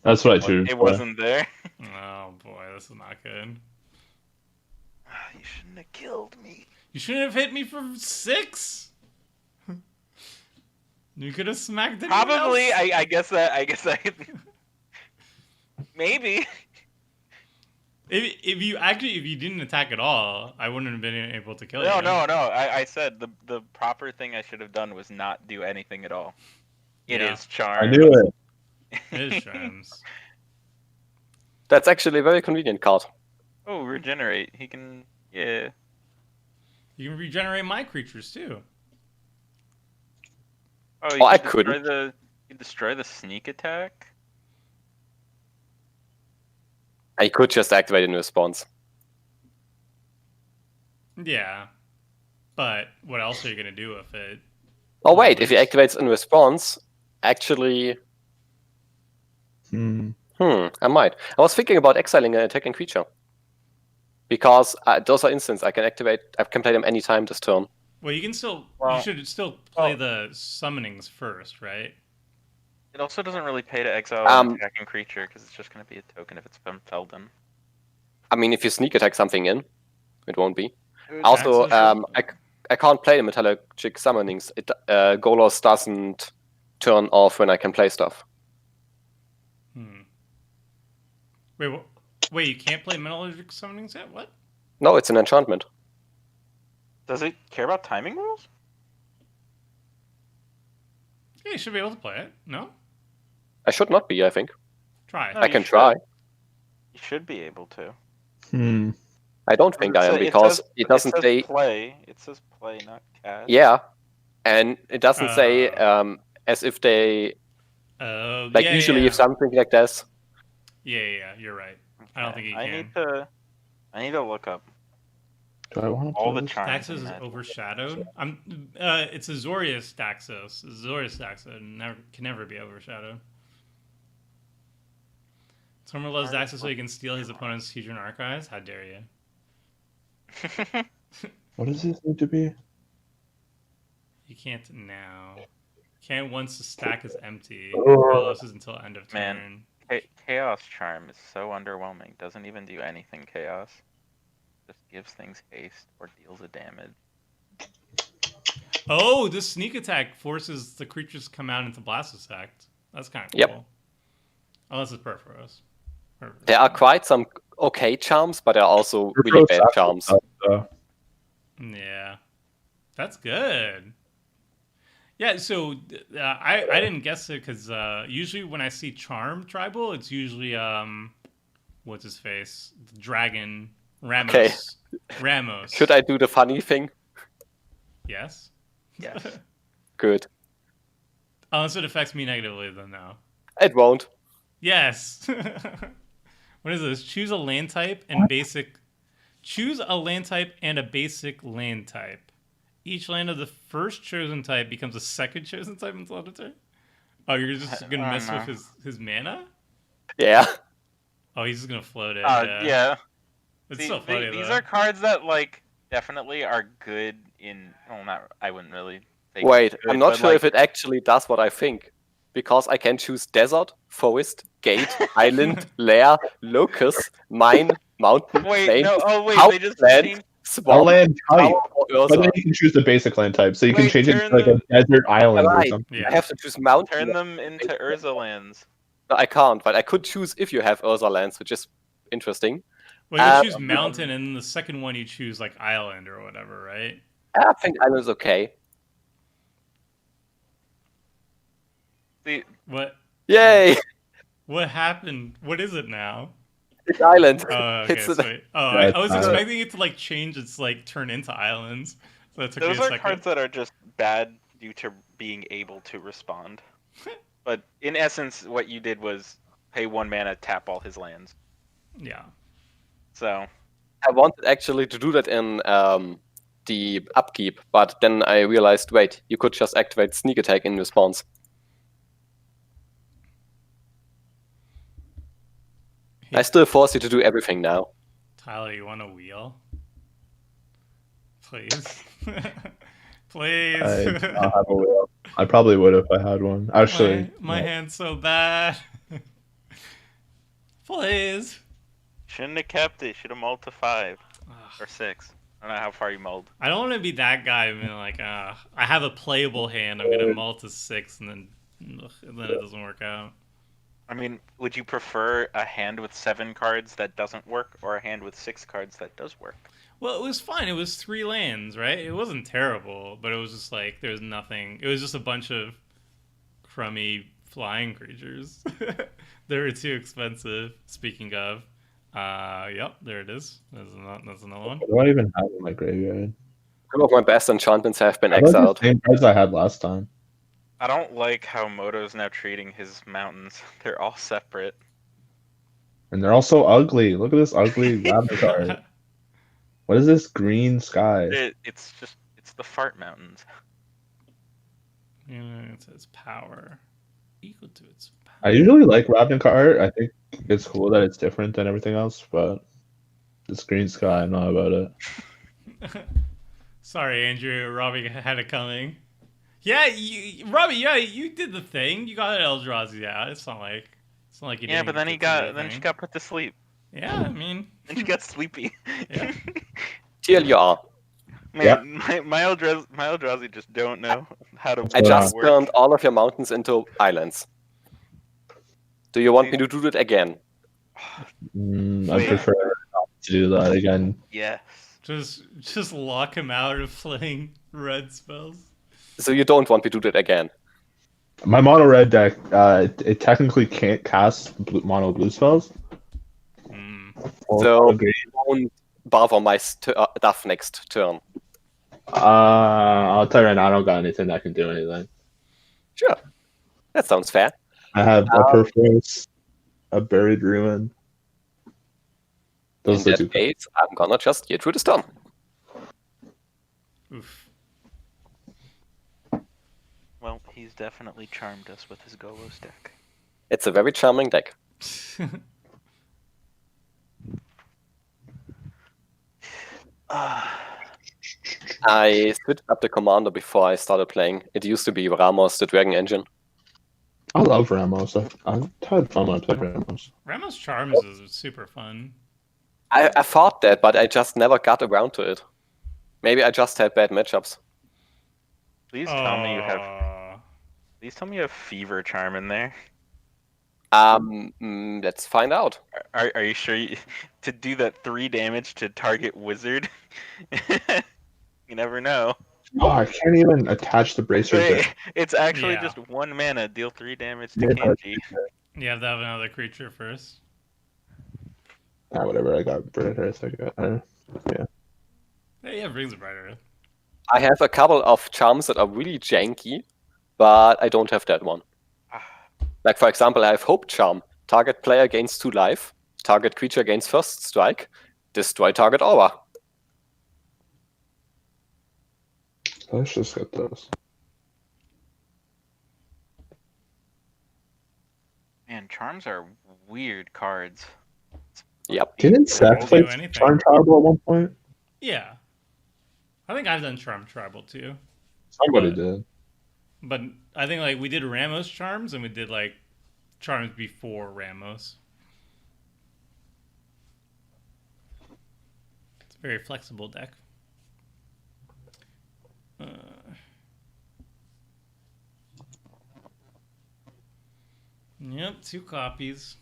That's what I choose. It wasn't there. Oh boy, this is not good. You shouldn't have killed me. You shouldn't have hit me for 6. You could have smacked it. Probably. I guess I maybe. If you didn't attack at all, I wouldn't have been able to kill you. No. I said the proper thing I should have done was not do anything at all. It is charm. I knew it. It is charms. That's actually a very convenient card. Oh, regenerate. He can. Yeah. You can regenerate my creatures too. Oh, Oh, I destroy couldn't. You destroy the sneak attack. I could just activate in response. Yeah, but what else are you gonna do with it? Oh wait, if he activates in response, actually, I might. I was thinking about exiling an attacking creature. Because those are instants I can activate. I can play them anytime this turn. Well, you can still. Well, you should still play the summonings first, right? It also doesn't really pay to exile an attacking creature because it's just going to be a token if it's from Felden. I mean, if you sneak attack something in, it won't be. It Also, actually I can't play the Metallic Summonings. Golos doesn't turn off when I can play stuff. Wait, you can't play Metallurgic Summonings yet? What? No, it's an enchantment. Does it care about timing rules? Yeah, you should be able to play it. No? I should not be, I think. Try. No, I you can should. try. You should be able to. I don't think I am, because it doesn't say... play. It says play, not cast. Yeah, and it doesn't say as if they... usually if something like this... Yeah, you're right. Okay. I don't think you can. I need to look up Do I want to all the charms. Daxos is overshadowed. It's a Zorius Daxos. Zorius Daxos can never be overshadowed. Someone loves Daxos so he can steal his opponent's Hedron archives. How dare you? What does this need to be? You can't now. Can't once the stack is empty. Oh. Golos is until end of turn. Man. Chaos Charm is so underwhelming. Doesn't even do anything chaos. Just gives things haste or deals a damage. Oh, this sneak attack forces the creatures to come out into blast effect. That's kind of cool. Yep. Unless it's Perforos. There are quite some okay charms, but there are also really bad charms. Yeah. That's good. Yeah, so I didn't guess it because usually when I see Charm Tribal, it's usually what's his face, the Dragon Ramos. Okay. Ramos. Should I do the funny thing? Yes. Yes. Good. Unless it affects me negatively, then no. It won't. Yes. What is this? Choose a land type and basic. Choose a land type and a basic land type. Each land of the first chosen type becomes a second chosen type until end of turn. Oh, you're just gonna mess with his mana? Yeah. Oh, he's just gonna float it. Yeah. It's See, so funny these though. are cards that like definitely are good in. Well, not. I wouldn't really. Say Wait, good, I'm not but, sure like, if it actually does what I think. Because I can choose desert, forest, gate, island, lair, locust, mine, mountain, Wait, plain, no. Oh, wait. house, They just land, changed. A swamp, land type. tower, or But then Ursa. you can choose the basic land type, so you can Wait, change it to turn like a desert island or Right. something. Yeah. I have to choose mountain. Turn them into Urza lands. No, I can't, but I could choose if you have Ursa lands, which is interesting. Well, you choose mountain, and then the second one you choose like island or whatever, right? I think island is okay. See, What? Yay! What happened? What is it now? It's island. Oh, okay, It's sweet. Oh, Yeah, I was it's expecting it to like change its like turn into islands. So that took me those a are second. cards that are just bad due to being able to respond. But in essence, what you did was pay 1 mana, tap all his lands. Yeah. So I wanted actually to do that in the upkeep, but then I realized, wait, you could just activate sneak attack in response. I still force you to do everything now. Tyler, you want a wheel? Please. Please. I have a wheel. I probably would if I had one. Actually, my hand's so bad. Please. shouldn't have kept it. Should have mulled to 5 Ugh. or 6. I don't know how far you mulled. I don't want to be that guy. I mean, like, I have a playable hand. I'm gonna mull to 6, and then it doesn't work out. I mean, would you prefer a hand with 7 cards that doesn't work, or a hand with 6 cards that does work? Well, it was fine. It was 3 lands, right? It wasn't terrible, but it was just like there was nothing. It was just a bunch of crummy flying creatures. They were too expensive. Speaking of, yep, there it is. That's another one. what do I even have in my graveyard? Some of my best enchantments have been I thought the exiled. same cards I had last time. I don't like how Moto's now treating his mountains. They're all separate. And they're all so ugly. Look at this ugly rabbit card. What is this green sky? It's the fart mountains. It says power equal to its power. I usually like Ravnica art. I think it's cool that it's different than everything else, but this green sky, I'm not about it. Sorry, Andrew. Robbie had it coming. Yeah, Robbie. Yeah, you did the thing. You got Eldrazi out. It's not like you. Yeah, didn't but then get to do she anything. got put to sleep. Yeah, I mean. Then she got sleepy. Yeah. Here you are. Man, Yep. my Eldrazi just don't know how to I just work. turned all of your mountains into islands. Do you want me to do that again? I Wait. prefer not to do that again. Yes. Just lock him out of playing red spells. So you don't want me to do that again? My mono red deck, it technically can't cast mono blue spells. So Okay. you won't bother my stuff next turn. I'll tell you right now, I don't got anything that can do anything. Sure. That sounds fair. I have a Perforce, a Buried Ruin. Those In are the that two. case, I'm gonna just get through the storm. Oof. Well, he's definitely charmed us with his Golos deck. It's a very charming deck. I switched up the commander before I started playing. It used to be Ramos, the Dragon Engine. I love Ramos. I've had fun when I played Ramos. Ramos Charms is super fun. I thought that, but I just never got around to it. Maybe I just had bad matchups. Please tell me you have. Aw. Please tell me you have Fever Charm in there. Let's find out. Are you sure to do that 3 damage to target wizard? You never know. Oh, I can't even attach the bracers. Wait, there. it's actually Yeah. just 1 mana, deal 3 damage to Yeah, Kangee. You have to have another creature first. Whatever. I got Bright Earth. I got. Hey, yeah, brings a brighter. I have a couple of charms that are really janky, but I don't have that one. Like, for example, I have Hope Charm. Target player gains 2 life. Target creature gains first strike. Destroy target aura. Let's just get this. Man, charms are weird cards. Yep. Didn't Zach Won't play do anything. Charm Tribal at one point? Yeah. I think I've done Charm Tribal too. Somebody But- did. But I think like we did Ramos charms and we did like charms before Ramos. It's a very flexible deck. Yep, 2 copies.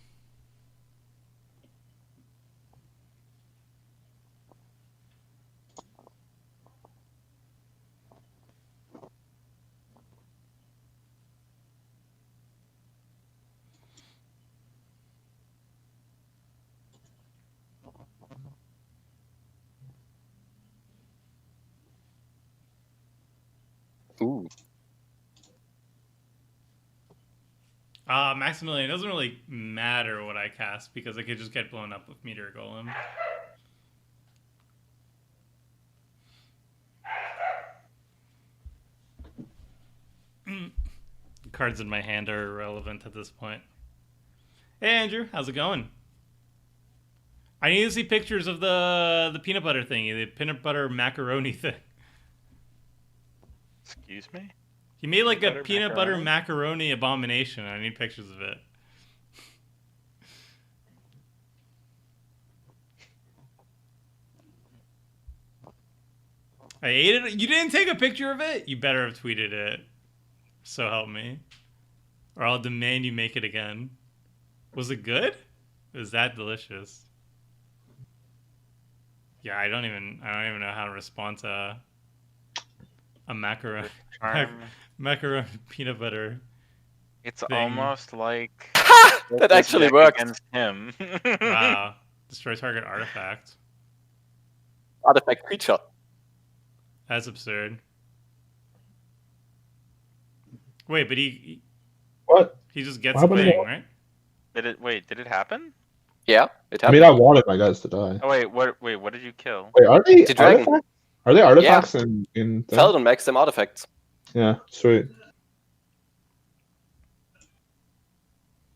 Ooh. Maximilian, it doesn't really matter what I cast because I could just get blown up with Meteor Golem. The cards in my hand are irrelevant at this point. Hey Andrew, how's it going? I need to see pictures of the peanut butter thingy, the peanut butter macaroni thing. Excuse me? He made like a Butter peanut butter macaroni? macaroni abomination. I need pictures of it. I ate it. You didn't take a picture of it? You better have tweeted it. So help me. Or I'll demand you make it again. Was it good? It was that delicious. Yeah, I don't even know how to respond to a macaroni Charm. macaroni peanut butter. It's thing. almost like That this actually deck worked. against him. Wow. Destroy target artifact. Artifact creature. That's absurd. Wait, but he What? just gets What happened to playing, that? right? Did it happen? Yeah, it I happened. mean, I wanted my guys to die. Oh wait, what did you kill? Wait, are they The dragon. artifacts? Are they artifacts in thing? Feldon makes them artifacts. Yeah, sweet.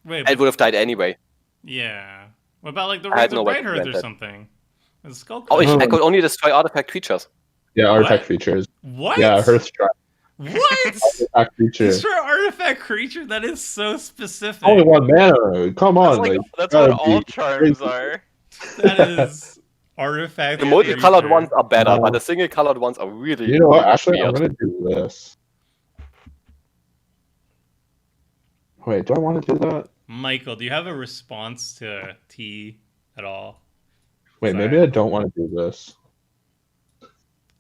Wait, It but, would have died anyway. yeah. What about like the I had Rings no of way to Brighthearth prevent or that. something? The skull. Oh, Oh. I could only destroy artifact creatures. Yeah, artifact What? features. What? Yeah, Hearth Strike. What? Artifact feature. Destroy artifact creature? That is so specific. Only one mana. Come on, That's gotta what all be charms crazy. are. That is artifact. The multicolored creature. ones are better, No. but the single colored ones are really, You know what? really Actually, I'm weird. gonna do this. Wait, do I want to do that? Michael, do you have a response to T at all? Wait, Sorry. maybe I don't want to do this.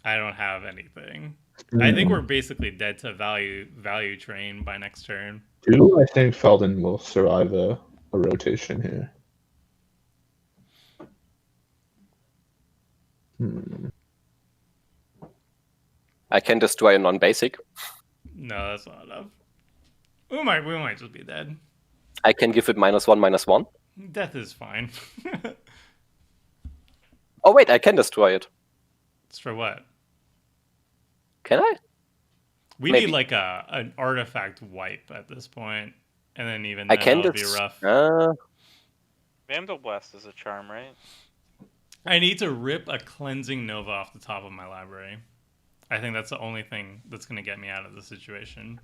I don't have anything. I think we're basically dead to value train by next turn. Do I think Feldon will survive a rotation here? I can destroy a non-basic. No, that's not enough. We might just be dead. I can give it -1/-1. Death is fine. Oh wait, I can destroy it. It's for what? Can I? We Maybe. need like an artifact wipe at this point, and then even I then can that'll be just. rough. Vandal Blast is a charm, right? I need to rip a cleansing nova off the top of my library. I think that's the only thing that's gonna get me out of the situation.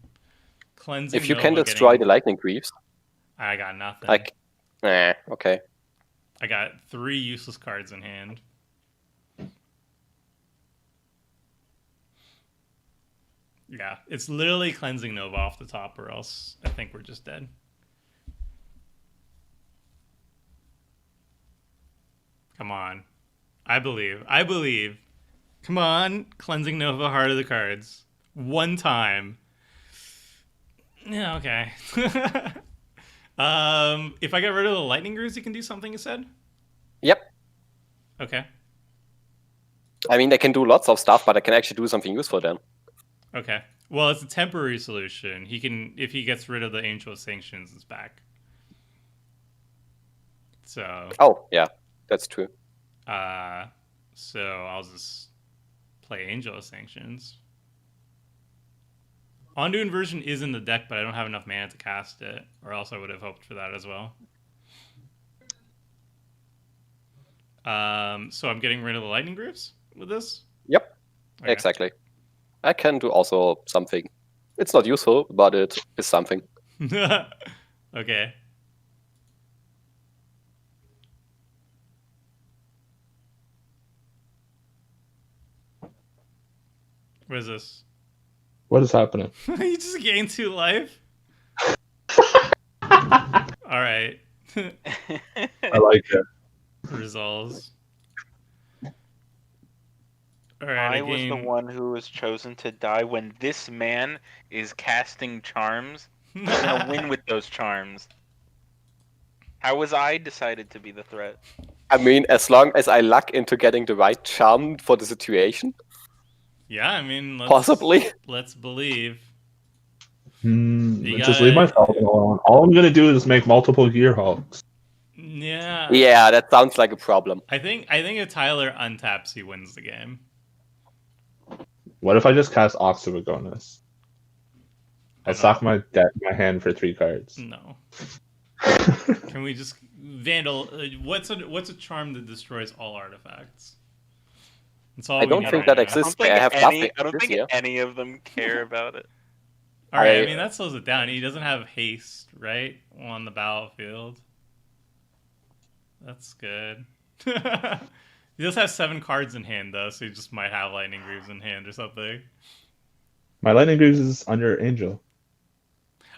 Cleansing. If you nova can destroy getting- the lightning greaves, I got nothing. okay. I got 3 useless cards in hand. Yeah, it's literally cleansing nova off the top, or else I think we're just dead. Come on. I believe. Come on, cleansing nova, heart of the cards. One time. Yeah, okay. If I get rid of the lightning grooves, you can do something, you said? Yep. Okay. I mean, they can do lots of stuff, but I can actually do something useful then. Okay. Well, it's a temporary solution. He can, if he gets rid of the Angel of Sanctions, it's back. So. Oh, yeah, that's true. So I'll just play Angel of Sanctions. Ondu Inversion is in the deck, but I don't have enough mana to cast it, or else I would have hoped for that as well. So I'm getting rid of the Lightning Grooves with this? Yep, Okay. exactly. I can do also something. It's not useful, but it is something. Okay. What is this? What is happening? You just gained 2 life? Alright. I like it. Resolves. Alright, I was the gain... one who was chosen to die when this man is casting charms. I'm gonna win with those charms. How was I decided to be the threat? I mean, as long as I luck into getting the right charm for the situation, Yeah, I mean, possibly. let's believe. Just leave my Falcon alone. All I'm gonna do is make multiple Gearhawks. Yeah. Yeah, that sounds like a problem. I think if Tyler untaps, he wins the game. What if I just cast Ox of Agonis? I Oh, sack my hand for 3 cards. No. Can we just Vandal? What's a charm that destroys all artifacts? That's all I don't think that exists. I have nothing. I don't think any of them care about it. All right, I mean that slows it down. He doesn't have haste, right, on the battlefield. That's good. He does have 7 cards in hand though, so he just might have Lightning Greaves in hand or something. My Lightning Greaves is under Angel.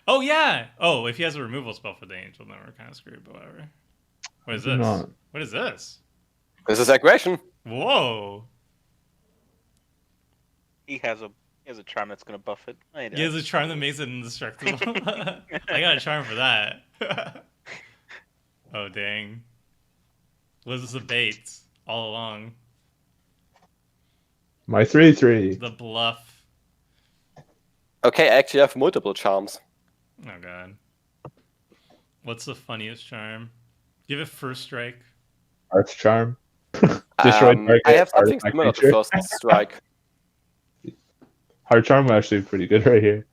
Oh yeah. Oh, if he has a removal spell for the Angel, then we're kind of screwed. But whatever. What is this? Not. What is this? This is aggression. Whoa. He has a charm that's gonna buff it. He has a charm that makes it indestructible. I got a charm for that. Oh dang. Was this a bait all along? My 3/3. The bluff. Okay, I actually have multiple charms. Oh god. What's the funniest charm? Give it first strike. Arts Charm. Destroy target I have something artifact similar to creature. First Strike. Heart Charm actually pretty good right here.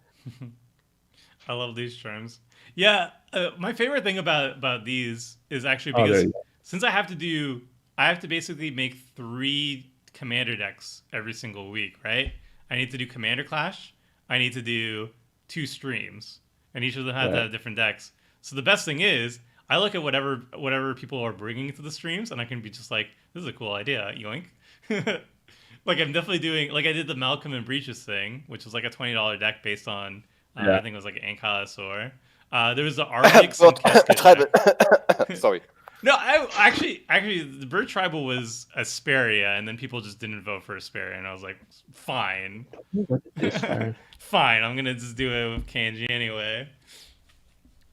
I love these charms. Yeah, my favorite thing about these is actually Oh, there because you go. since I have to basically make 3 commander decks every single week, right? I need to do Commander Clash. I need to do 2 streams, and each of them have to Right. have different decks. So the best thing is, I look at whatever people are bringing to the streams, and I can be just like, this is a cool idea, yoink. Like I'm definitely doing, like I did the Malcolm and Breaches thing, which was like a $20 deck based on, Yeah. I think it was like Ankylosaur. There was the Armix and Cascade deck. Sorry. No, I actually, the Bird Tribal was Asperia, and then people just didn't vote for Asperia, and I was like, fine. Fine, I'm gonna just do it with Kangee anyway.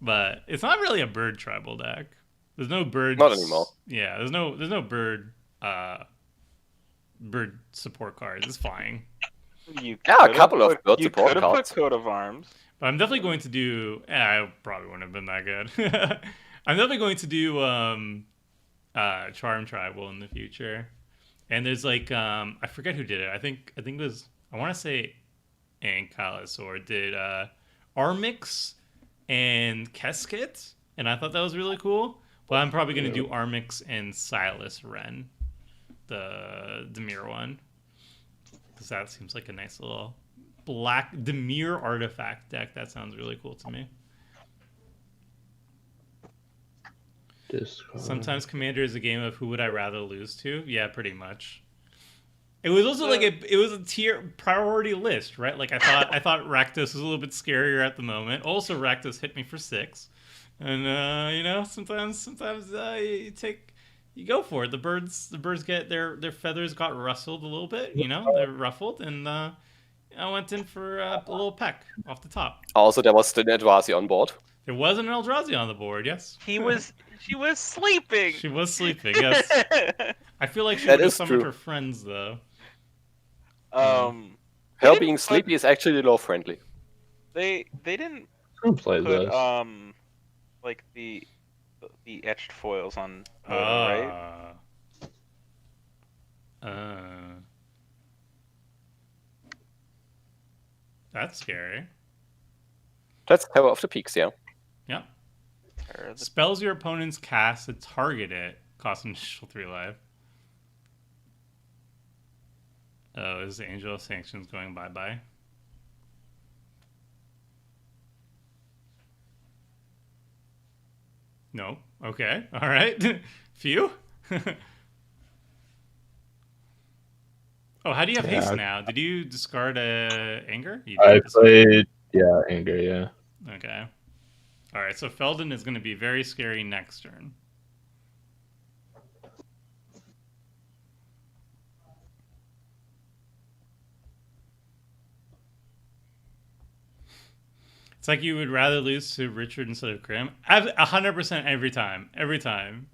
But it's not really a Bird Tribal deck. There's no birds. Not anymore. Yeah, there's no bird bird support cards. It's flying. You Yeah, a could've couple of put- bird You support could have put cards. Coat of Arms. But I'm definitely going to do. I probably wouldn't have been that good. I'm definitely going to do Charm Tribal in the future. And there's like I forget who did it. I think it was, I want to say Ankylosaur did Armix and Keskit, and I thought that was really cool. But I'm probably going to do Armix and Silas Wren, the Demir one, because that seems like a nice little black Demir artifact deck. That sounds really cool to me. Sometimes Commander is a game of who would I rather lose to. Yeah, pretty much. It was also like it was a tier priority list, right? Like I thought Rakdos was a little bit scarier at the moment. Also, Rakdos hit me for 6, and you know, sometimes you go for it. The birds get their feathers got rustled a little bit. You know, they're ruffled, and I went in for a little peck off the top. Also, there was still Eldrazi on board. There wasn't an Eldrazi on the board. Yes, She was sleeping. she was sleeping. Yes, I feel like she That would have is summoned true. her friends though. Her didn't being put- sleepy is actually low friendly. They didn't Who played put this? like the etched foils on Moto, right? That's scary. That's Terror of the Peaks, yeah. Yep. Terror the- Spells your opponents cast to target it, cost initial 3 life. Oh, is the Angel of Sanctions going bye-bye? No. Okay. All right. Phew. Oh, how do you have haste Yeah. now? Did you discard anger? You I did discard- played, anger, yeah. Okay. All right. So Felden is going to be very scary next turn. It's like you would rather lose to Richard instead of Krim. 100% every time. Every time.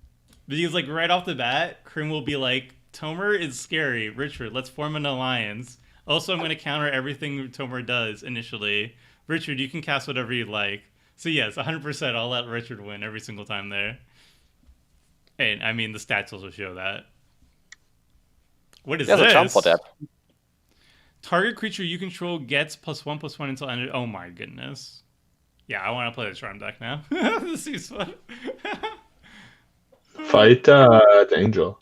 Because, like, right off the bat, Krim will be like, Tomer is scary. Richard, let's form an alliance. Also, I'm going to counter everything Tomer does initially. Richard, you can cast whatever you like. So, yes, 100% I'll let Richard win every single time there. And, I mean, the stats also show that. What is There's this? a jump for that. Target creature you control gets +1/+1 until end. Oh my goodness. Yeah, I want to play the Charm deck now. This is fun. Fight the Angel.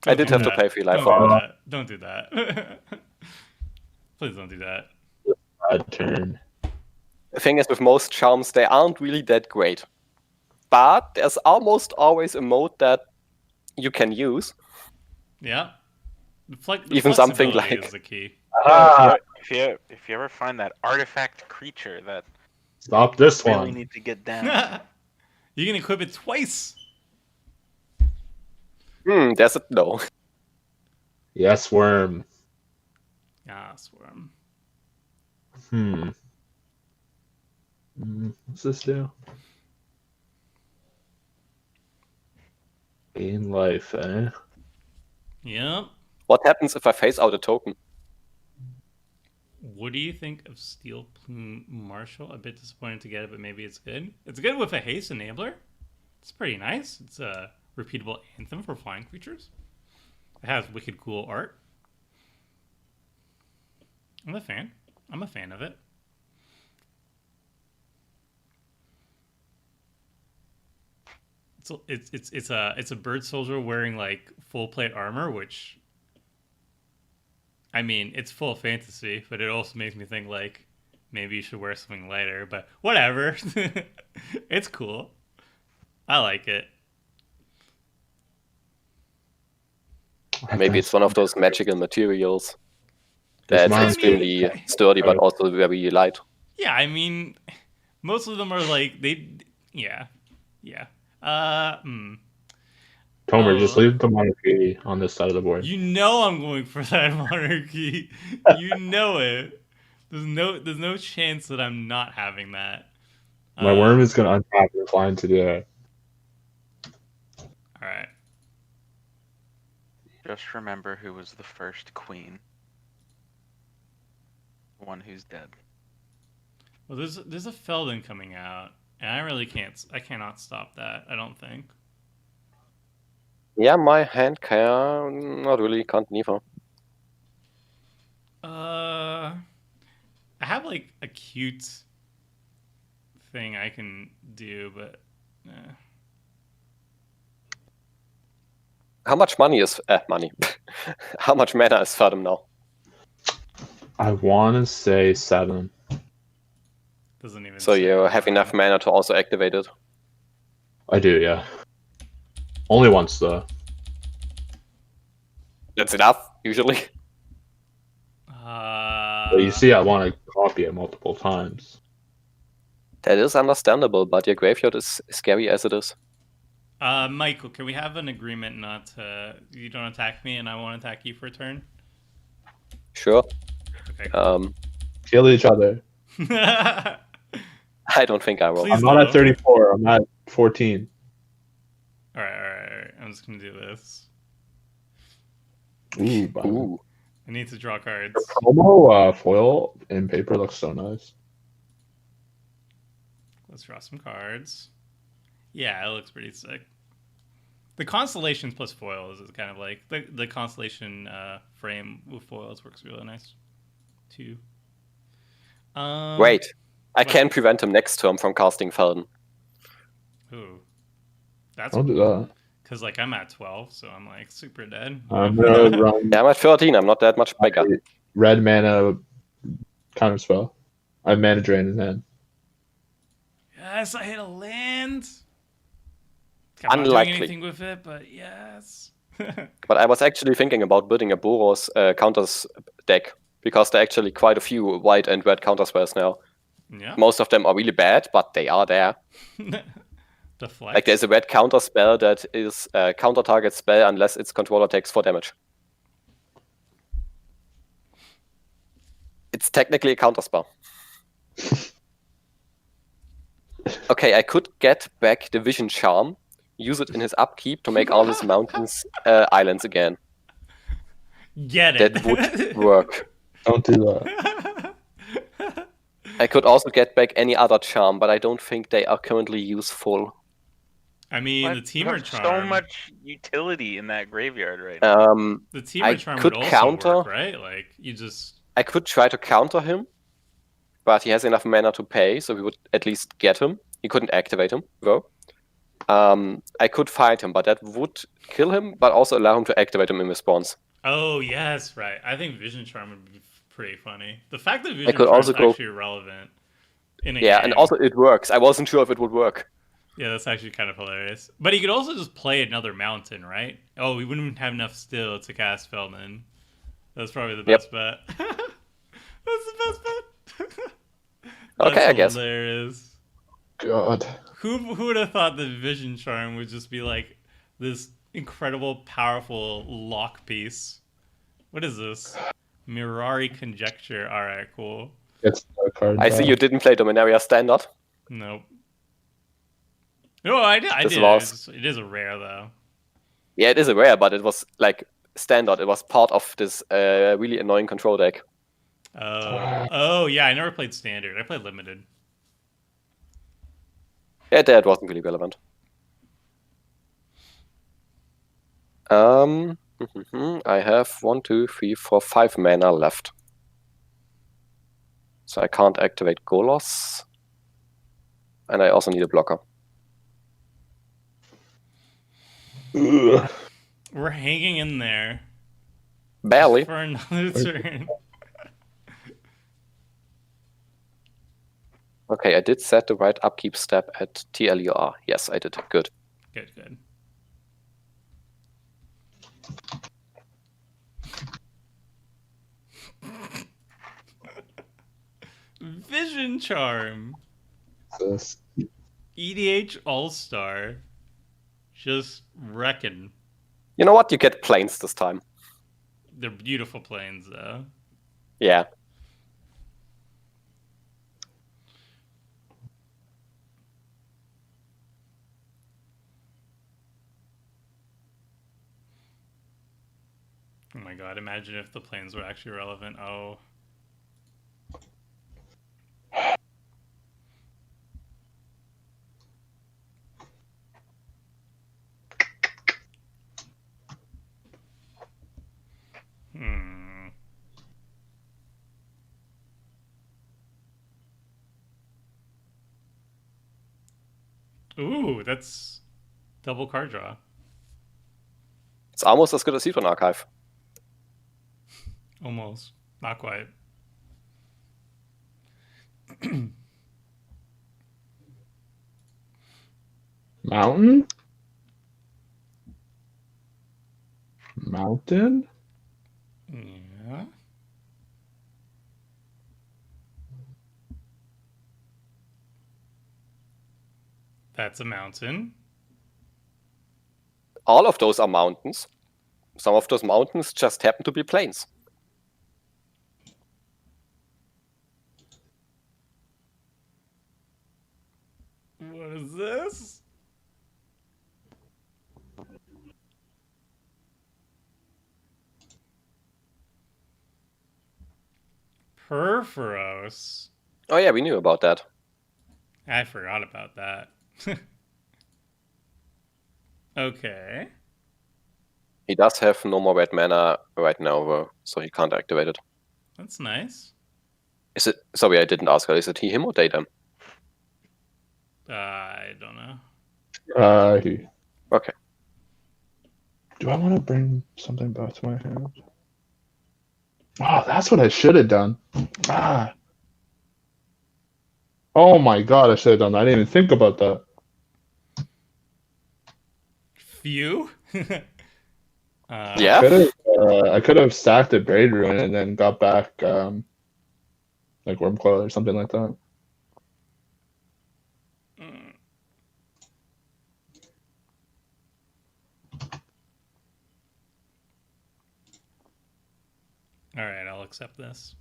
I did have to pay 3 life for it. Don't do that. Please don't do that. Bad turn. The thing is, with most charms, they aren't really that great. But there's almost always a mode that you can use. Yeah. The Even something flexibility like- is the key. Ah, If you ever find that artifact creature that stop this really one. need to get down, You can equip it twice. There's a no. Yes, worm. Ah, Swarm. What's this do? Gain life, eh? Yep. What happens if I face out a token? What do you think of Steel Plume Marshal? A bit disappointed to get it, but maybe it's good. It's good with a haste enabler. It's pretty nice. It's a repeatable anthem for flying creatures. It has wicked cool art. I'm a fan. I'm a fan of it. It's a bird soldier wearing like full plate armor, which I mean, it's full fantasy, but it also makes me think like maybe you should wear something lighter, but whatever. It's cool. I like it. Maybe it's one of those magical materials that's mine- extremely sturdy but also very light. Yeah, I mean, most of them are like yeah. Tomer, just Oh. leave the monarchy on this side of the board. You know I'm going for that monarchy. You know it. There's no chance that I'm not having that. My worm is gonna untap and fly into the air. All right. just remember who was the first queen. The one who's dead. Well, there's a Felden coming out, and I cannot stop that. I don't think. Yeah, my hand can not really, can't neither. I have like a cute thing I can do, but How much money is money? How much mana is Ferdum now? I want to say 7. doesn't even. So say you it. have enough mana to also activate it. I do, yeah. Only once, though. That's enough, usually. But you see, I want to copy it multiple times. That is understandable, but your graveyard is scary as it is. Michael, can we have an agreement not to? You don't attack me, and I won't attack you for a turn. Sure. Okay. Kill each other. I don't think I will. Please. I'm not no. at 34. I'm at 14. All right. I'm just gonna do this. Ooh, bummer. Ooh. I need to draw cards. The promo foil in paper looks so nice. Let's draw some cards. Yeah, it looks pretty sick. The constellations plus foils is kind of like the constellation frame with foils works really nice too. Wait, I what? can prevent him next turn from casting Felden. Ooh, that's I'll do that. because like I'm at 12, so I'm like super dead. I'm gonna run Yeah, I'm at 13. I'm not that much bigger. red mana counter spell. I have mana drain in hand. Yes, I hit a land. I'm not Unlikely. doing anything with it, but yes. But I was actually thinking about building a Boros counters deck, because there are actually quite a few white and red counter spells now. Yeah. Most of them are really bad, but they are there. Deflect. Like there's a red counter spell that is a counter target spell unless its controller takes 4 damage. It's technically a counter spell. Okay, I could get back the Vision Charm, use it in his upkeep to make all his mountains islands again. Get it. That would work. Don't do that. I could also get back any other charm, but I don't think they are currently useful. I mean, What? the You teamer have charm. so much utility in that graveyard right now. The teamer I charm could would also counter. work, right? Like you just. I could try to counter him, but he has enough mana to pay, so we would at least get him. He couldn't activate him, though. I could fight him, but that would kill him, but also allow him to activate him in response. Oh yes, right. I think Vision Charm would be pretty funny. The fact that Vision could Charm is also go- actually relevant in a Yeah, game. and also it works. I wasn't sure if it would work. Yeah, that's actually kind of hilarious. But he could also just play another mountain, right? Oh, we wouldn't have enough still to cast Feldman. That's probably the best bet. That's the best bet. Okay, That's I guess. hilarious. God. Who would have thought that Vision Charm would just be like this incredible, powerful lock piece? What is this? Mirari Conjecture. All right, cool. It's a card. I see you didn't play Dominaria Standard. Nope. No, I did. I This did. was- It is a rare though. Yeah, it is a rare, but it was like standard. It was part of this really annoying control deck. Oh yeah. I never played standard. I played limited. Yeah, that wasn't really relevant. I have 1, 2, 3, 4, 5 mana left. So I can't activate Golos. And I also need a blocker. Ugh. We're hanging in there Barely. for another turn. Okay, I did set the right upkeep step at TLUR. Yes, I did. Good. Good. Vision Charm. This. EDH All-Star. Just wrecking. You know what? You get planes this time. They're beautiful planes, though. Yeah. Oh my god, imagine if the planes were actually relevant. Oh. Hmm. Ooh, that's double card draw. It's almost as good as Heatron Archive. Almost. Not quite. Mountain? Mountain? Yeah. That's a mountain. All of those are mountains. Some of those mountains just happen to be plains. What is this? Perforos. Oh yeah, we knew about that. I forgot about that. Okay. He does have no more red mana right now, though, so he can't activate it. That's nice. Is it? Sorry, I didn't ask her. Is it he, him, or they, them? I don't know. Okay. Do I want to bring something back to my hand? Oh, that's what I should have done. Ah. Oh my god, I should have done that. I didn't even think about that. Few. Yeah? I could have stacked a Braid Ruin and then got back like Wormcoil or something like that. Mm. All right, I'll accept this.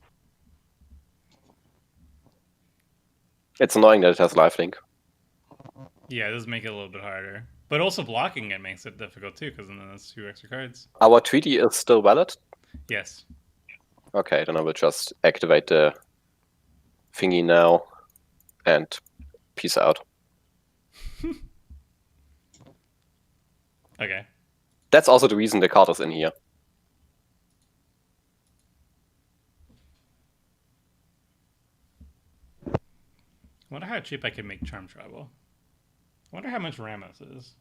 It's annoying that it has lifelink. Yeah, it does make it a little bit harder. But also blocking it makes it difficult too, because then that's 2 extra cards. Our treaty is still valid? Yes. Okay, then I will just activate the thingy now and peace out. Okay. That's also the reason the card is in here. I wonder how cheap I can make Charm Tribal. I wonder how much Ramos is.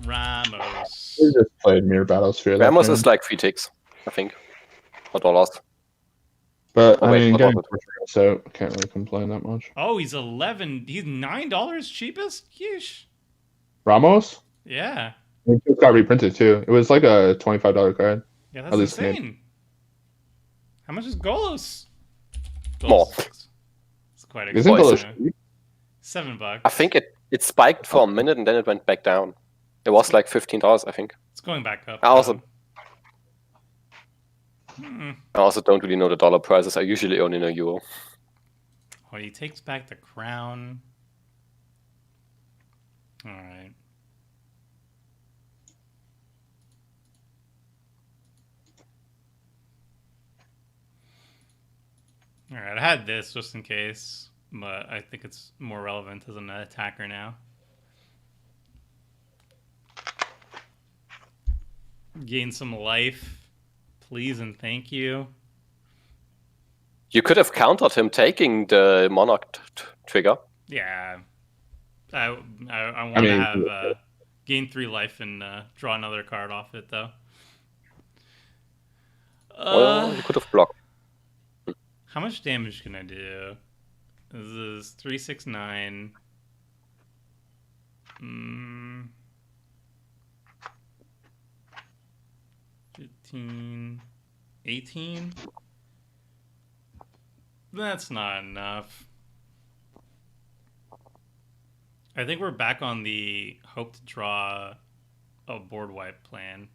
Ramos. We just played Mirror Battlesphere. Ramos is like 3 ticks, I think. Or dollars. But Oh, I wait, mean, what getting was it? Torture, so I can't really complain that much. Oh, he's 11. He's $9 cheapest? Yeesh. Ramos? Yeah. It just got reprinted too. It was like a $25 card. Yeah, At that's least insane. How much is Golos? More. It's quite Isn't expensive. Golos cheap? $7. I think it spiked for a minute and then it went back down. It was like $15, I think. It's going back up. I also Hmm. I also don't really know the dollar prices. I usually only know euro. Oh, he takes back the crown. All right. All right, I had this just in case, but I think it's more relevant as an attacker now. Gain some life, please and thank you. You could have countered him taking the Monarch trigger. Yeah, I want I to mean, have gain 3 life and draw another card off it though. Well, you could have blocked. How much damage can I do? This is 369. 15, 18. That's not enough. I think we're back on the hope to draw a board wipe plan.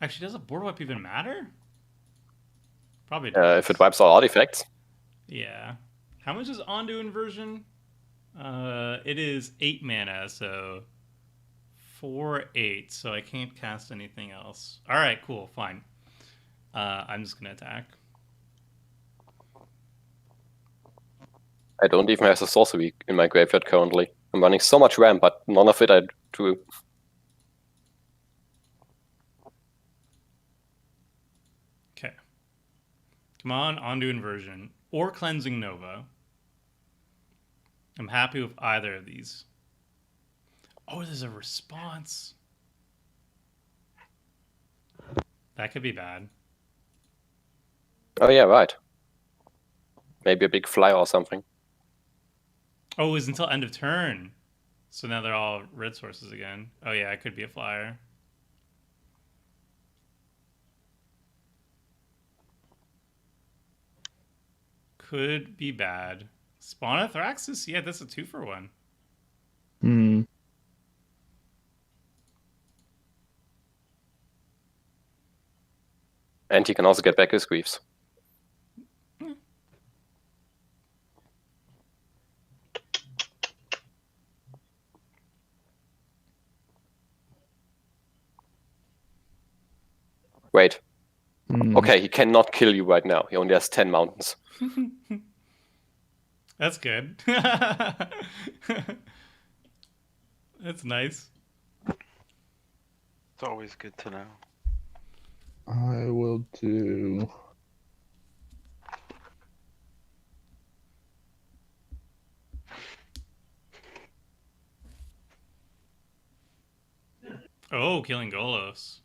Actually, does a board wipe even matter? Probably does. If it wipes all artifacts. Yeah. How much is Ondu Inversion? It is 8 mana, so 4/8, so I can't cast anything else. Alright, cool, fine. I'm just gonna attack. I don't even have a sorcery in my graveyard currently. I'm running so much ramp, but none of it I drew. Okay. Come on, Ondu Inversion. Or Cleansing Nova. I'm happy with either of these. Oh, there's a response. That could be bad. Oh yeah, right. Maybe a big fly or something. Oh, it was until end of turn. So now they're all red sources again. Oh yeah, it could be a flyer. Could be bad. Spawn Athraxis? Yeah, that's a 2-for-1. Hmm. And he can also get back his Greaves. Wait. Okay, he cannot kill you right now. He only has 10 mountains. That's good. That's nice. It's always good to know. I will do. Oh, killing Golos.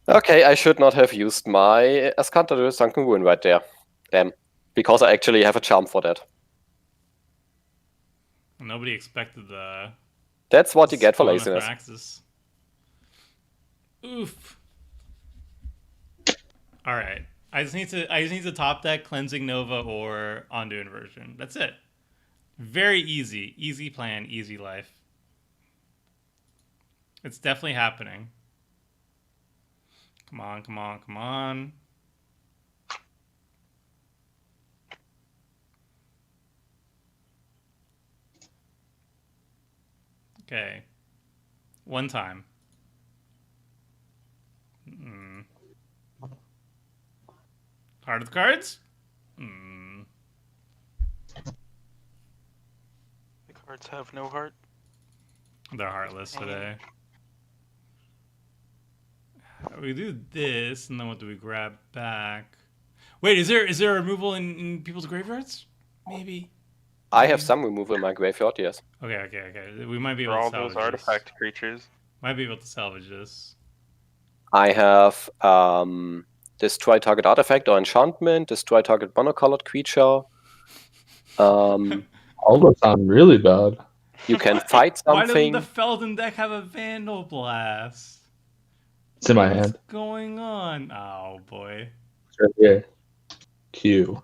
Okay, I should not have used my Escanto Sunken Ruin right there. Damn. Because I actually have a charm for that. Nobody expected the That's what you get for spawn of laziness. Thraxis. Oof. All right. I just need to top deck Cleansing Nova or Ondu Inversion. That's it. Very easy. Easy plan, easy life. It's definitely happening. Come on, come on, come on. Okay. One time. Heart of the cards? The cards have no heart. They're heartless today. We do this, and then what do we grab back? Wait, is there removal in people's graveyards? Maybe. I have some removal in my graveyard, yes. Okay. We might be For able to all salvage those artifact this. creatures. Might be able to salvage this. I have destroy target artifact or enchantment, destroy target monocolored creature. All those sound really bad. You can fight Why doesn't something. the Felden deck have a Vandal Blast? It's in my What's hand. going on? Oh boy. It's right here. Q.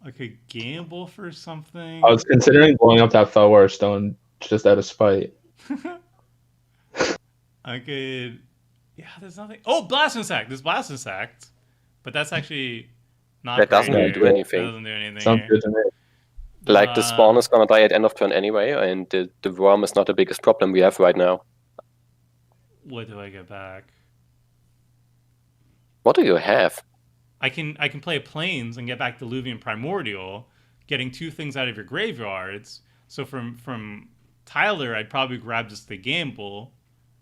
I could gamble for something. I was considering blowing up that Felwar stone just out of spite. I could. Yeah, there's nothing. Oh, Blasphemous Act. There's Blasphemous Act, but that's actually not. That doesn't great do here. anything. That doesn't do anything. Sounds Here. good to me. Like the spawn is gonna die at end of turn anyway, and the worm is not the biggest problem we have right now. What do I get back? What do you have? I can play Plains and get back Diluvian Primordial, getting 2 things out of your graveyards. So from Tyler, I'd probably grab just the gamble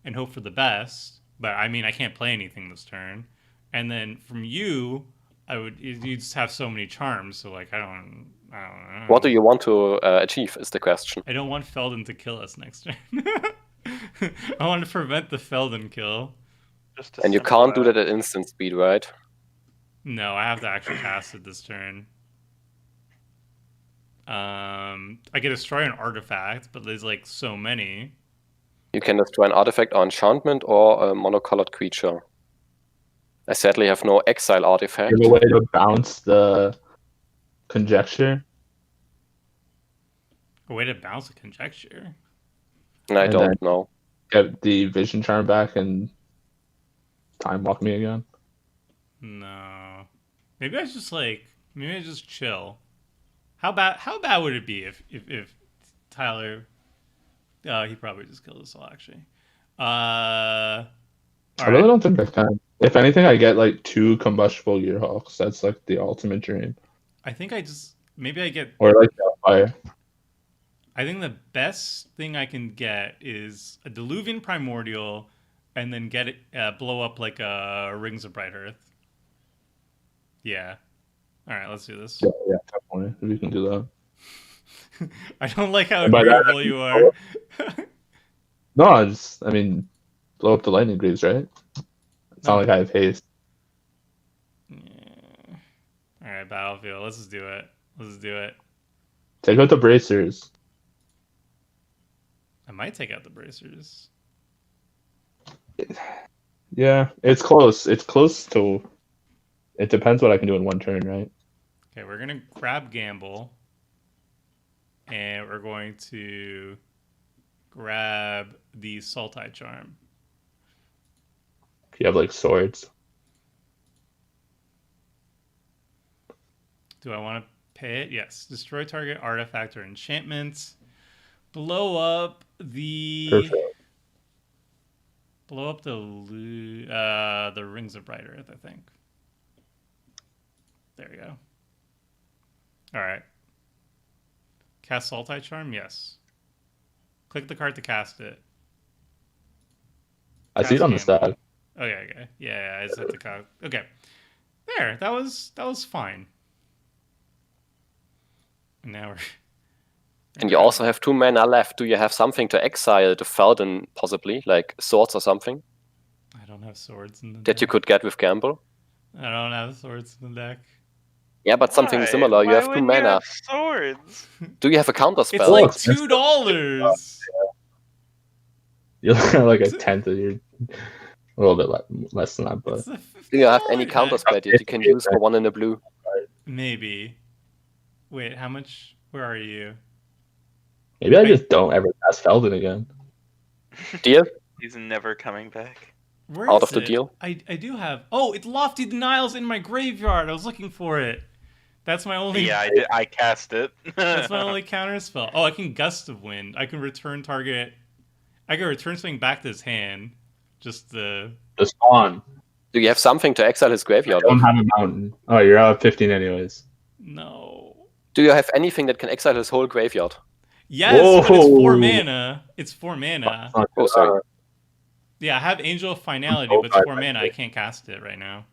and hope for the best. But I mean, I can't play anything this turn. And then from you, you just have so many charms. So like I don't know. What do you want to achieve is the question. I don't want Felden to kill us next turn. I want to prevent the Felden kill. Just a And you simple can't do act. that at instant speed, right? No, I have to actually cast it this turn. I can destroy an artifact, but there's like so many. You can destroy an artifact or enchantment or a monocolored creature. I sadly have no exile artifact. You have a way to bounce the conjecture. A way to bounce a conjecture. I And don't then- know. Get the vision charm back and time walk me again. No. Maybe I just chill. How bad would it be if Tyler he probably just killed us all actually. I All really right. don't think I can. If anything, I get like 2 combustible Yearhawks. That's like the ultimate dream. I think I get Or like fire. I think the best thing I can get is a Diluvian Primordial and then get it blow up like a Rings of Bright Earth. Yeah. All right, let's do this. Yeah, definitely. If you can do that. I don't like how And by that, agreeable you are. No, I mean, blow up the lightning greaves, right? It's not like I have haste. Yeah. All right, Battlefield. Let's just do it. Take out the bracers. I might take out the bracers. Yeah, it's close. It's close to. It depends what I can do in one turn, right? Okay, we're gonna grab Gamble, and we're going to grab the Sultai Charm. You have like swords. Do I want to pay it? Yes. Destroy target artifact or enchantment. Blow up the. Perfect. Blow up the Rings of Bright Earth, I think. There you go. All right. Cast Sultai Charm? Yes. Click the card to cast it. I see it on the Gamble. stack. Okay. Yeah, I just hit the card. Okay. There, that was fine. And now we're And you also have 2 mana left. Do you have something to exile to Felden, possibly? Like swords or something? I don't have swords in the That you deck. could get with Gamble? I don't have swords in the deck. Yeah, but something Why? similar. You Why have 2 wouldn't you mana. have swords? Do you have a counter It's spell? like expensive. $2. You're looking at like a tenth of your, a little bit less than that, but It's a Do you have any $50 counter deck. spell that you can use for 1 in the blue? Maybe. Wait, how much? Where are you? maybe I just don't ever cast Felden again. Deal? He's never coming back. Where Out is of the it? deal? I do have. Oh, it's Lofty Denials in my graveyard. I was looking for it. That's my only. Yeah, I did. I cast it. That's my only counter spell. Oh, I can Gust of Wind. I can return target. I can return something back to his hand. Just the. The spawn. Do you have something to exile his I graveyard don't with? have a mountain. Oh, you're out 15 anyways. No. Do you have anything that can exile his whole graveyard? Yes, but it's 4 Whoa. mana. It's 4 mana. Not Oh, good. sorry. Yeah, I have Angel of Finality, but it's 4 mana. I can't cast it right now.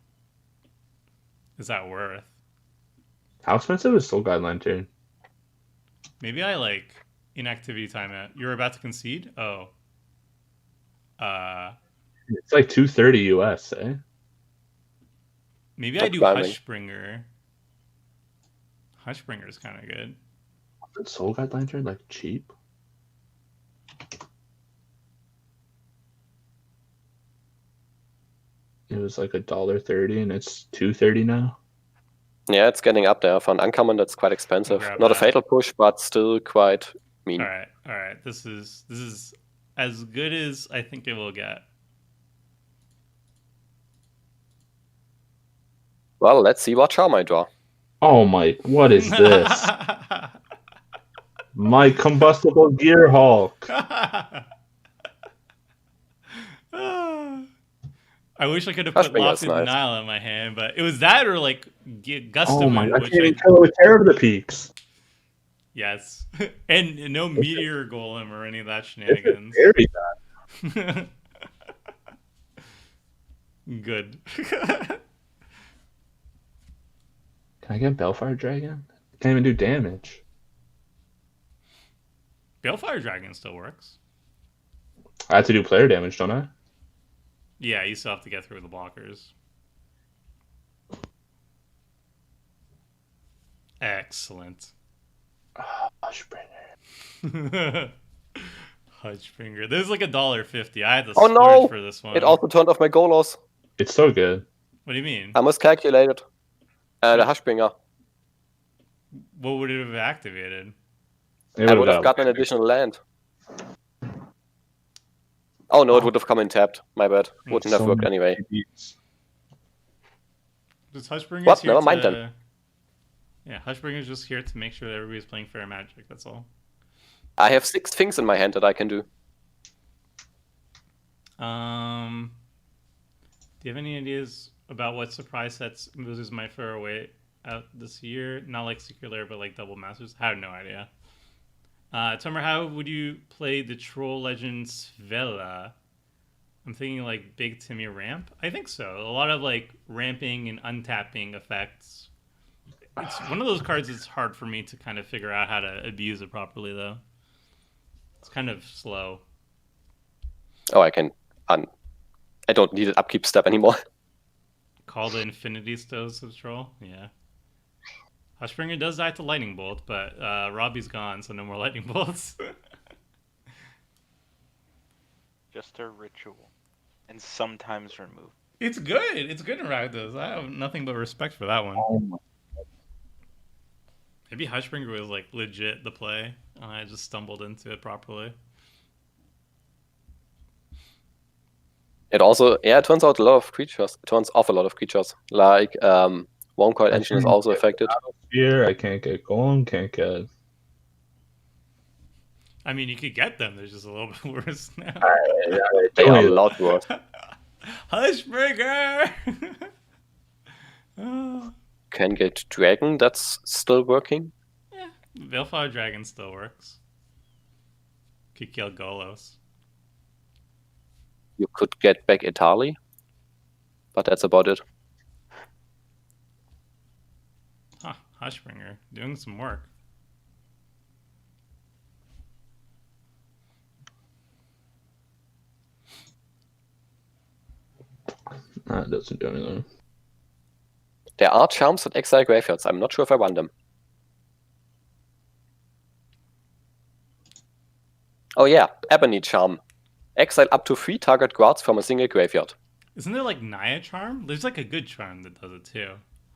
Is that worth? How expensive is Soul Guide Lantern? Maybe I like inactivity time it. You're about to concede? Oh. It's like 230 US, eh? Maybe I That's do climbing. Hushbringer. Hushbringer is kind of good. Isn't Soul Guide Lantern like cheap? It was like $1.30 and it's $2.30 now. Yeah, it's getting up there. For an uncommon, that's quite expensive. Grab Not a that. fatal push, but still quite mean. All right. This is as good as I think it will get. Well, let's see what charm I draw. Oh my, what is this? My combustible gear Hulk. I wish I could have put Hushbringer's Lofty nice. Denial in my hand, but it was that or like Gust Oh of my, Wind, I which can't even kill it with Terror of the Peaks. yes, and no Meteor Golem or any of that This is shenanigans. very bad. Good. Can I get Bellfire Dragon? Can't even do damage. Balefire Dragon still works. I have to do player damage, don't I? Yeah, you still have to get through the blockers. Excellent. Hushbringer. Hushbringer. This is like $1.50. I had to Oh, splurge no! for this one. It also turned off my Golos. It's so good. What do you mean? I miscalculated. The Hushbringer. What would it have activated? It I would've would have got- gotten an additional land. Oh no, it would have come in tapped. My bad. Wouldn't have so worked many anyway. beats. Does Hushbringer What? here Never mind to... then. Yeah, Hushbringer's just here to make sure that everybody's playing fair magic, that's all. I have 6 things in my hand that I can do. Do you have any ideas about what surprise sets Mooses might throw away out this year? Not like Secret Lair, but like Double Masters? I have no idea. Tomer, how would you play the Troll Legends Vela? I'm thinking like Big Timmy ramp. I think so. A lot of like ramping and untapping effects. It's one of those cards that's hard for me to kind of figure out how to abuse it properly, though. It's kind of slow. Oh, I can. I don't need an upkeep step anymore. Call the Infinity Stones of Troll? Yeah. Hushbringer does die to Lightning Bolt, but Robbie's gone, so no more Lightning Bolts. Just a ritual, and sometimes remove. It's good. It's good in Rakdos. I have nothing but respect for that one. Oh my. Maybe Hushbringer was like legit the play. I just stumbled into it properly. It also, yeah, it turns out a lot of creatures. It turns off a lot of creatures. Like, Worm Coil Engine is also affected. Here, I can't get Golem, can't get. I mean, you could get them. They're just a little bit worse now. They are a lot worse. Hushbringer! Oh. Can get Dragon, that's still working. Yeah, Balefire Dragon still works. Could kill Golos. You could get back Italy, but that's about it. Huh, Hushbringer, doing some work. That doesn't do anything. There are charms that exile graveyards. I'm not sure if I want them. Oh yeah, Ebony Charm. Exile up to 3 target guards from a single graveyard. Isn't there like Naya Charm? There's like a good charm that does it too.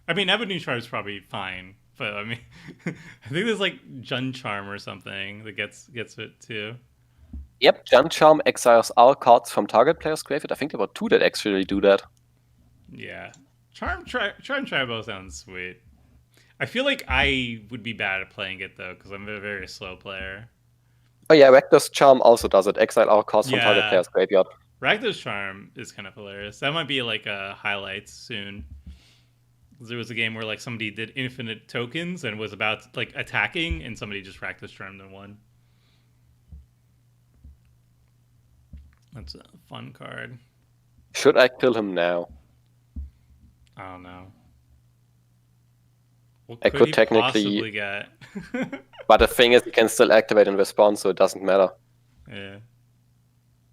I mean, Ebony Charm is probably fine, but I mean, I think there's like Jun Charm or something that gets it too. Yep, Jun Charm exiles all cards from target player's graveyard. I think there were 2 that actually do that. Yeah, Charm Tribo sounds sweet. I feel like I would be bad at playing it though because I'm a very slow player. Oh yeah, Rector's Charm also does it. Exile all cards from target player's graveyard. Rakdos Charm is kind of hilarious. That might be like a highlight soon. There was a game where like somebody did infinite tokens and was about like attacking, and somebody just Rakdos Charmed and won. That's a fun card. Should I kill him now? I don't know. What I could technically possibly get? But the thing is, he can still activate in response, so it doesn't matter. Yeah.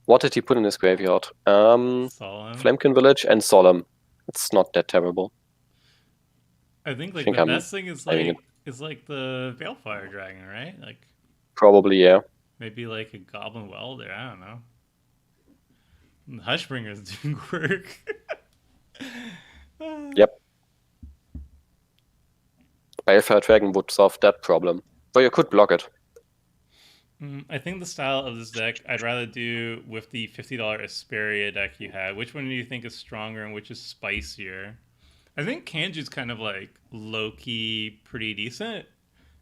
What did he put in his graveyard? Solemn. Flamkin Village and Solemn. It's not that terrible. I think like think the I'm best thing is playing like the Balefire Dragon, right? Like Probably, yeah. maybe like a Goblin Welder. I don't know. And Hushbringer's doing work. Yep. Balefire Dragon would solve that problem. But you could block it. I think the style of this deck I'd rather do with the $50 Asperia deck you had. Which one do you think is stronger and which is spicier? I think Kanji's kind of like low-key pretty decent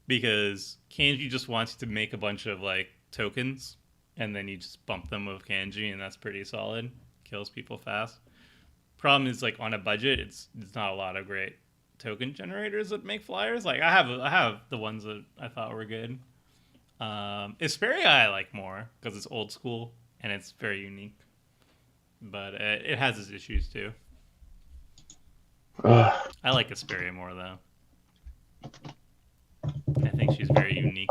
because Kangee just wants you to make a bunch of like tokens and then you just bump them with Kangee and that's pretty solid. Kills people fast. Problem is like on a budget, it's not a lot of great token generators that make flyers. Like I have the ones that I thought were good. Asperia I like more because it's old school and it's very unique, but it has its issues too. I like Asperia more though. I think she's very unique.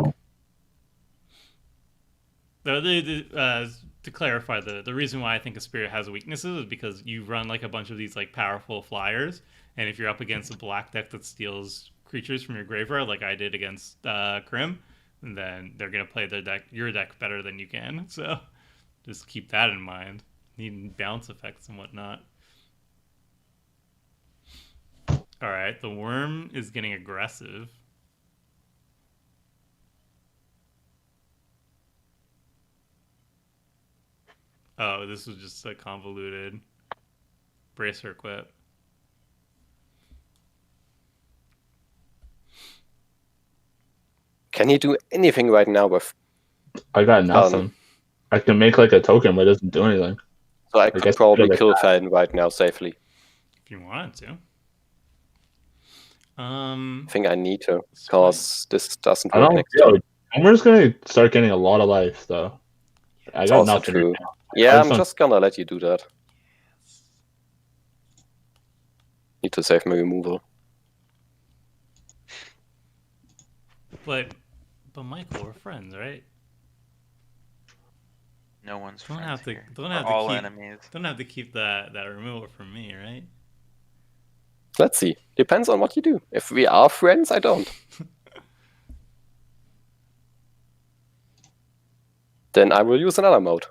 Though to clarify, the reason why I think Asperia has weaknesses is because you run like a bunch of these like powerful flyers, and if you're up against a black deck that steals creatures from your graveyard, like I did against Krim, then they're gonna play your deck better than you can. So just keep that in mind. Needing bounce effects and whatnot. All right, the worm is getting aggressive. Oh, this was just a convoluted bracer equip. Can he do anything right now with? I got nothing. I can make like a token, but it doesn't do anything. So I could probably kill Felden right now safely. If you wanted to. I think I need to, because this doesn't I work don't next know. turn. Homer's gonna start getting a lot of life though. I It's got also nothing. true. Right now. Yeah, I'm Awesome. just gonna let you do that. Need to save my removal. But Michael, we're friends, right? No one's Don't friends have to. here. Don't We're have all to keep. enemies. Don't have to keep that removal from me, right? Let's see. Depends on what you do. If we are friends, I don't. Then I will use another mode.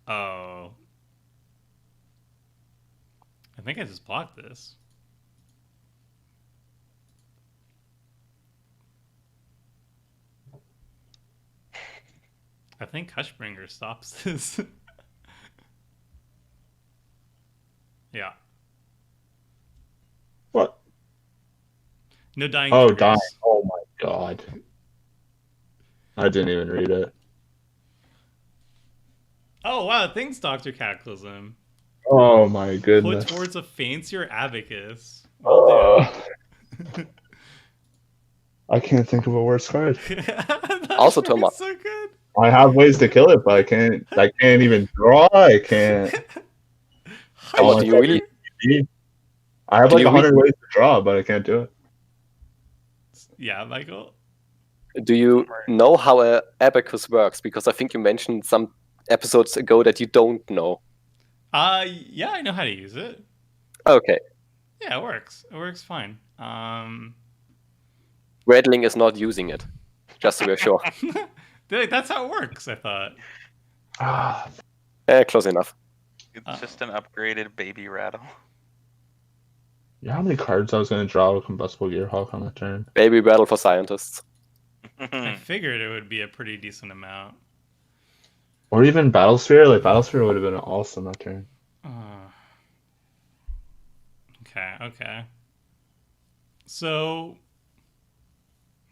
Oh. I think I just blocked this. I think Hushbringer stops this. Yeah. What? No dying. Oh, triggers. dying. Oh my god. I didn't even read it. Oh wow, thanks, Dr. Cataclysm. Oh my Put goodness. towards a fancier abacus. I can't think of a worse card. Also, Thomas. So good. I have ways to kill it, but I can't. I can't even draw. I can't. Come on, Oh, do you really I have do like you 100 ways to draw, but I can't do it. Yeah, Michael. do you know how a abacus works? Because I think you mentioned some episodes ago that you don't know. Yeah, I know how to use it. Okay, Yeah, it works. It works fine. Redling is not using it. Just to be sure. That's how it works. I thought. Ah, Close enough. It's just an upgraded baby rattle. you know how many cards I was gonna draw with Combustible Gearhawk on that turn? Baby battle for scientists. I figured it would be a pretty decent amount. Or even Battlesphere? Like, Battlesphere would have been awesome that turn. Okay. So,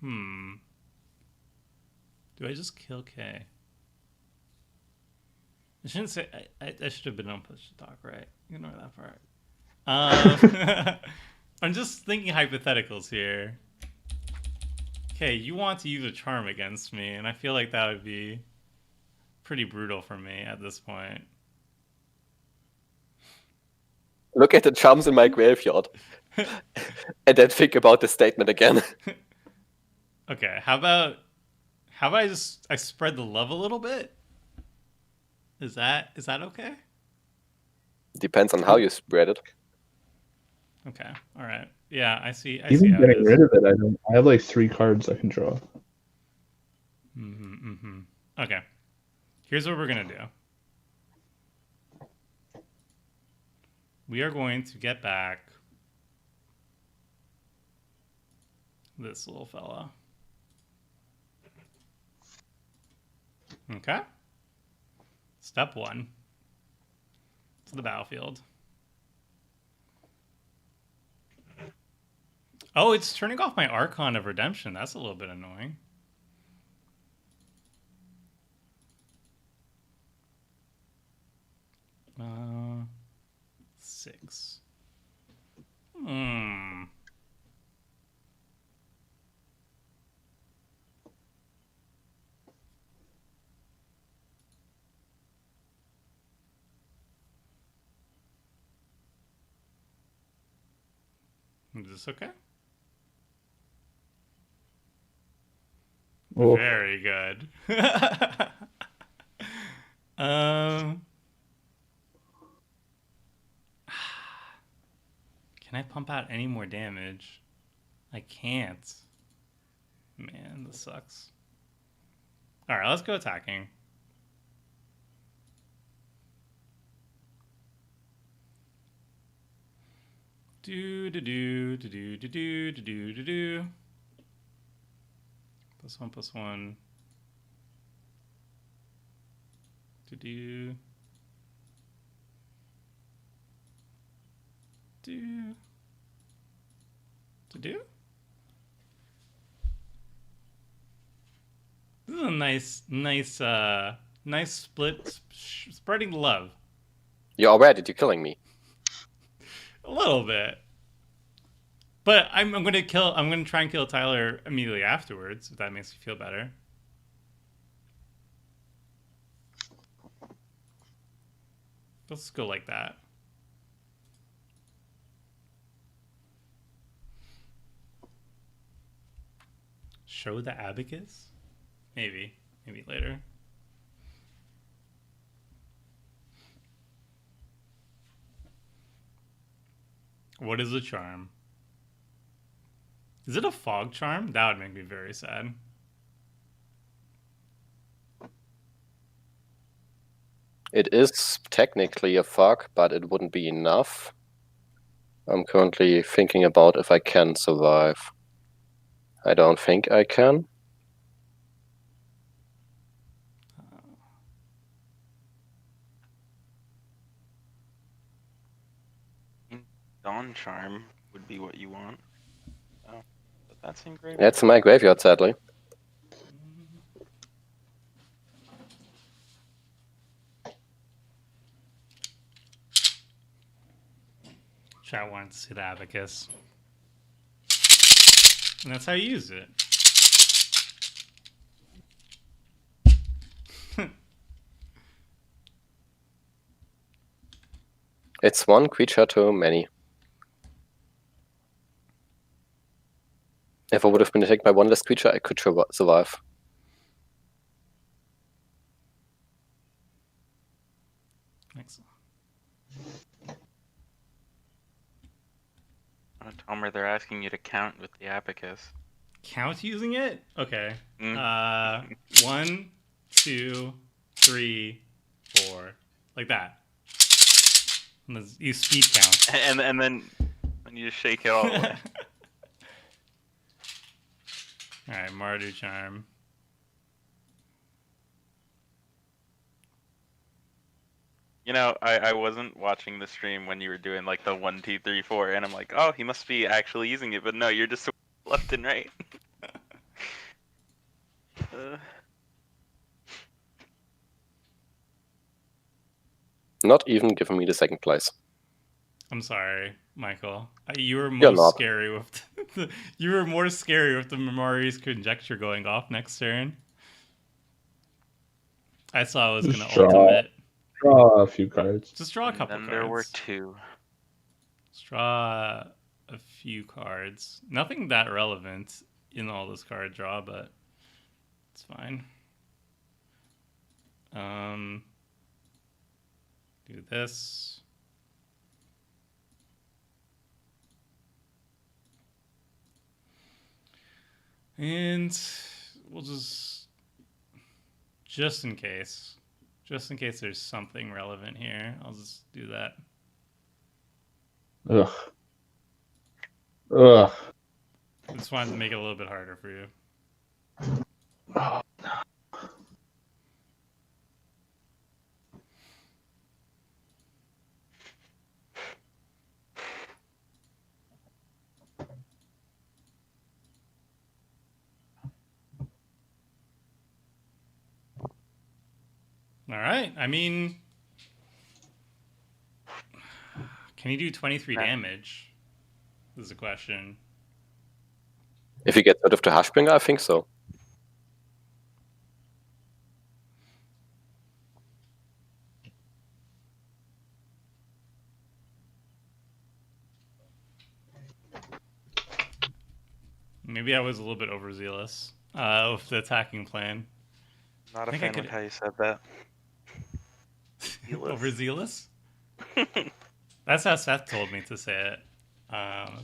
do I just kill K? I shouldn't say. I should have been on push to talk, right? Ignore that part. I'm just thinking hypotheticals here. Okay, you want to use a charm against me, and I feel like that would be pretty brutal for me at this point. Look at the charms in my graveyard. And then think about the statement again. Okay, how about I spread the love a little bit? Is that okay? Depends on how you spread it. Okay, all right. Yeah, I see how Even it getting is. rid of it, I have like 3 cards I can draw. Okay, here's what we're gonna do. We are going to get back this little fella. Okay. Step 1. To the battlefield. Oh, it's turning off my Archon of Redemption. That's a little bit annoying. Uh, 6. Is this okay? Oh. Very good. Can I pump out any more damage? I can't. Man, this sucks. All right, let's go attacking. Do do do do do do do do do do do. +1/+1. Do do. Do. To do. This is a nice split, spreading love. You're already killing me. A little bit. But I'm gonna try and kill Tyler immediately afterwards, if that makes you feel better. Let's go like that. Show the abacus? Maybe later. What is a charm? Is it a fog charm? That would make me very sad. It is technically a fog, but it wouldn't be enough. I'm currently thinking about if I can survive. I don't think I can. Dawn Charm would be what you want. Oh, but that's in graveyard. That's in my graveyard, sadly. Chat wanted to see the abacus. And that's how you use it. It's one creature too many. If I would have been attacked by one less creature, I could survive. Excellent. Oh, Tomer, they're asking you to count with the abacus. Count using it? Okay. Mm. 1, 2, 3, 4. Like that. And then you speed count. And then you just shake it all away. Alright, Mardu Charm. You know, I wasn't watching the stream when you were doing like the 1, 2, 3, 4, and I'm like, oh, he must be actually using it, but no, you're just left and right. Not even giving me the second place. I'm sorry, Michael. You were You're most not. scary with you were more scary with the Memori's Conjecture going off next turn. I saw I was Just gonna draw. ultimate. Draw a few cards. Just draw a couple Then cards. there were 2. Just draw a few cards. Nothing that relevant in all this card draw, but it's fine. Do this. And we'll just in case there's something relevant here, I'll just do that. Ugh. Ugh. Just wanted to make it a little bit harder for you. Oh, All right. I mean, can you do 23 damage? Is the question. If you get rid of the Hashbringer, I think so. Maybe I was a little bit overzealous with the attacking plan. Not a think I fan could- with how you said that. Overzealous? That's how Seth told me to say it.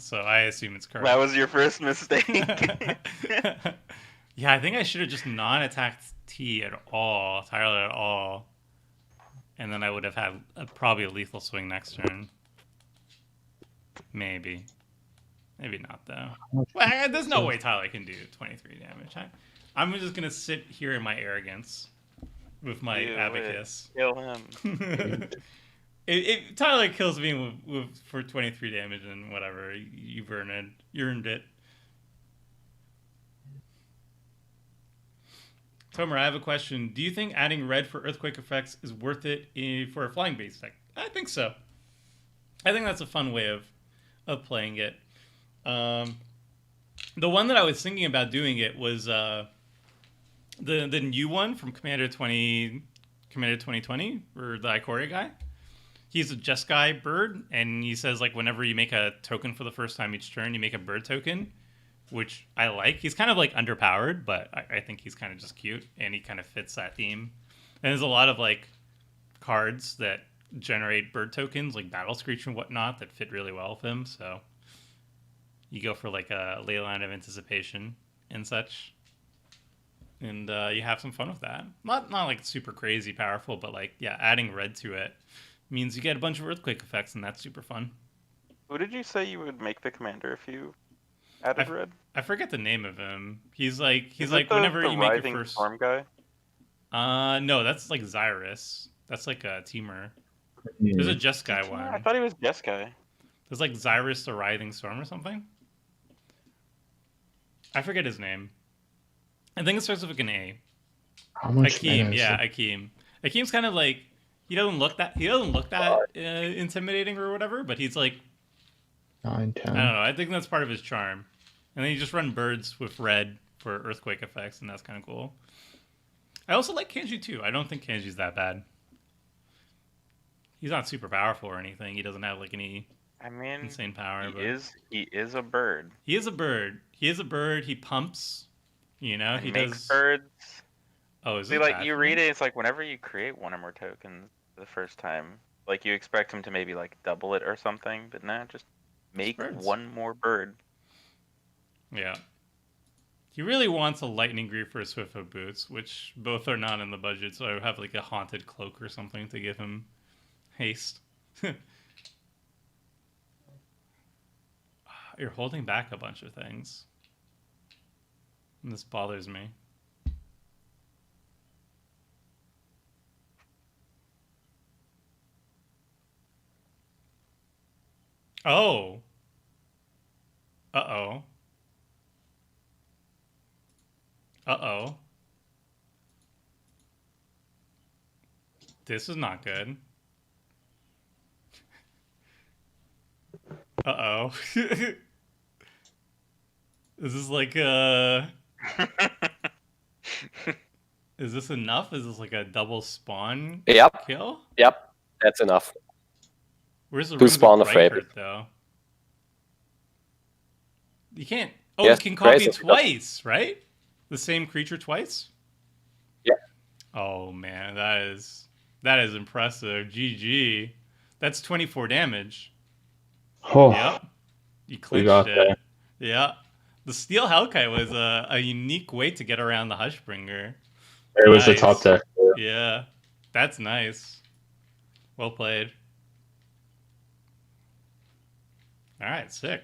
So I assume it's correct. That was your first mistake. Yeah, I think I should have just non-attacked T at all, Tyler at all. And then I would have had probably a lethal swing next turn. Maybe. Maybe not, though. Well, there's no way Tyler can do 23 damage. I'm just going to sit here in my arrogance with my abacus. Kill him. If Tyler kills me for 23 damage and whatever, you've earned it. Tomer, I have a question. Do you think adding red for earthquake effects is worth it for a flying base deck? I think so. I think that's a fun way of playing it. The one that I was thinking about doing it was the new one from Commander 2020, or the Ikoria guy. He's a Jeskai bird, and he says, like, whenever you make a token for the first time each turn, you make a bird token, which I like. He's kind of, like, underpowered, but I think he's kind of just cute, and he kind of fits that theme. And there's a lot of, like, cards that generate bird tokens, like Battle Screech and whatnot, that fit really well with him, so you go for, like, a Leyline of Anticipation and such. And you have some fun with that. Not like super crazy powerful, but like, yeah, adding red to it means you get a bunch of earthquake effects, and that's super fun. Who did you say you would make the commander if you added red? I forget the name of him. He's like whenever you make your first storm guy. No, that's like Xyrus. That's like a teamer. There's a Jeskai one. I thought he was Jeskai. There's like Xyrus the Writhing Storm or something. I forget his name. I think it starts with like an A. How much Akeem, mana is yeah, it? Akeem. Akeem's kind of like he doesn't look that intimidating or whatever, but he's like 9, 10. I don't know. I think that's part of his charm. And then you just run birds with red for earthquake effects, and that's kind of cool. I also like Kangee too. I don't think Kangee's that bad. he's not super powerful or anything. He doesn't have like any I mean, insane power. he But is a bird. he is a bird. He is a bird. He pumps. You know, And he makes does. birds. Oh, is See, it like bad you for read him? it, it's like whenever you create one or more tokens for the first time, like you expect him to maybe like double it or something, but nah, just make birds. one more bird. Yeah. He really wants a lightning greave for his Swiftfoot boots, which both are not in the budget. So I would have like a haunted cloak or something to give him haste. You're holding back a bunch of things. And this bothers me. Oh. Uh-oh. Uh-oh. This is not good. Uh-oh. Is this like is this enough? Is this like a double spawn Yep. kill? Yep. That's enough. Where's the To Rings spawn of a Fable. Reichert, though? You can't... Oh, Yes, you can copy Grace, twice, right? The same creature twice? Yeah. Oh, man, that is impressive. GG. That's 24 damage. Oh, Yep. You we clinched got it. there. Yeah. The Steel Hellkite was a unique way to get around the Hushbringer. It was the Nice. top deck. Yeah. That's nice. Well played. All right, sick.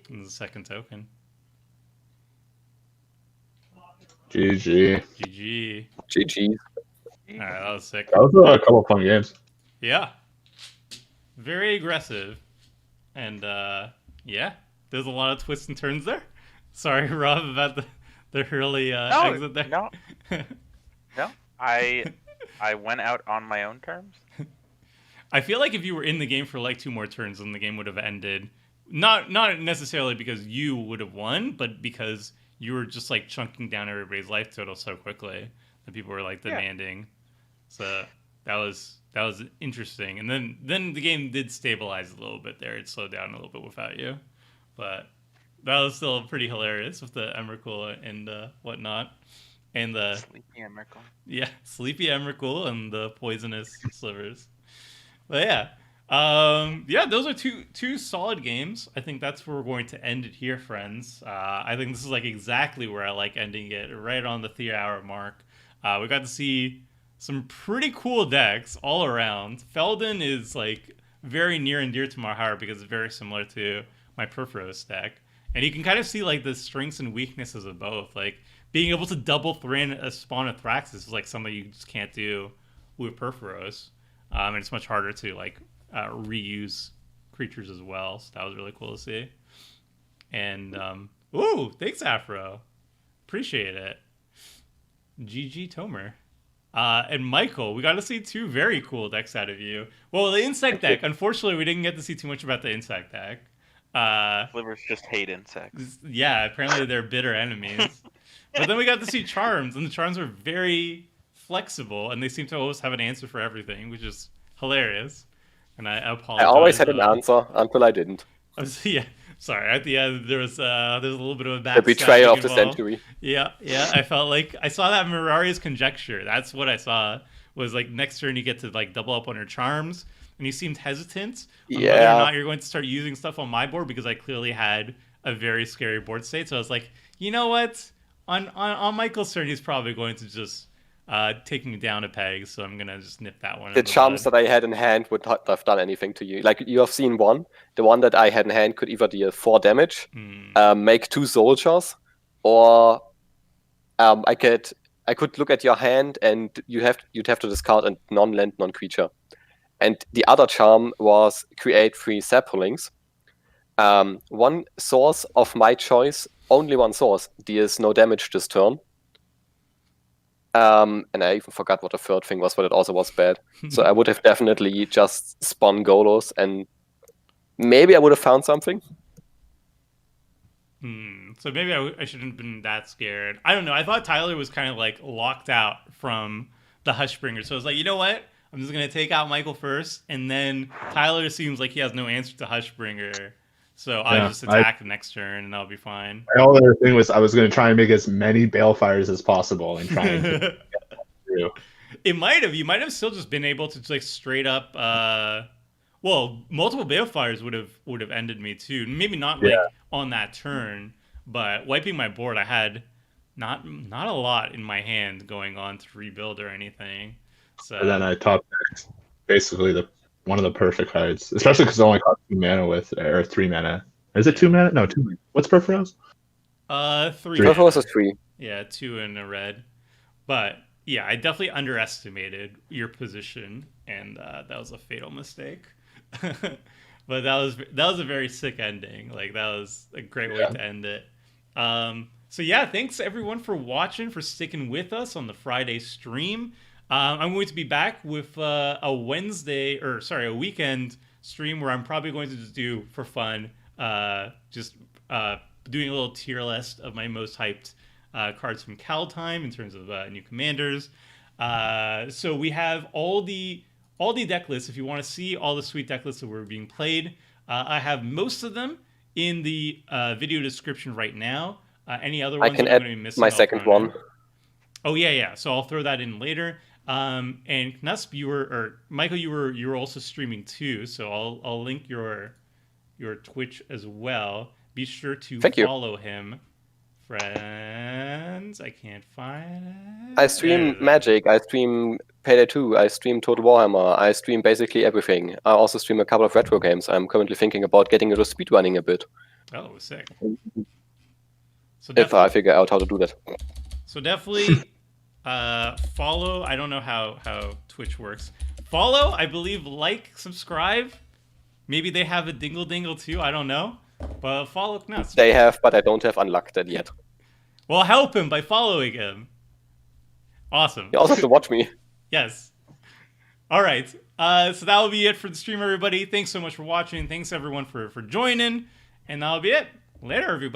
And the second token. GG. GG. GG. All right, that was sick. That was a couple of fun games. Yeah. Very aggressive. And yeah, there's a lot of twists and turns there. Sorry, Rob, about the early exit there. No, no. I went out on my own terms. I feel like if you were in the game for like 2 more turns, then the game would have ended. Not necessarily because you would have won, but because you were just like chunking down everybody's life total so quickly that people were like demanding. So that was interesting. And then the game did stabilize a little bit there. It slowed down a little bit without you, but that was still pretty hilarious with the Emrakul and whatnot, and the Sleepy Emrakul. yeah, Sleepy Emrakul and the poisonous slivers. But yeah, yeah, those are two solid games. I think that's where we're going to end it here, friends. I think this is like exactly where I like ending it, right on the 3-hour mark. We got to see some pretty cool decks all around. Felden is like very near and dear to my heart because it's very similar to my Perforos deck. And you can kind of see like the strengths and weaknesses of both. Like being able to double Thran a spawn of Thraxus is like something you just can't do with Perforos. And it's much harder to like reuse creatures as well. So that was really cool to see. And ooh, thanks Afro. Appreciate it. GG Tomer. And Michael, we got to see 2 very cool decks out of you. Well, the insect deck. Unfortunately, we didn't get to see too much about the insect deck. Slivers just hate insects. Yeah, apparently they're bitter enemies. But then we got to see charms, and the charms are very flexible, and they seem to always have an answer for everything, which is hilarious. And I apologize. I always had an answer until I didn't. Yeah, sorry. At the end, there's a little bit of a The betrayal of the involved. century. Yeah. I felt like I saw that Mirari's conjecture. That's what I saw. Was like next turn you get to like double up on your charms, and you seemed hesitant on whether or not you're going to start using stuff on my board because I clearly had a very scary board state. So I was like, you know what? On Michael's turn, he's probably going to just take me down a peg. So I'm gonna just nip that one. The charms that I had in hand would not have done anything to you. Like you have seen one. The one that I had in hand could either deal 4 damage, make 2 soldiers, or I could look at your hand and you'd have to discard a non-land, non-creature. And the other charm was create 3 saplings. One source of my choice, only one source, deals no damage this turn. And I even forgot what the third thing was, but it also was bad. So I would have definitely just spun Golos, and maybe I would have found something. So maybe I shouldn't have been that scared. I don't know. I thought Tyler was kind of like locked out from the Hushbringer. So I was like, you know what? I'm just gonna take out Michael first, and then Tyler seems like he has no answer to Hushbringer, so I'll just attack the next turn, and I'll be fine. My only other thing was I was going to try and make as many Balefires as possible and try and get through. You might have still just been able to like straight up. Well, multiple Balefires would have ended me too. Maybe not like on that turn, but wiping my board, I had not a lot in my hand going on to rebuild or anything. So And then I top decked basically one of the perfect cards, especially because it only costs 2 mana or 3 mana. Is it 2 mana? No, 2 mana. What's Perforos? 3. Perforos is 3. Yeah, 2 in a red. But yeah, I definitely underestimated your position, and that was a fatal mistake. But that was a very sick ending. Like that was a great way to end it. So yeah, thanks everyone for watching, for sticking with us on the Friday stream. I'm going to be back with a weekend stream where I'm probably going to just do for fun, doing a little tier list of my most hyped cards from Cal Time in terms of new commanders. So we have all the deck lists. If you want to see all the sweet deck lists that were being played, I have most of them in the video description right now. Any other ones I can I'm add going to be missing? my second one. Oh yeah. So I'll throw that in later. And Knusp, Michael, you were also streaming too. So I'll link your Twitch as well. Be sure to follow him, friends. I can't find it. I stream Magic. I stream Payday 2. I stream Total Warhammer. I stream basically everything. I also stream a couple of retro games. I'm currently thinking about getting into speedrunning a bit. Oh, sick. So if I figure out how to do that. So definitely follow. I don't know how Twitch works. Follow, I believe, like, subscribe. Maybe they have a dingle dingle too. I don't know. But follow Knust. They have, but I don't have unlocked that yet. Well, help him by following him. Awesome. You also have to watch me. Yes. All right. So that will be it for the stream, everybody. Thanks so much for watching. Thanks everyone for joining. And that'll be it. Later, everybody.